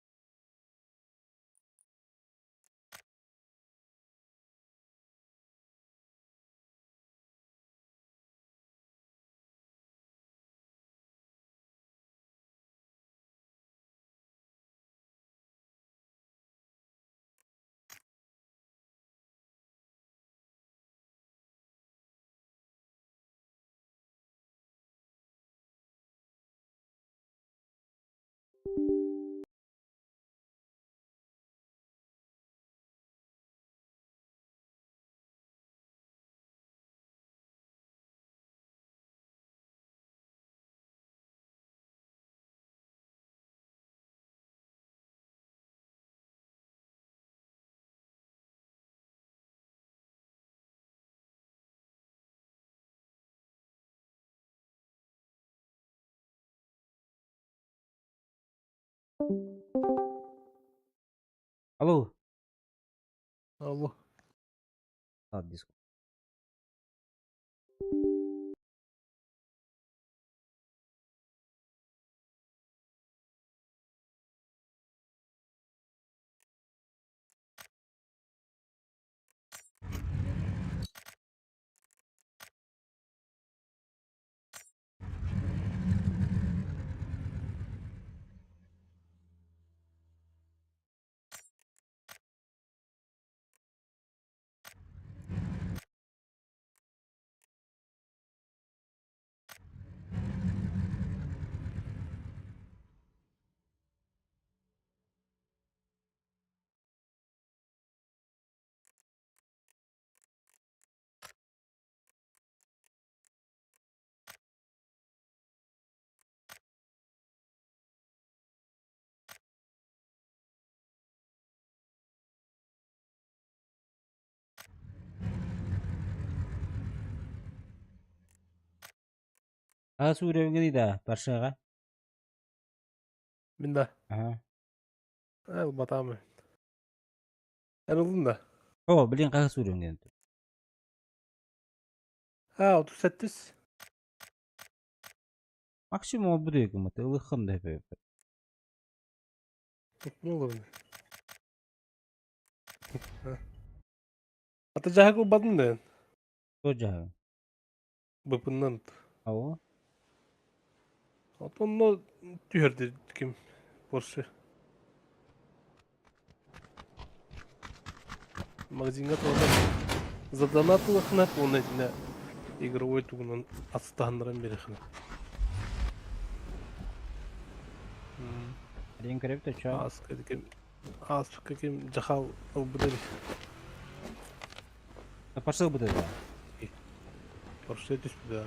Алло.
Алло.
Al disk. Ага, Suriye'ye gidiydi Barşaga.
Binda.
Aha.
El batamı. En uzun da.
O, bilin kağı Suriye'ye gidiydi.
Ha 38.
Maksimum bu değil kımıtı. Ilıkın da hep.
Olur. Atacak o badın da.
Hoca.
Bıpından.
Avo.
Onu tüyürdü kim? Porsche. Магазинга тоже задонатылых на полностью игровой тугунан отстандаран берехна.
Один крипто чё?
Ас каким жахал убдали.
Пошел бы туда.
Порше түспү.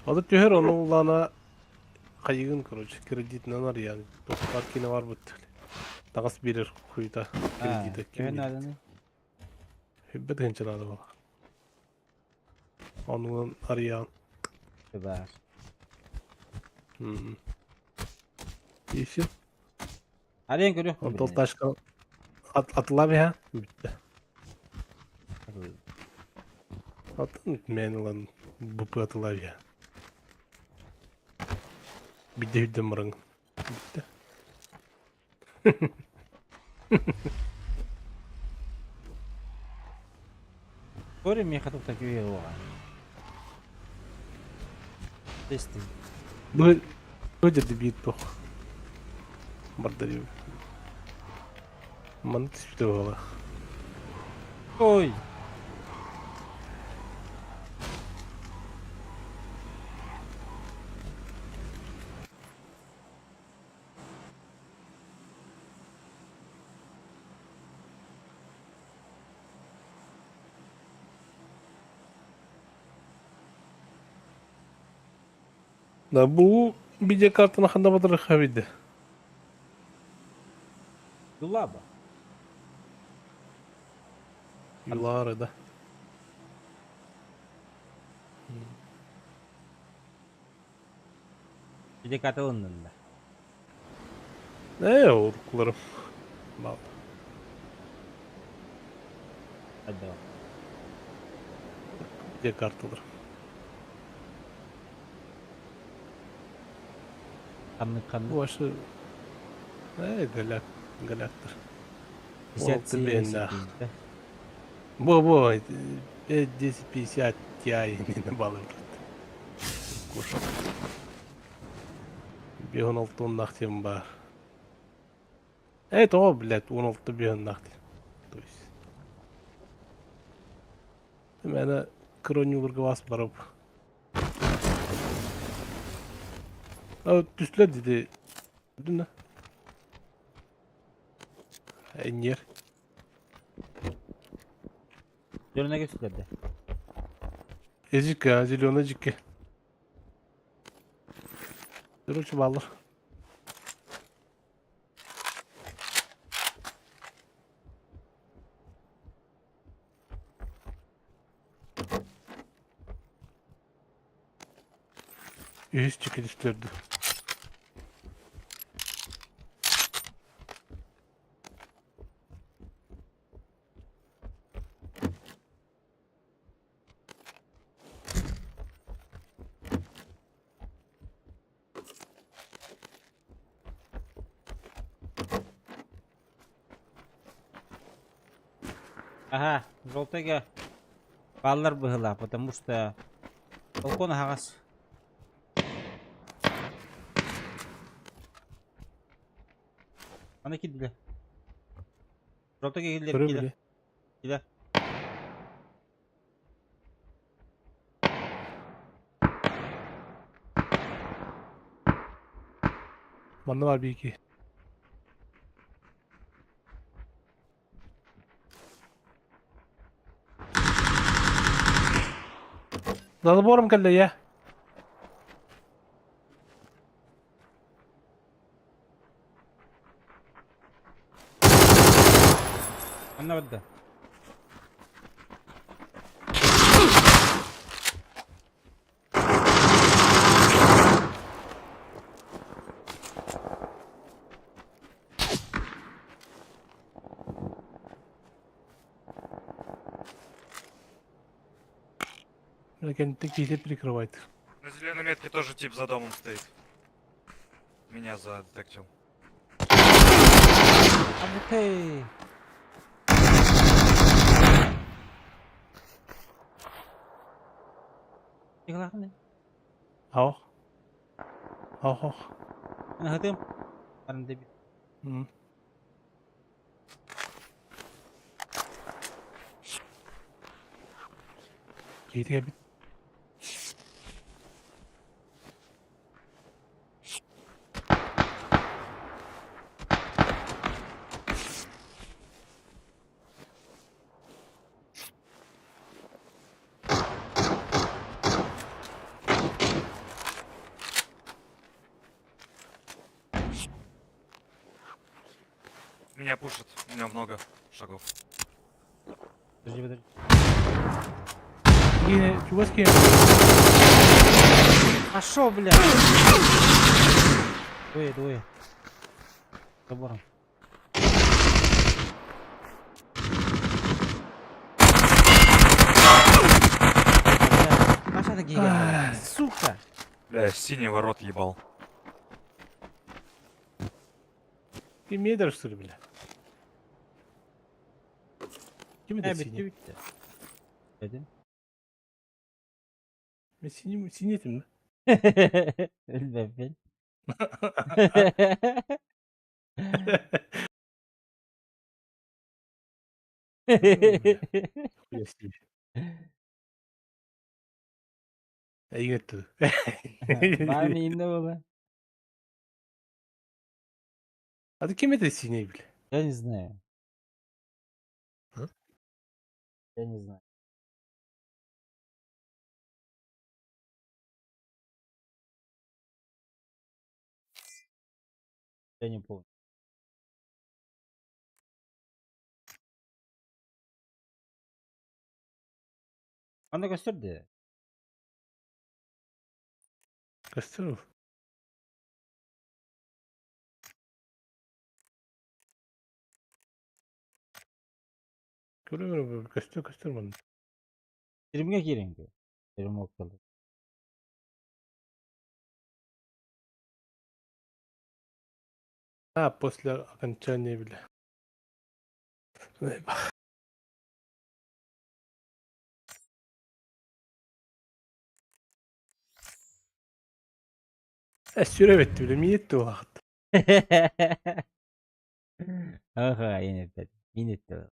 Ады түйөр ону улана кайыгын, короче, кредитинен ар яны. Топкар кине бар бут. Тагыс берер куйта кредита.
Кем
Hübbet hençelerde bak. Onun arayan.
Süper.
İşin.
Arayan görüyor mu?
Antol taşkan. Atıla bir ha. Bitti. Atın bitmeyen olan bu atıla bir ha. Bir de hüddem varın. Bitti.
Скоро мне хотел такие его. Тесты.
Ну, вроде дебит пох. Бардарю. Ман что?
Ой.
Да bu видеокартаны ханда батыр хавиде.
Дулаба.
Юлары да.
Bir de katılındın da.
Ne oruklarım. Bak.
Hadi bakalım.
Videokartalar.
Kanlı.
Başı. Galaktır.
50
Bu 1050 Ti ne balım. Koş. Bir 16 10 naktim var. Evet o bilet 16 bir 10 naktim. То есть. Мене кронюларга бас барып. Түслер dedi. Düne. Enyer.
Dönüne gösterdi.
Езика, зеленый жике. Короче, баллар. Yüz çekilişlerdi.
Ага, желтыга баллар было, потому что балкон агас. Аны кидле. Желтыга кидле. Кидле.
Banda var bir iki. Забором келди ya.
Anlamadı.
Такие прикрывает.
На зеленой метке тоже тип за домом стоит. Меня задетектил.
Абутей. Yıkılakını.
Ау. Ау.
Ben hıdım. Arında bir.
Hı. Geriye bir.
Меня пушат, у меня много шагов.
Подожди.
Yine Чуваски.
А шо, бля? Двое. Забором. Машина гига. Сука.
Бля, синий ворот ебал.
Ты медер, что ли, бля? Kim de
Bitti
sini?
bitti. Dedim.
Ben siniyetim mi?
Ölmem ben.
İyi gitti.
Var mı yine baba?
Hadi kime de sineyi bile.
Я не знаю.
А?
Я не знаю. Я не помню. Anda gösterdi.
Göster. Görüyorum göster bana.
Filmге girin diyor. Film okulu.
А, после окончания бля. Sürevetti bile. Miyetti o vakit.
Aha yine ben. Yine de.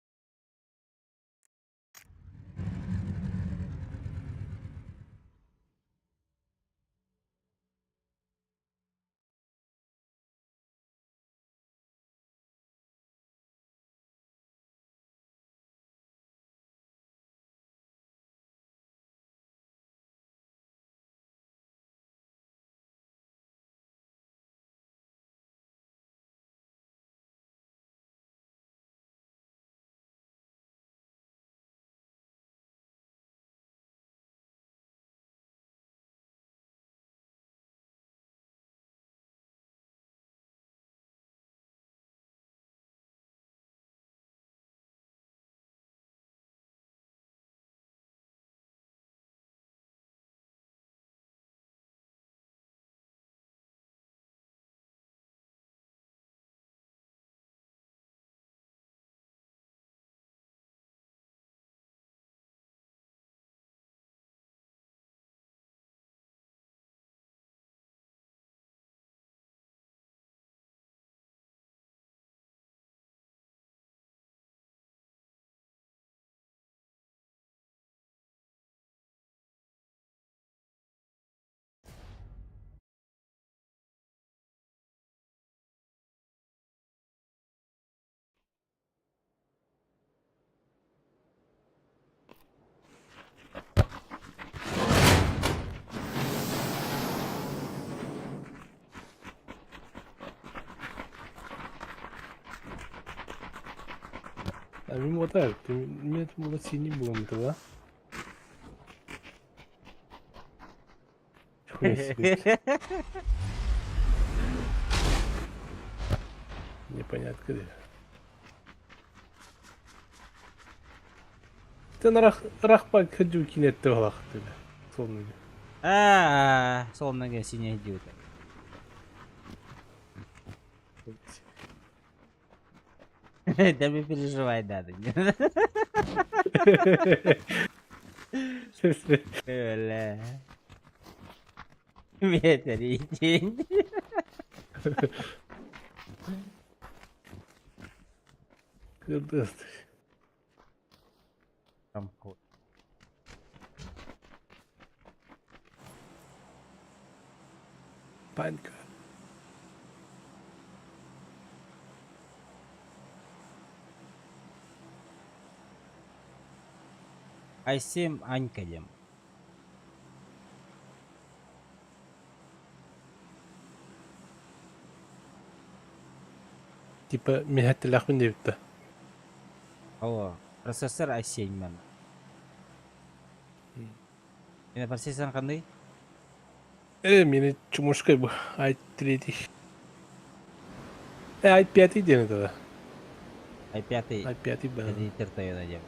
Mimo tak, mnie to było sini byłem to, да? Непонятно где. Ты на рахпак ходил кинет то ты, сонный.
Сонная синяя идиота. Да не переживай, надо. Öyle. Ветер и тень.
Kırdı.
Там кот.
Панька.
Айсем Анькадем.
Типа мехеттелахмин депті.
Алло, процессор i7 мен. Мені процессор қандай?
Мені чумушкай bu. i3. i5 dene de.
i5.
i5 ben.
Это интертаю надем.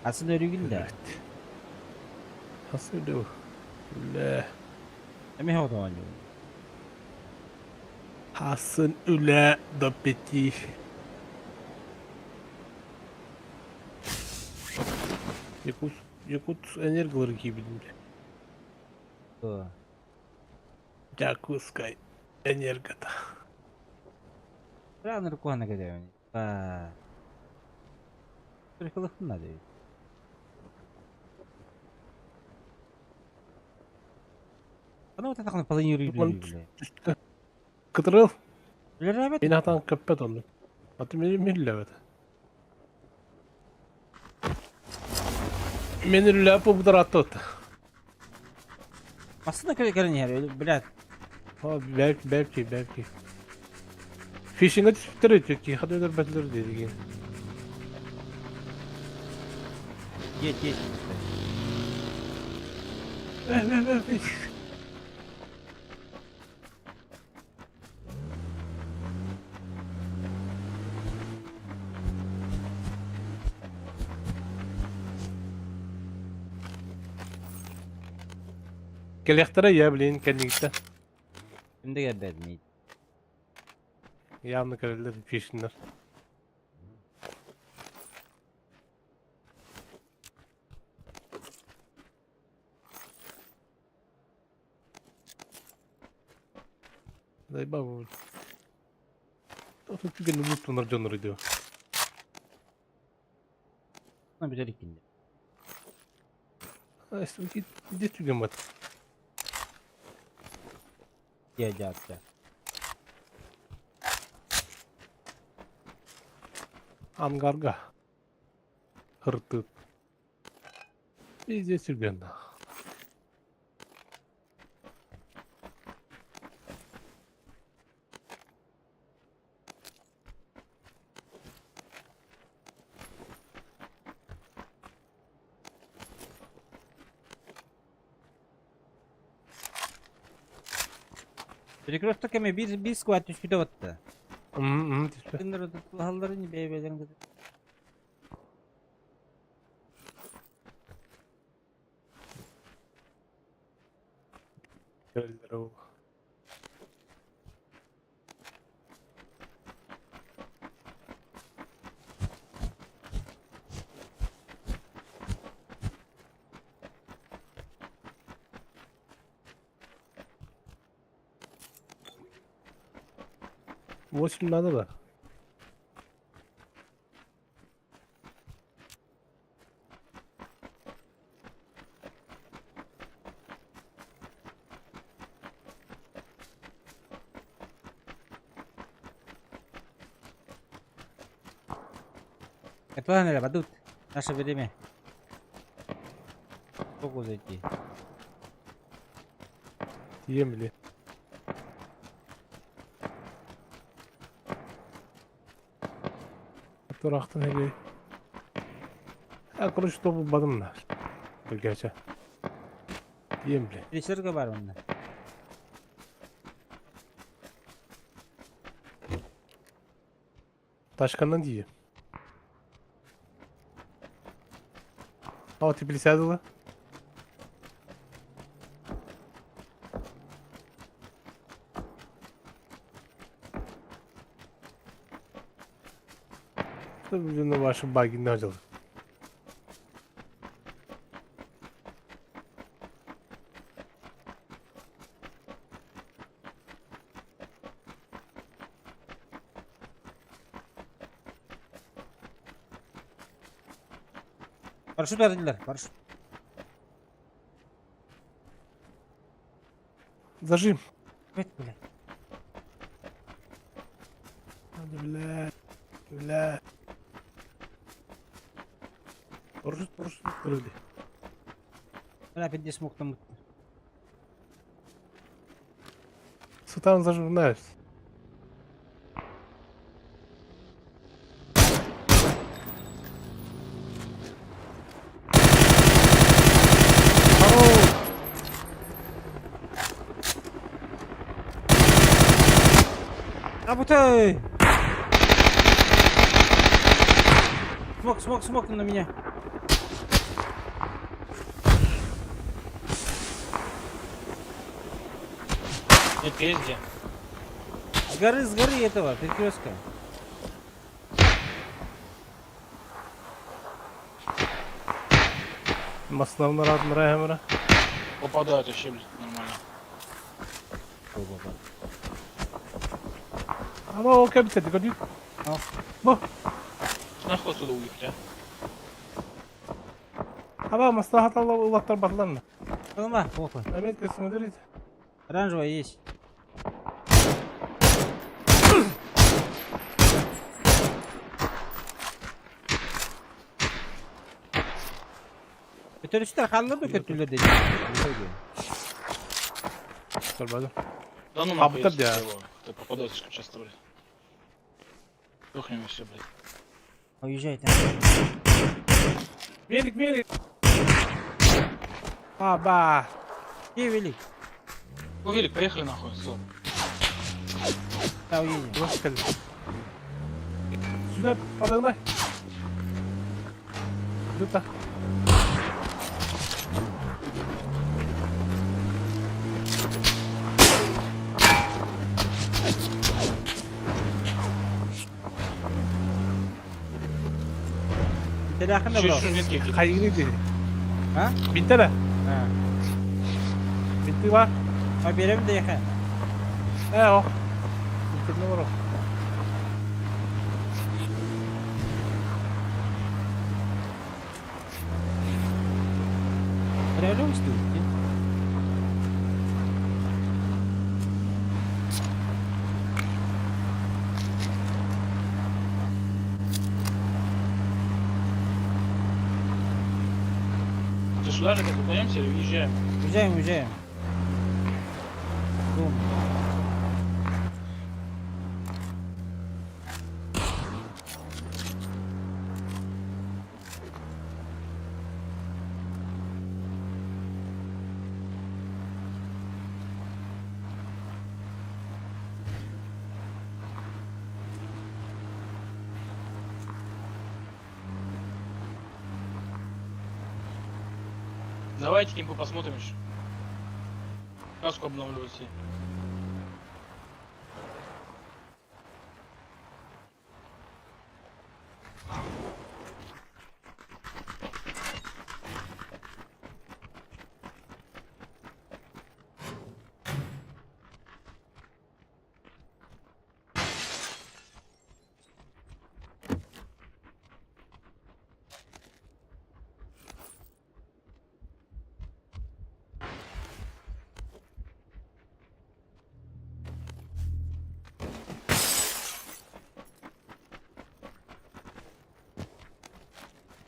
Aslında öyle gün de.
Nasıl öyle bu? Öyle.
Emin oldum anne.
Hasın öyle da peki. Yakut энергилар гибель.
Что?
Якутская энергота.
Рано рукой нагадаю. Приколых надо. Она вот это планирует.
Кыдырыл.
Лерабет.
Beni atan köpet onu. Atı beni millevet. Meni lülepo bu da rahat ot.
Aslında körün yer öyle блядь.
Ha belki. Fishing'e düşüptür ediyor ki hadi öder betler dedi.
Geç.
Ver. Gel yaktara ya bilin kendi gitti.
Şimdi geldi miydi?
Yanlı kararlar fishingler. Дай бабу. Тут тебе не будут на рождённый радио.
Ne güzel ikindi.
А если иди тебе мат.
Diyecekler.
Ангарга. Хыртып. Везде сюрген.
Перекресток эме bir squat düşüp attı.
Тиспе.
Bunları halları ni beybeden dedi.
Kararlar o. Восемь надо да?
Это ладно, падут. Наше время. Сколько зайти?
Емли. Turaqtın hele. Kuruş topu badımlar. Bu gece. Yemli.
Reserga var onda.
Taşkandan diye. Hava tipli sağdılı. Блин, ну ваши баги начал.
Парашют verdiler. Парашют.
Зажим.
Evet bile.
Hadi bile. Bile. Парашют открыли.
Ben опять не смог там.
Сутан зажим, знаешь.
Работай! Смог на меня.
Это есть где?
С горы этого, перекрестка.
Масловно рад мрэмра.
Попадают вообще, блядь, нормально.
Ama okey bitirdik hadi.
Al.
Bu.
Nahıl отсюда уехать, а?
Ama maslahat Allah ulatlar batlarına.
Olma, похуй.
Amerika смотрите.
Оранжевая есть. Teröristler kaldırdı kötüler dedi.
Sormadım.
Да ну нахуй,
Абтаб
если
я.
его. Ты попадаешь слишком часто, блядь. Тухнем и все, блядь.
Уезжай там.
Велик. Аба.
Где велик?
Ну, велик, поехали нахуй, все.
Да, уедем.
Лошадь. Сюда подогнай. Сюда.
Telakında bro.
Kayını değil.
Ha?
Bitti mi?
Ha.
Bitti var.
Ha benim de yakın.
O. Bitti ne var o?
Реально уступки.
Ты сюда же как удаемся или уезжаем?
Уезжаем. Дом.
Давайте кемпу посмотрим еще. Каску обновлюсь.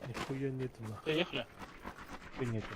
Нихуя нету нахуй.
Приехали?
Нету.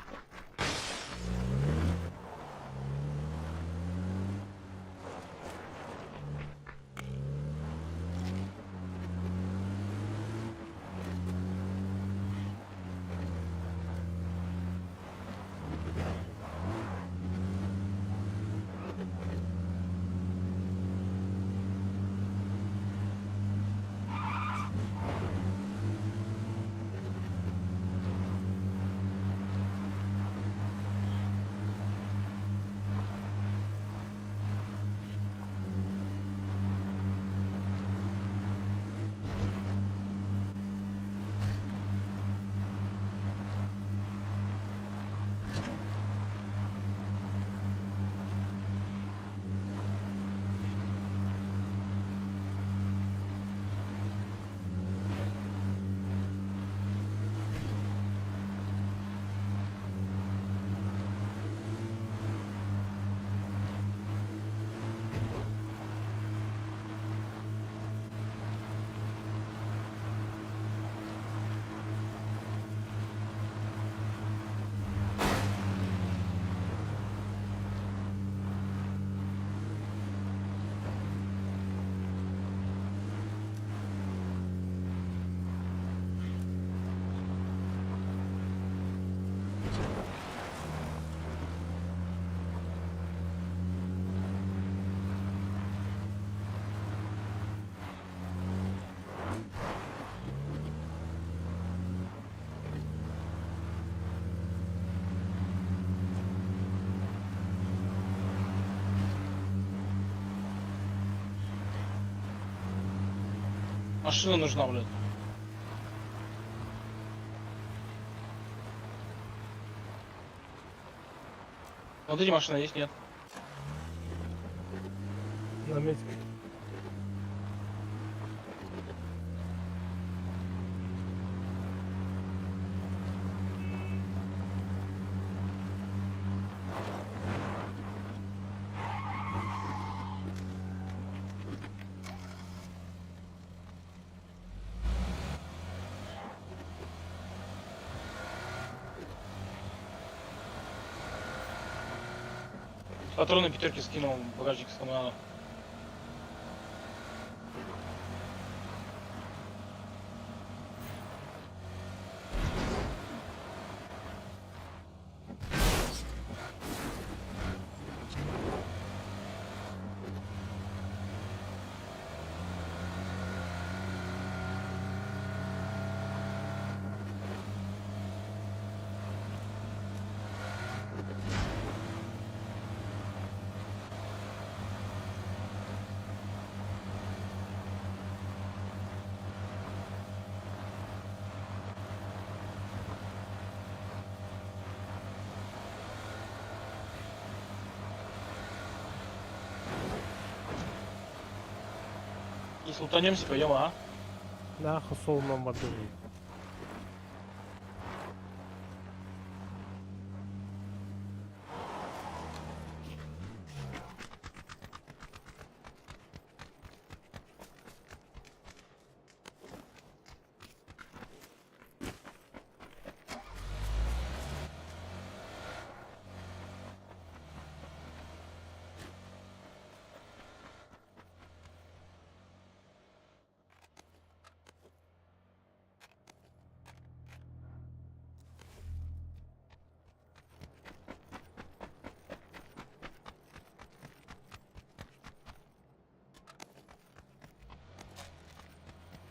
Машина нужна, блядь. Вот эти машины есть, нет?
На месте.
Патроны пятерки скинул, багажник сломал. Если утонемся, пойдем, а?
Да, хасол номер 2.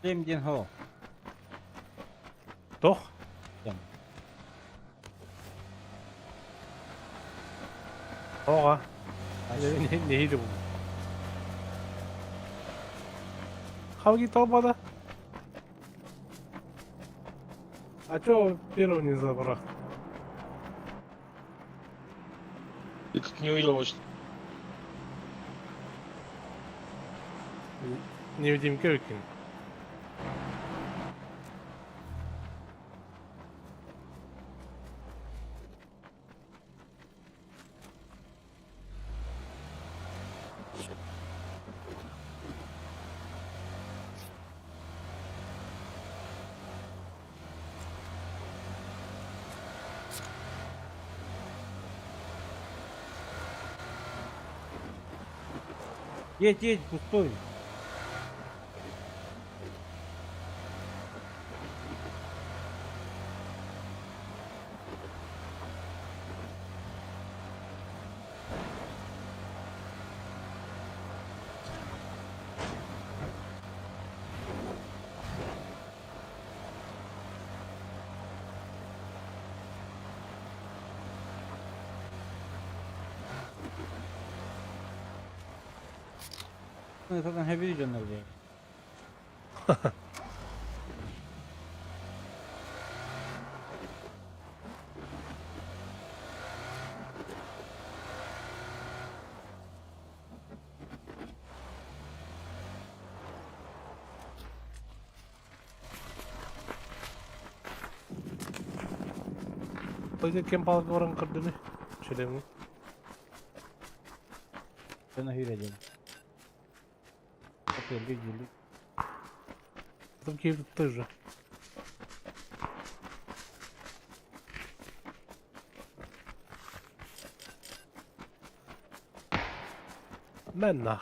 Kim Jin Ho.
Doch?
Ja.
Oha. Neydi bu? Kavga толпада. А чё первого не забрал?
Ты как не увидел очень.
Невидимка выкинь.
Едь, пустой. Zaten heavy canlar diye.
Poi kim balık oran kırdı mı? Şöyle mi?
Sana hüreceğim. Опять люди.
Там Киев тоже. Mənna.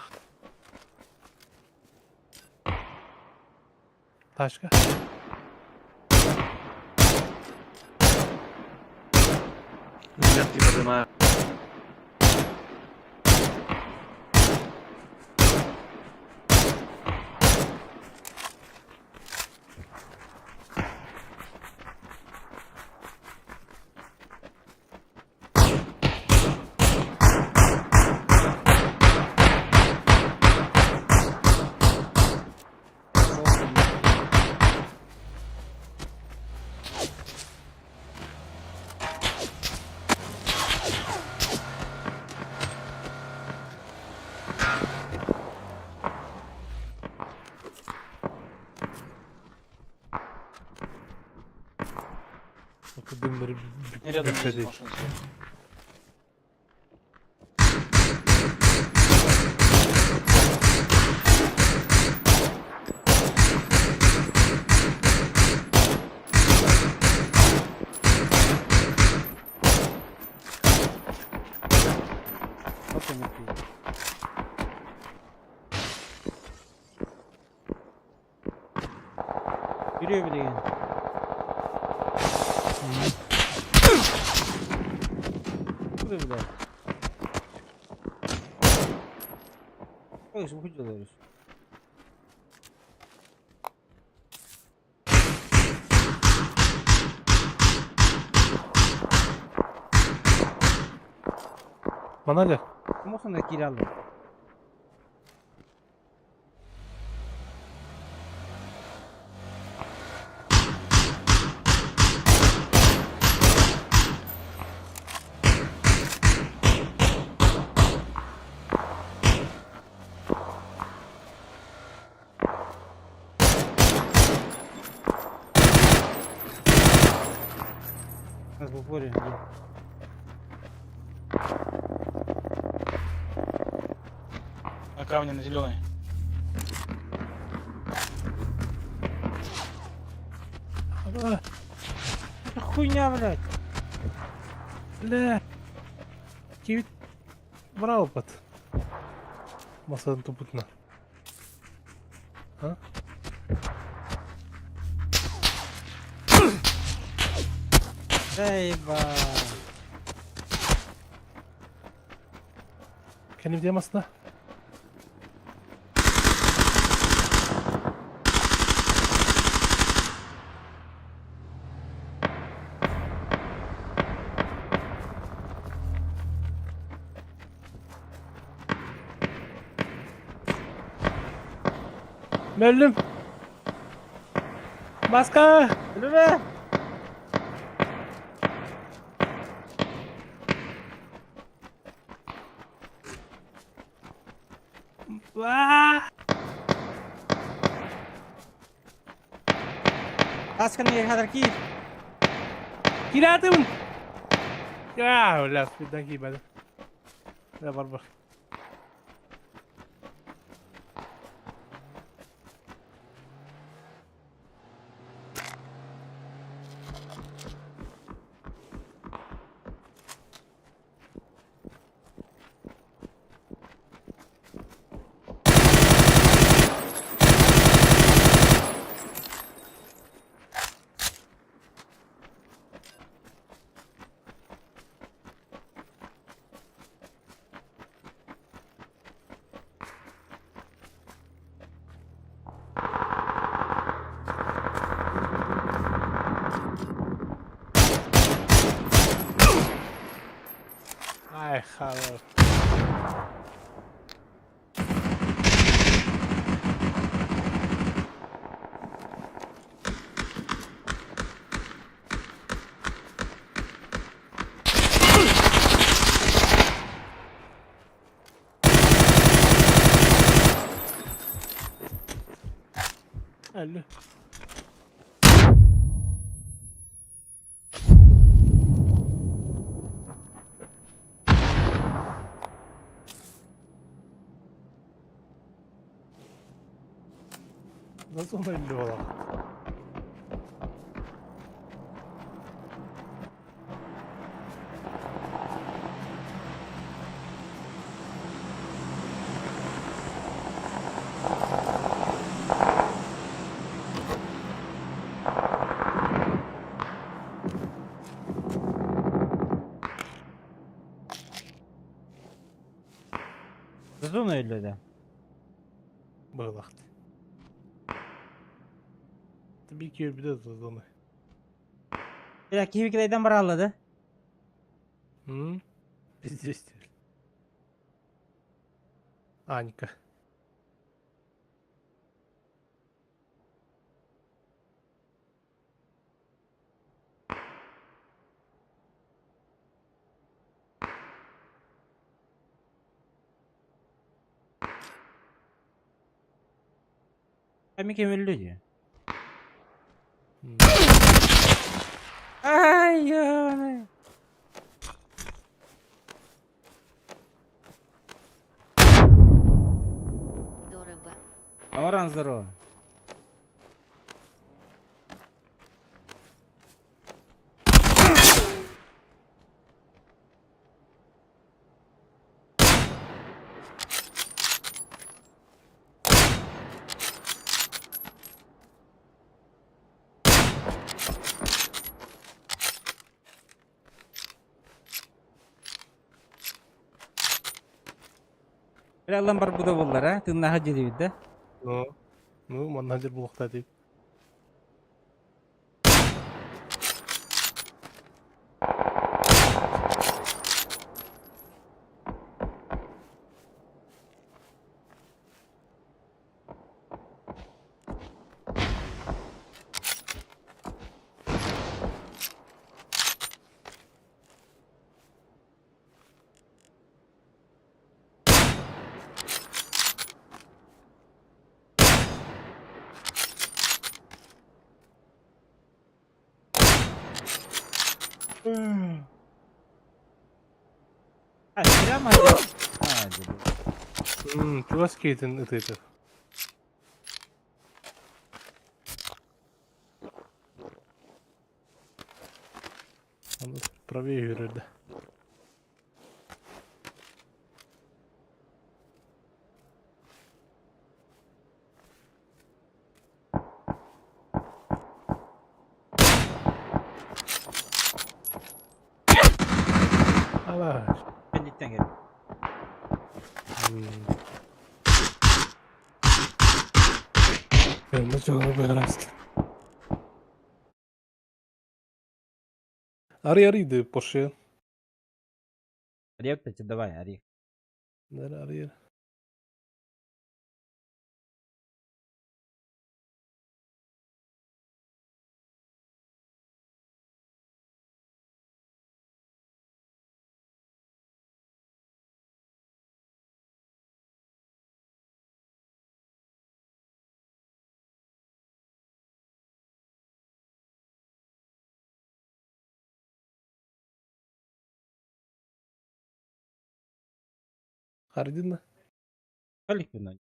Başka?
Нет, не поднимаю.
Günleri
Рядом есть
bitmedi.
машина.
Вот они пили. Yürüyor bir de gene. Kurde bile. Oj, wychodziło już.
Manalya.
Kumusta na kiralo? У нас в упоре где?
На камне, на зеленой.
Это хуйня, блядь.
Бля. Кивит. Брал под. Masanın toputuna. Ha?
Eyvah.
Kendim diyeyim aslında. Müellim. Baska.
Ölüme. Baska nih hadarki.
Gila temen. Ya, ulah sudah gimana? Udah barbar. Ay, joder. Öldü. Nasıl ona öldü falan?
Zazun öyle de.
Bağlaktı. Tabii ki bir de onu.
Bir dakika Hivikray'dan baralladı.
Hı? Biz de istiyoruz. Anika.
Kami kim öldü diyor. Ay Ай, ёбаный.
Дорого.
Амаран, здорово. Lan бар буда боллар, а? Ты находи дейбит, да?
Ну, маннадир булукта дейт.
А, прямо один.
Чувашский это. Правее herhalde. Allah.
Pendikten gel.
Ben de çok beğendim. Arıydı Porsche.
Ария, кстати, давай, Ари.
Nere arıyor? Hardin mi?
Калик вино.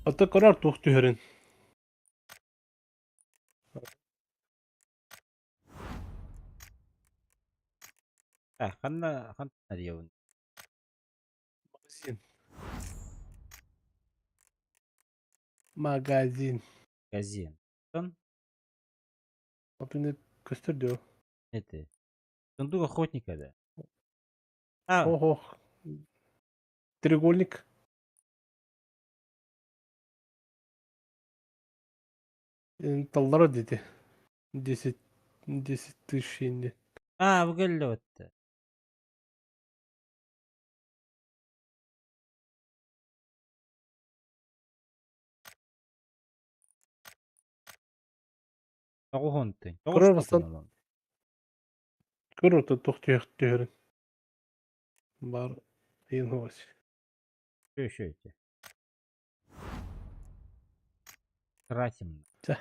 Ata karar tuhtu herin.
خلنا Ария.
Magazin. Magazin.
Магазин. Сон?
Adını göster diyor.
Это. Сундук охотника, да.
Oh oh. Треугольник. Талlara dedi. 10 тысяч indi.
وقال له Тоғуғонты.
Kırarsan. Kırır da tuhtu herin. Бар. Ен hoş.
Что эти? Тратим.
Да.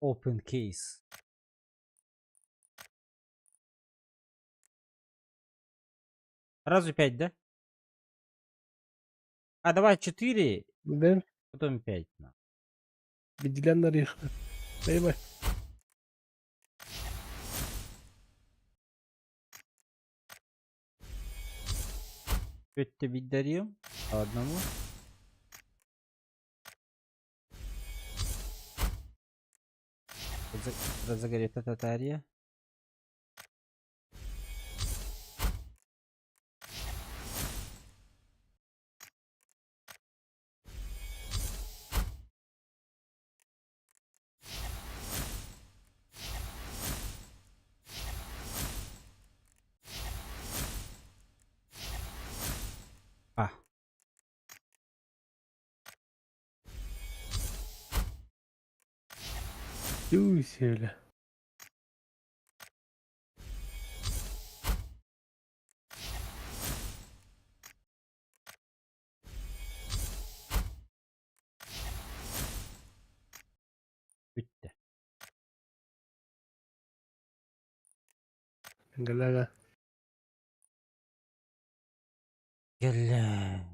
Open case. Сразу 5, да? Давай 4,
Да.
потом 5.
Выделенler yakın. Bay bay.
Это ведь дарим по одному. Разогрета татария.
Юй, söyle. Галяга.
Гля.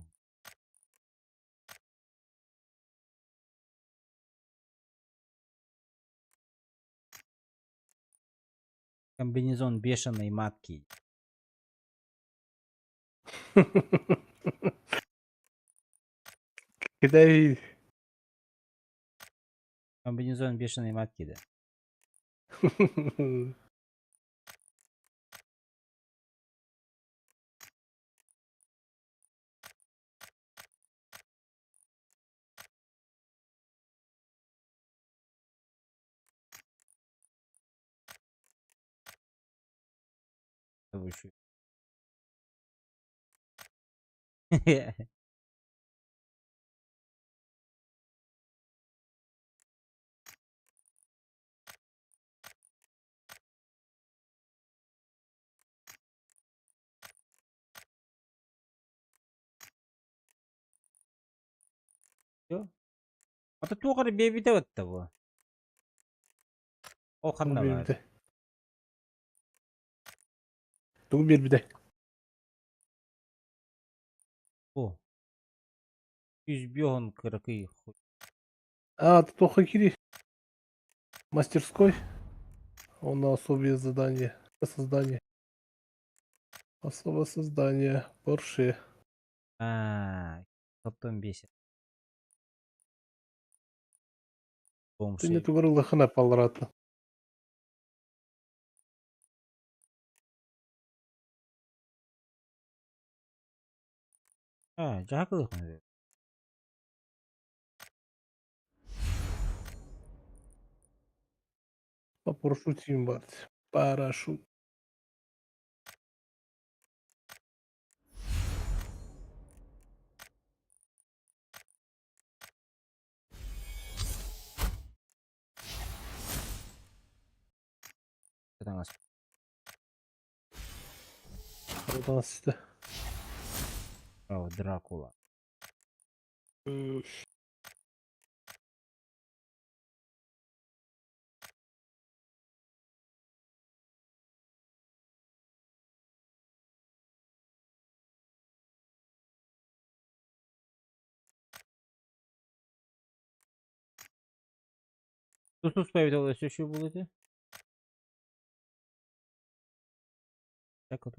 Комбинезон бешеной матки.
Кидай.
Комбинезон бешеной матки, да. Выше. Всё. Ата тугары бебите өтті бұл. О, қанна бар.
Тугу бербиде.
О. 100 кыркы.
А, тут плохо кири. Мастерской. Он на особое задание. Создание. Особое создание. Порше.
Потом бесит.
Ты не говорил, хана палрата.
Жақылық мә.
По парашютим бart. Парашют. Продался.
О, Дракула. Тут справедливість що будете? Так от.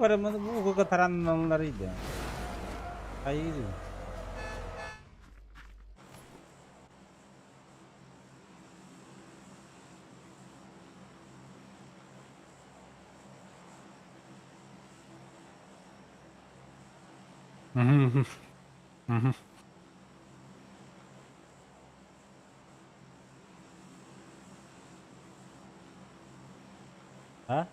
Para bu kataranlarıydı. Hayır. Ha?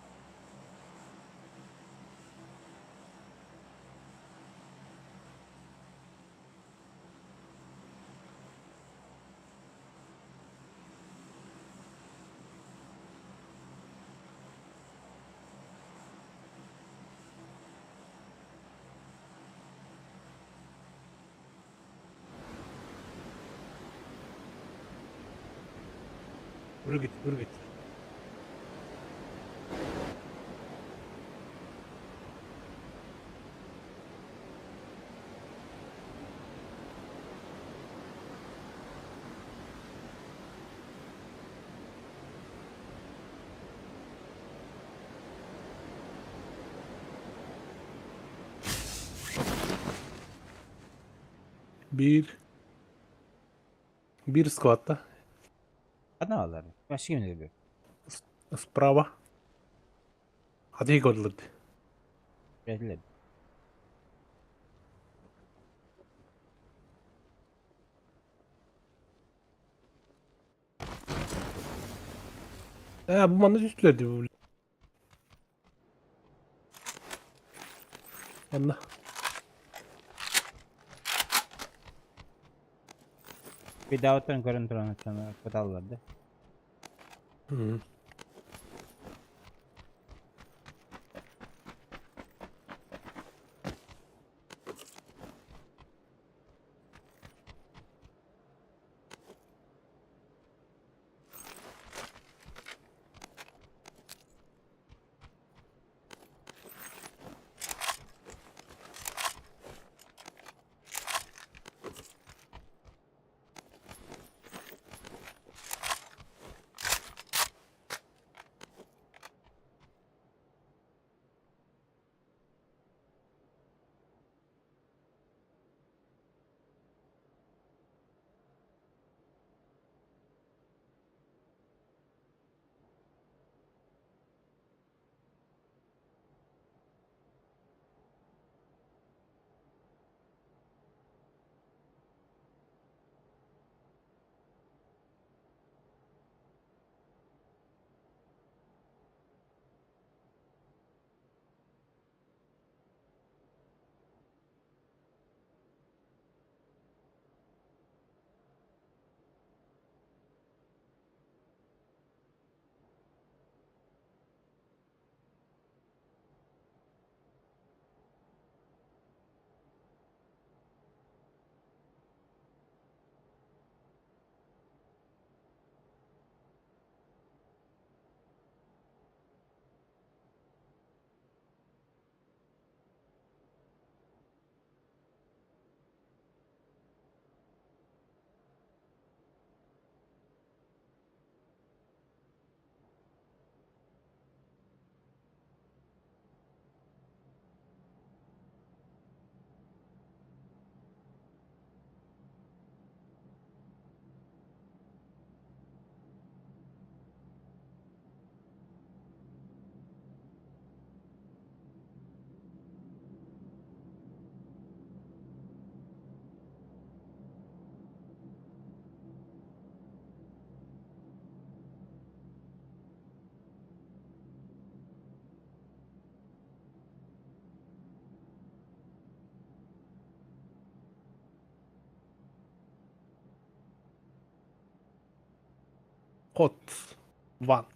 Yürü git. Bir складта.
Одного Почти не люблю.
Справа. Hadi gördüm.
Belli.
Bu bana üstlerdi bu. Anla.
Bir daha oturun görüntülerini sana pedal verdi.
Hı. Kod. Van.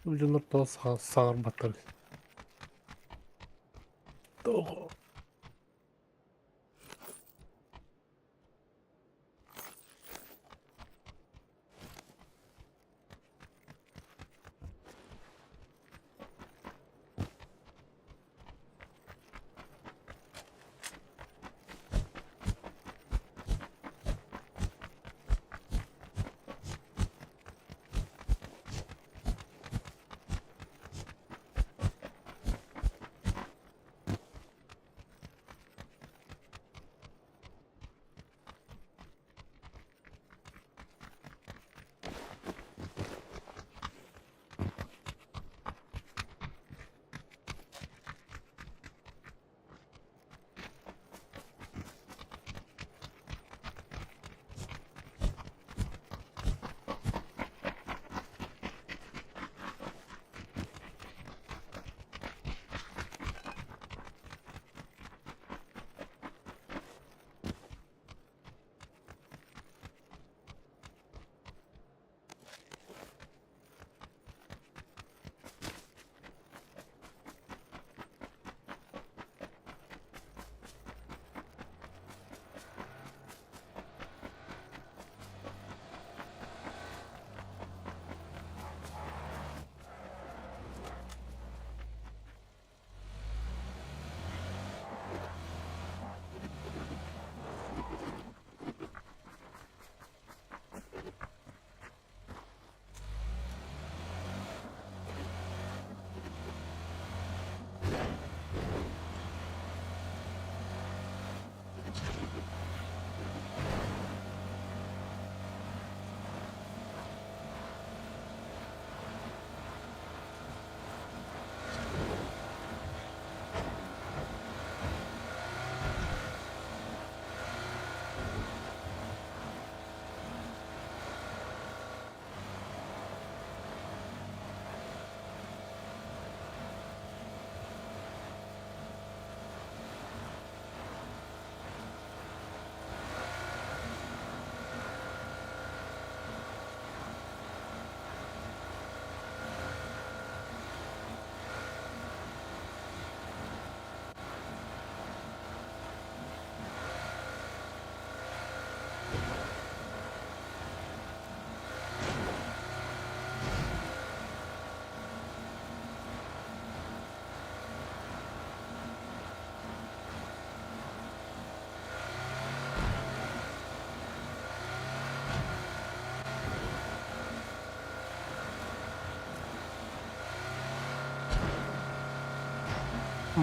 Ucunur da sağır batarız. Doğru.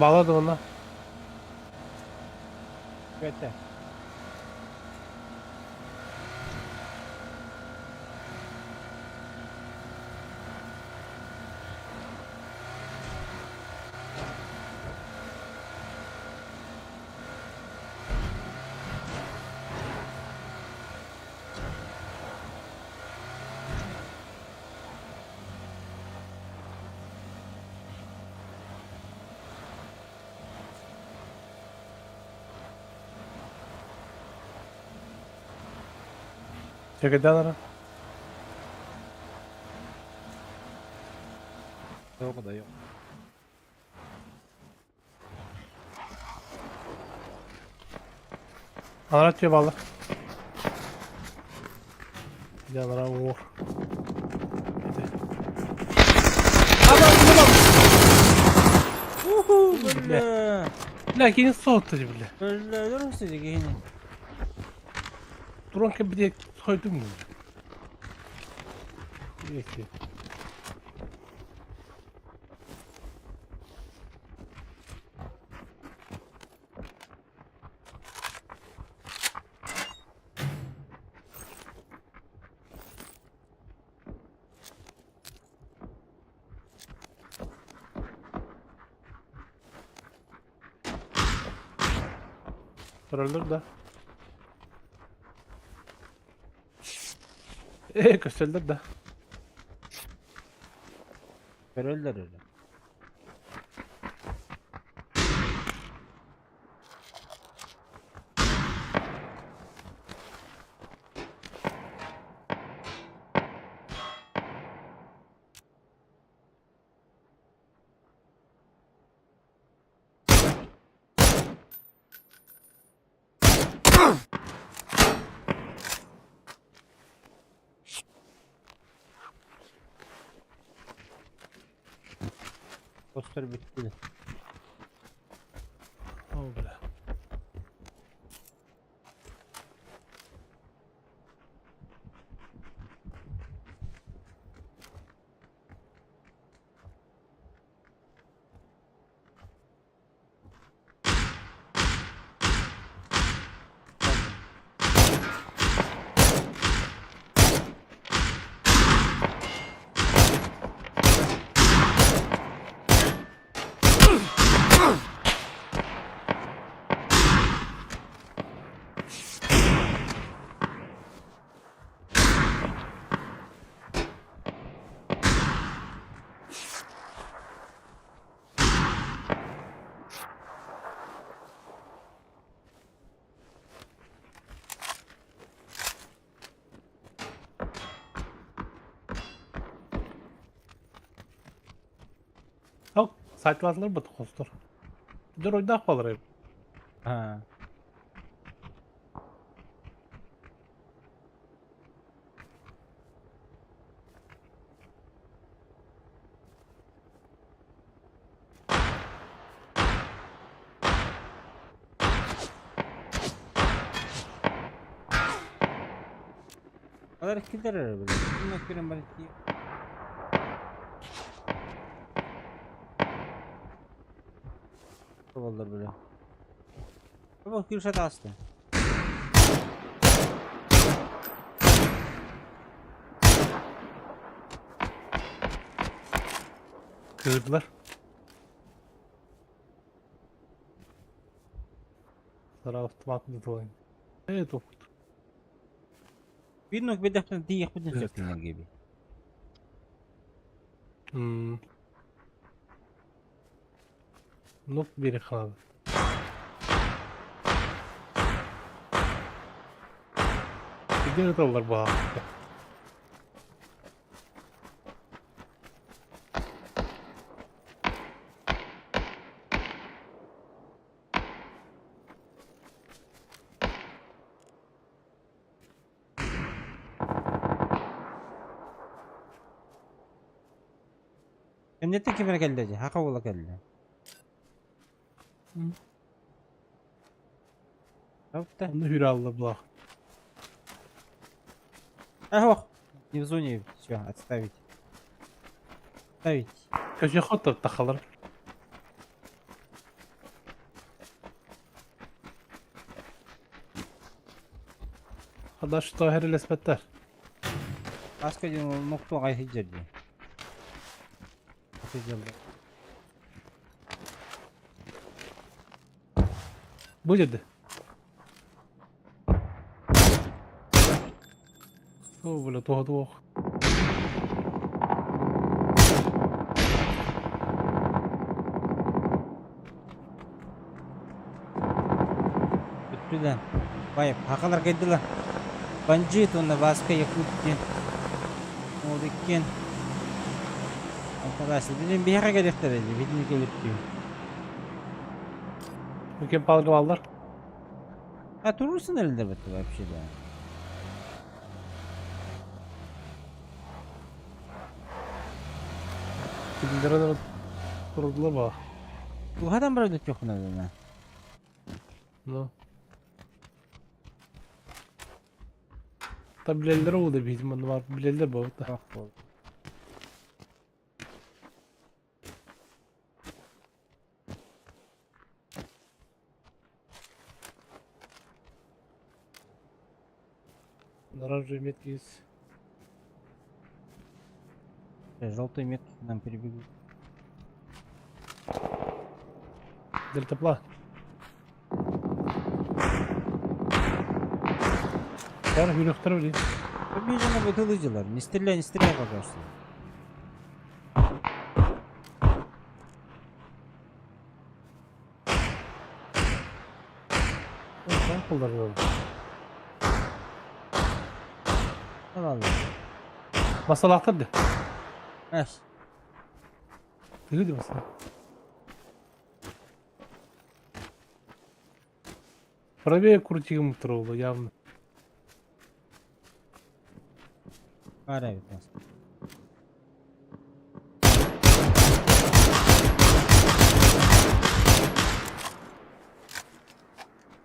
Bağladı ona.
Göte.
Çekeden ara.
Yok da yok.
Araç bağlı. Canlara vur.
Bля.
Lakin soğutucu bile.
Bля, durursun yine.
Drone ki bir de soydum mu? Peki. Kırılır da. Köşeler de.
Köröller öyle. Poster bitti.
Oh bile. Yok, saytlarlar mı kostur? Dur oyunda kalır hep.
Ha. Kadar gider böyle. Bunun kirin bari diye. Kovallar böyle. Bak Kürşat astı.
Kırdılar. Taraf tutmaklı da oyun. Evet o.
Bir nok bir defa diye yapınca çektiğin gibi.
Nok biri kaldı. Gidiyor dolar bu hafta.
Emniyette kime geldi? Haka ola geldi. Правда?
Onu Hüral'la bu.
Ох, не в зоне, все, отставить. Отставить.
Köşe хоттır takılır. Adaş da her lesbetler.
Başka gün nokta kayı hicredi. Hicredi.
Bu dedi. O böyle doğdu.
Bitti. Vay, hakalar geldiler. Banjit onda başka yakıttı. O dikken. Arkadaşlar bizim bir yere gelipler dedi. Bizim gelip diyor.
Mümkün palgı aldılar.
Ha durursun elinde bir şey daha.
Kimlere durdular bak.
Bu adam burada çok ne?
No. Tabi bilenler oldu bizim onu var. Bilenler bu da.
Bak bu.
Оранжевый метки есть.
Желтые метки к нам перебегут.
Дельтапла. Sonra yürüktür öyle.
Bir cana batılıcılar. Ne stille пока что.
Sen kullanıyorum.
Allah.
Masal aktırdı.
Evet.
Duydu masal. Правее крутим тролла явно.
Арабит нас.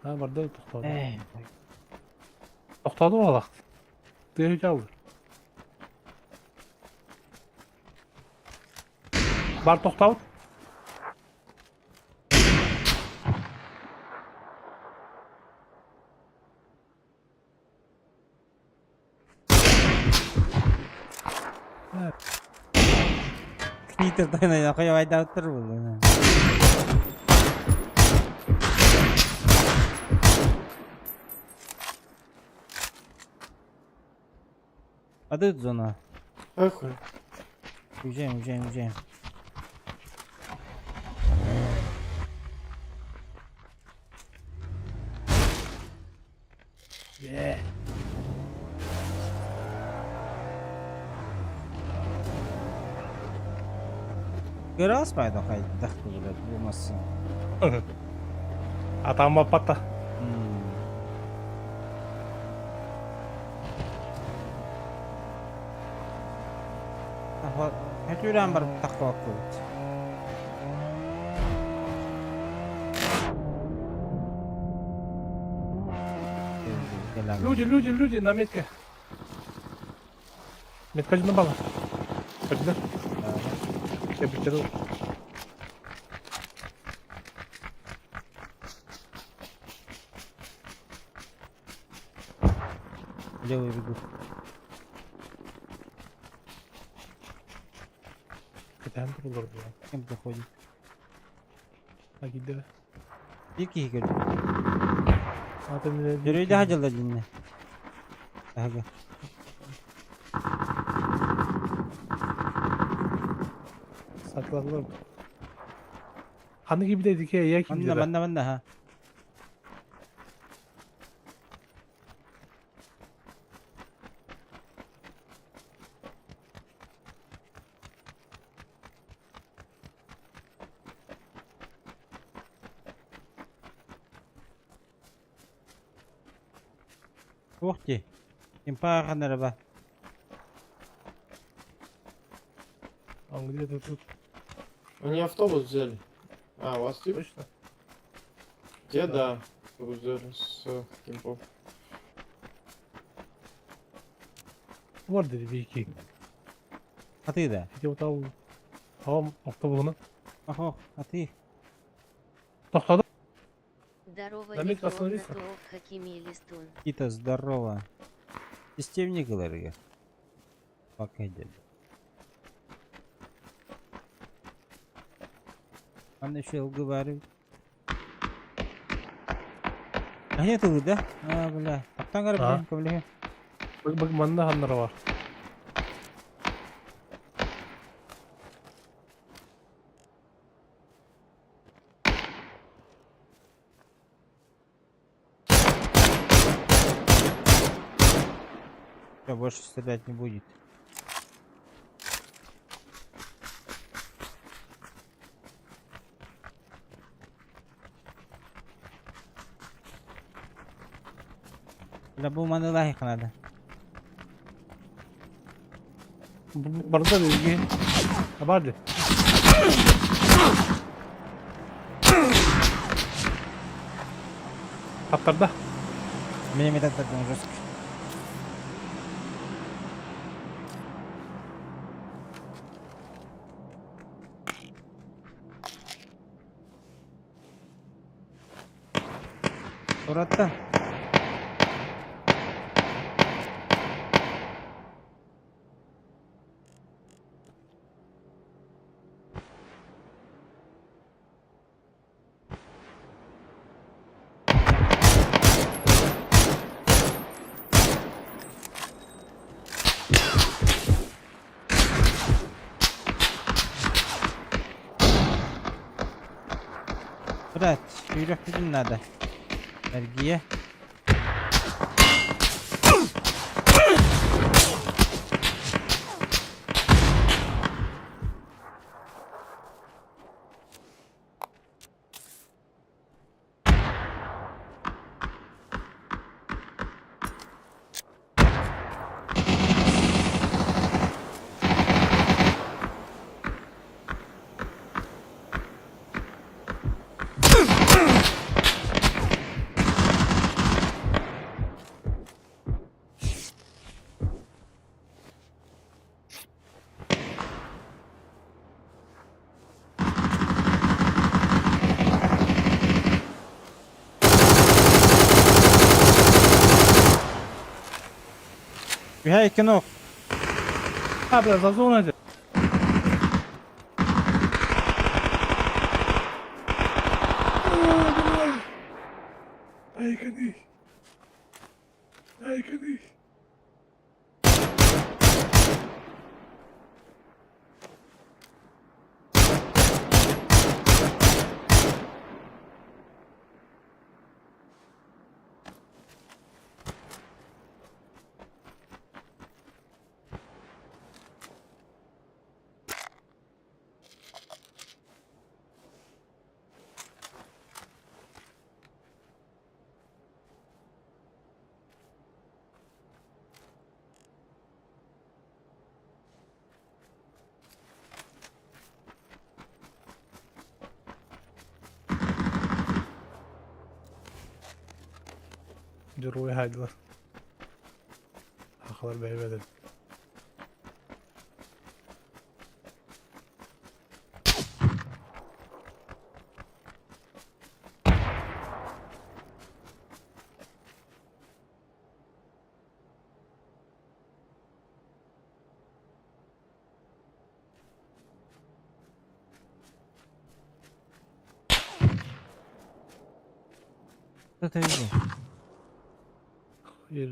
Ha barda toxtadı.
Ey.
Toxtadı o vaxt. Deyək aldı. Bar toxtadı.
Knitter tane ya kaya ayda otur bu. Adı zona.
Охуй.
Уезжаем.
Yeah.
Görəs payda qaydı taxtı belə olmasın.
Atama pata.
Aha, həttürən bir taxtı atdı.
Люди на метке. Метка на бала. Пойди. Я потерял.
Левый бегу.
Кетен турулар бу.
Кем проходит?
А гиде.
İki gördüm.
Ата мене.
Yürüydü hacılar dinle. Aga.
Sakladılar. Hani gibi dedik ya kim dedi.
Ben de ha. Ух ты. Импара нарaba.
А где ты тут?
Они автобус взяли. А, у вас тип?
Точно?
Те, да. Автобус взяли с кемпов.
Var dedi bir iki.
Atıyı da.
Hadi bakalım. Tamam hafta bunu.
Aha atıyı.
Toxtadı.
Здорово,
Намек
Легион
остановиться.
Натуов Хакими Листун.
Кита, здорово. Системниклерге. Пока дед. Аны шел говорит. А нет ты, да? А, бля. Аптан гарып,
А.
бля.
Бak manda hanları var.
Всё, больше стрелять не будет. Bля, bu bana layık kanadı.
Barda bilgi. Haberdi. Kaptarda.
Benim etatlardan жестко. Murat'tan. Murat, yürü bizim nerede? Vergiye. Hey, кино.
Ha biraz az olacak. Ay kani. Ay kani. Juruy haydiler. Haklar beybeden.
Что-то вижу.
Yer.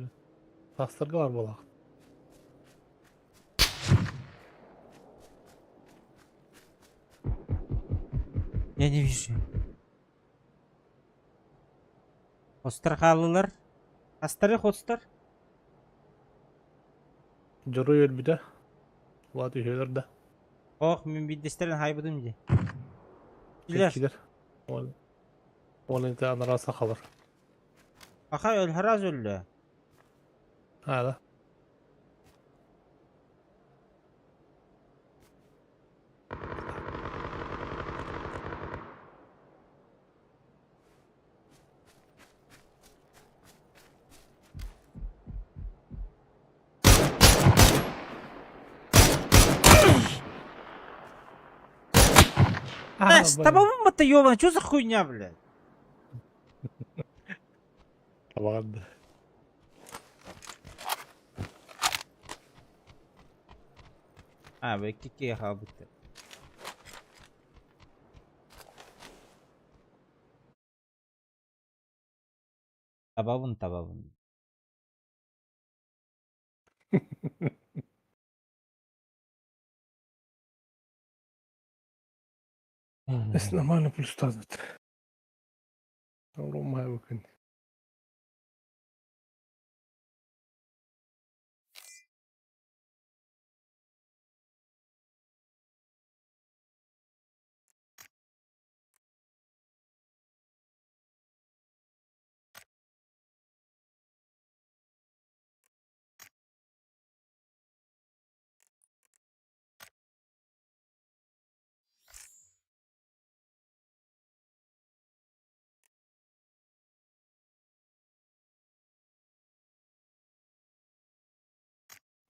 Tastırgı var balak.
Я не вижу. Хостар халылар. Астары хостар.
Juruy el bir de. Vat üyeler de.
Ох, мен бидестерин хайбыдым де.
Gider. Onun da anarasa kalır.
Аха өлхараз өллü.
Ha da.
С тобой ёбаный, что за хуйня, блядь?
Vardı.
Ha belki ki habıttı. Tababın.
Это нормально плюс тазит. Румай bakın.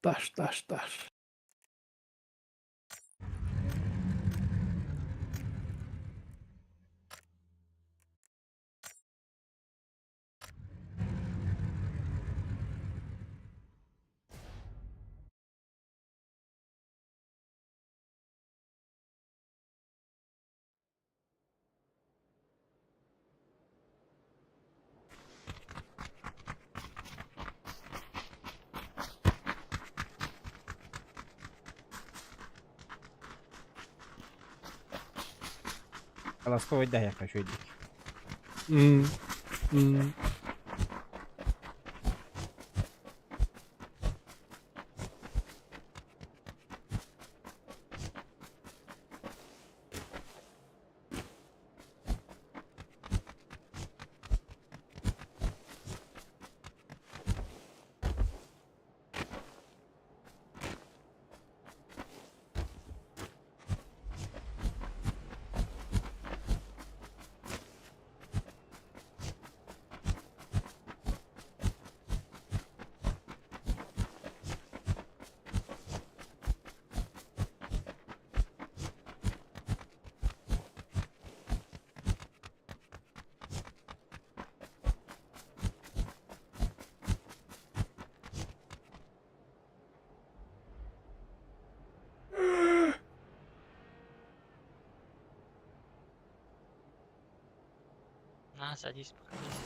Taş.
Колосковый да, я хочу идти.
На, садись, проходись.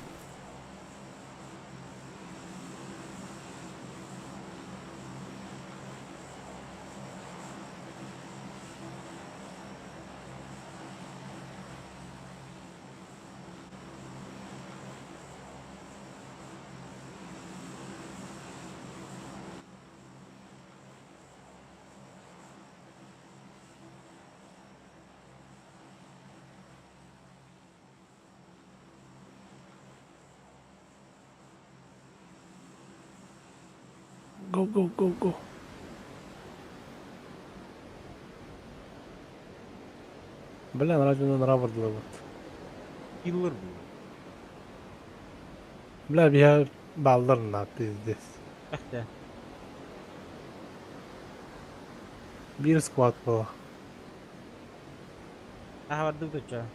Go. Блин, радиодан равардылар вот.
Killer bu.
Бля, я балдар на пиздец.
Kahte.
Bir squad была.
Ah vardı bu çağ.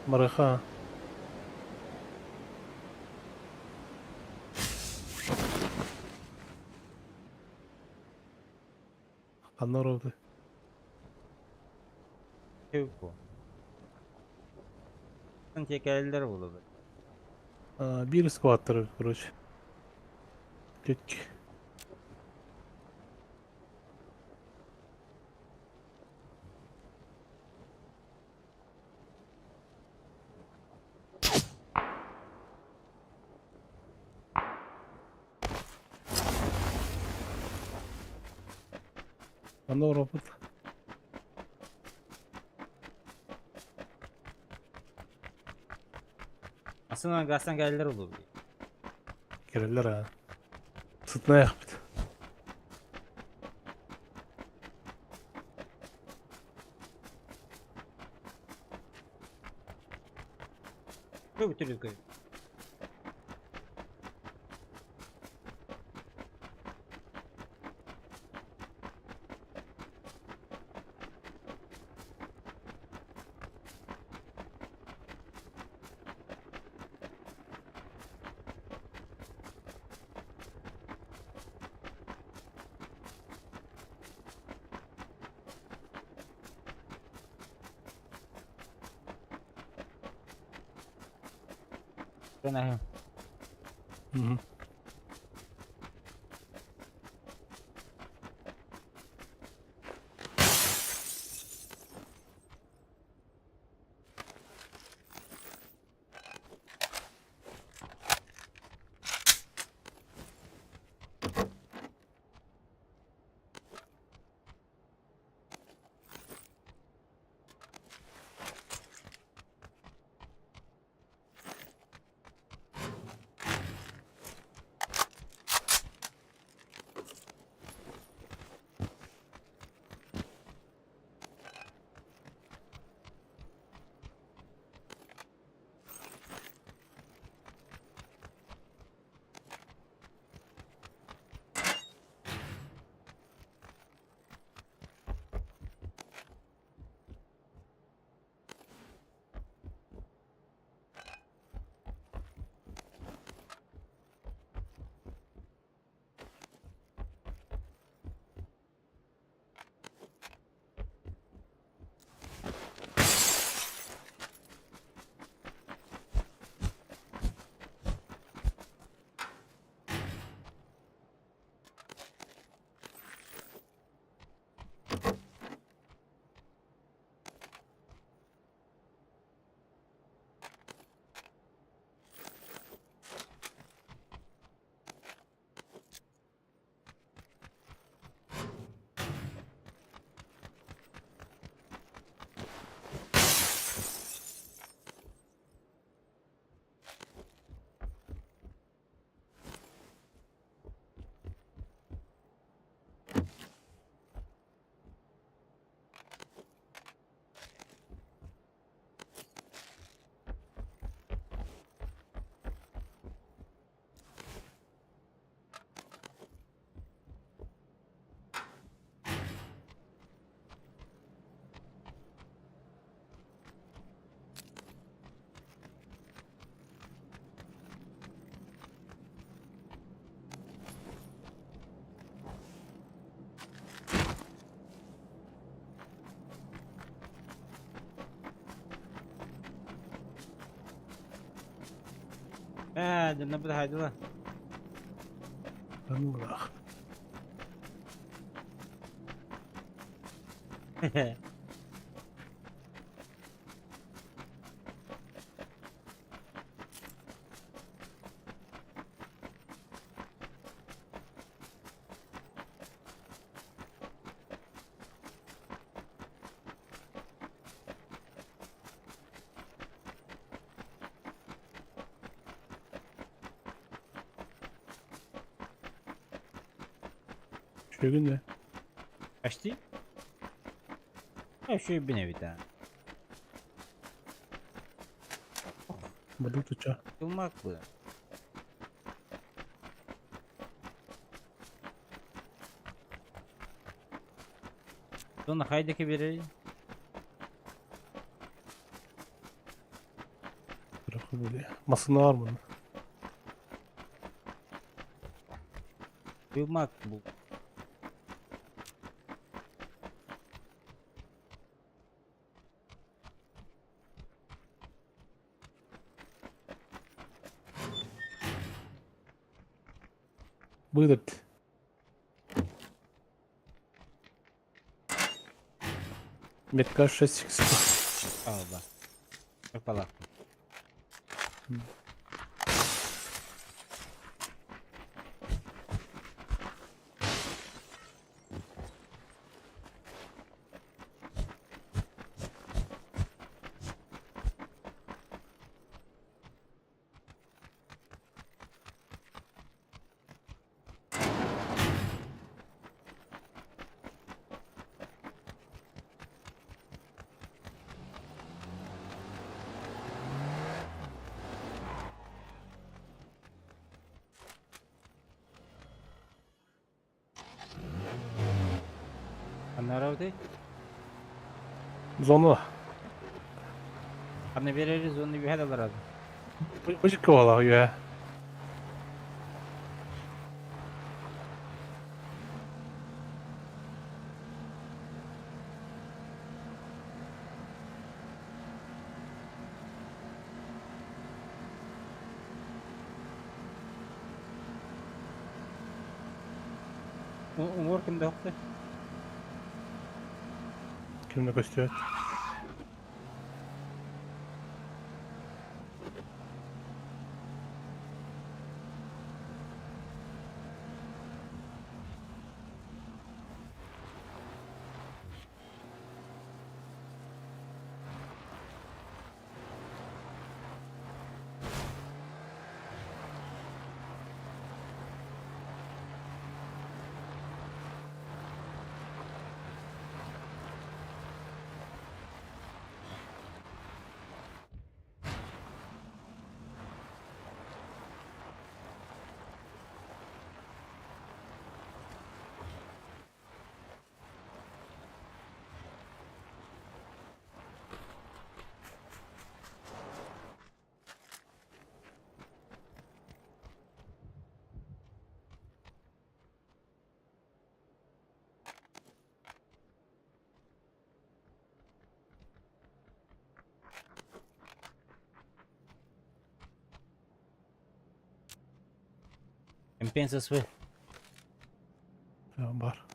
Марыха. Анороды.
Tevko. Sen tekerler olur.
Bir squad'tır, короче. Тетки. Оно робот.
Aslında gazdan gelirler olur.
Gelirler ha. Sıtmaya yaptı.
Koy bitiririz koy. Kenapa? Jangan pada hajat lah.
Kamu lah. Şöyle ne?
Kaçtı? Ya şöyle bir nevi daha.
Budu tuça.
Kılmak bu. Sonra haydaki biri.
Bırakın böyle. Masında var mı?
Kılmak bu.
Выдать. Метка 6
Allah. Yapalak. Nerede?
Zonu.
Hani veririz onu bir helalar abi.
Bıcık kovala ya.
Umur kimde yoktu?
Kimle koşuyor?
¿Qué piensas, güey?
Tamam var.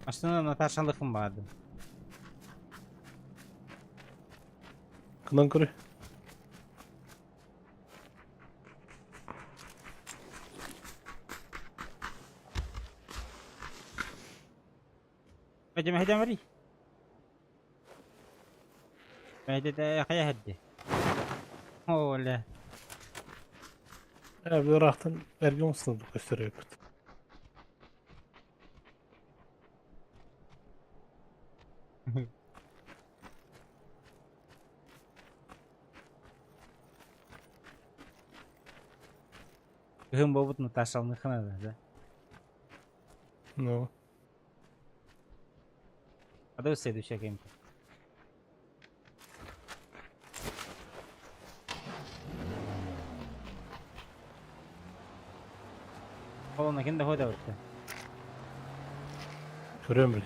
Aslında Natasha'lıkım vardı.
Kınan kırı.
Hadi mehdi amri. Mehdi de kaya hadi. Ola.
Bir rahatın vergi olsun gösteriyor.
Kızım babut Natasha'lıkın da.
No.
Adı sevdi şekayım. Oğlum kim de hoda orta.
Görüyorum bile.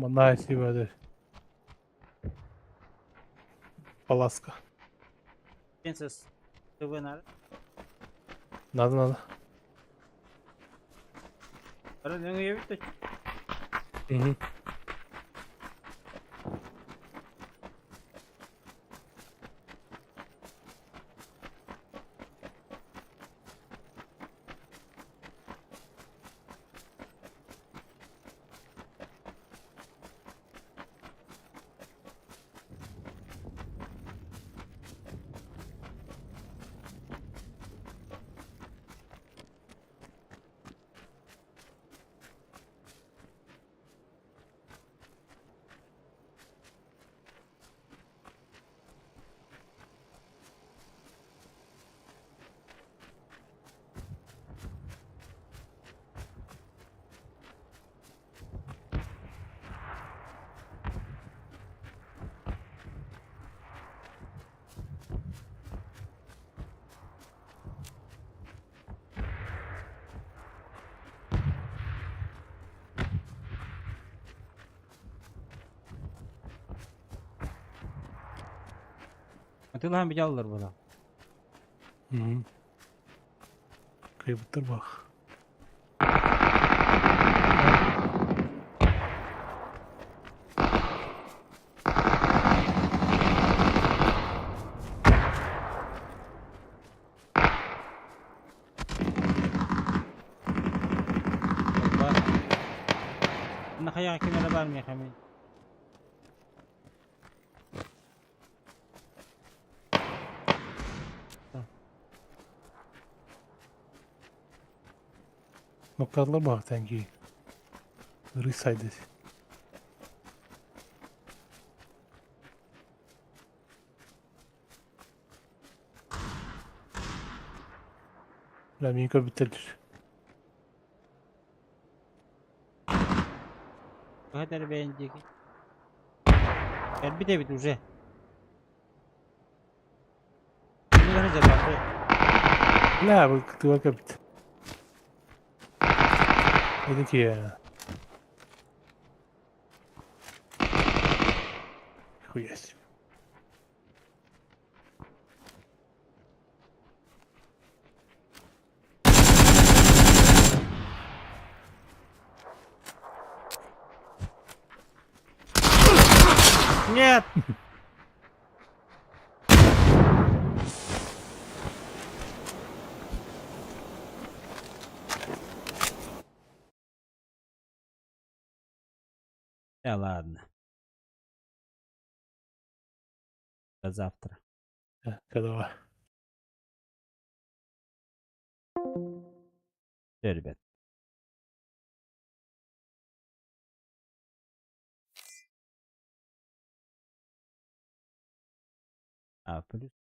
Nice weather. Alaska.
Piensas, ¿tú buena?
Nada.
Ahora tengo que viste.
Hı.
Atılhan bir alır burada.
Hı. Kıymetler bak.
kamera var mı Hamid?
Noktalar bak sanki. Resaydı. Lamiko bitirir.
Bu kadar beğenecek. Gel bir de bir уже. Ne verecek abi?
La bu kutuya kapit. Dedi ki ya. Huyes.
Нет! Да ладно. До завтра.
Kadava.
Все, ребят. А, плюс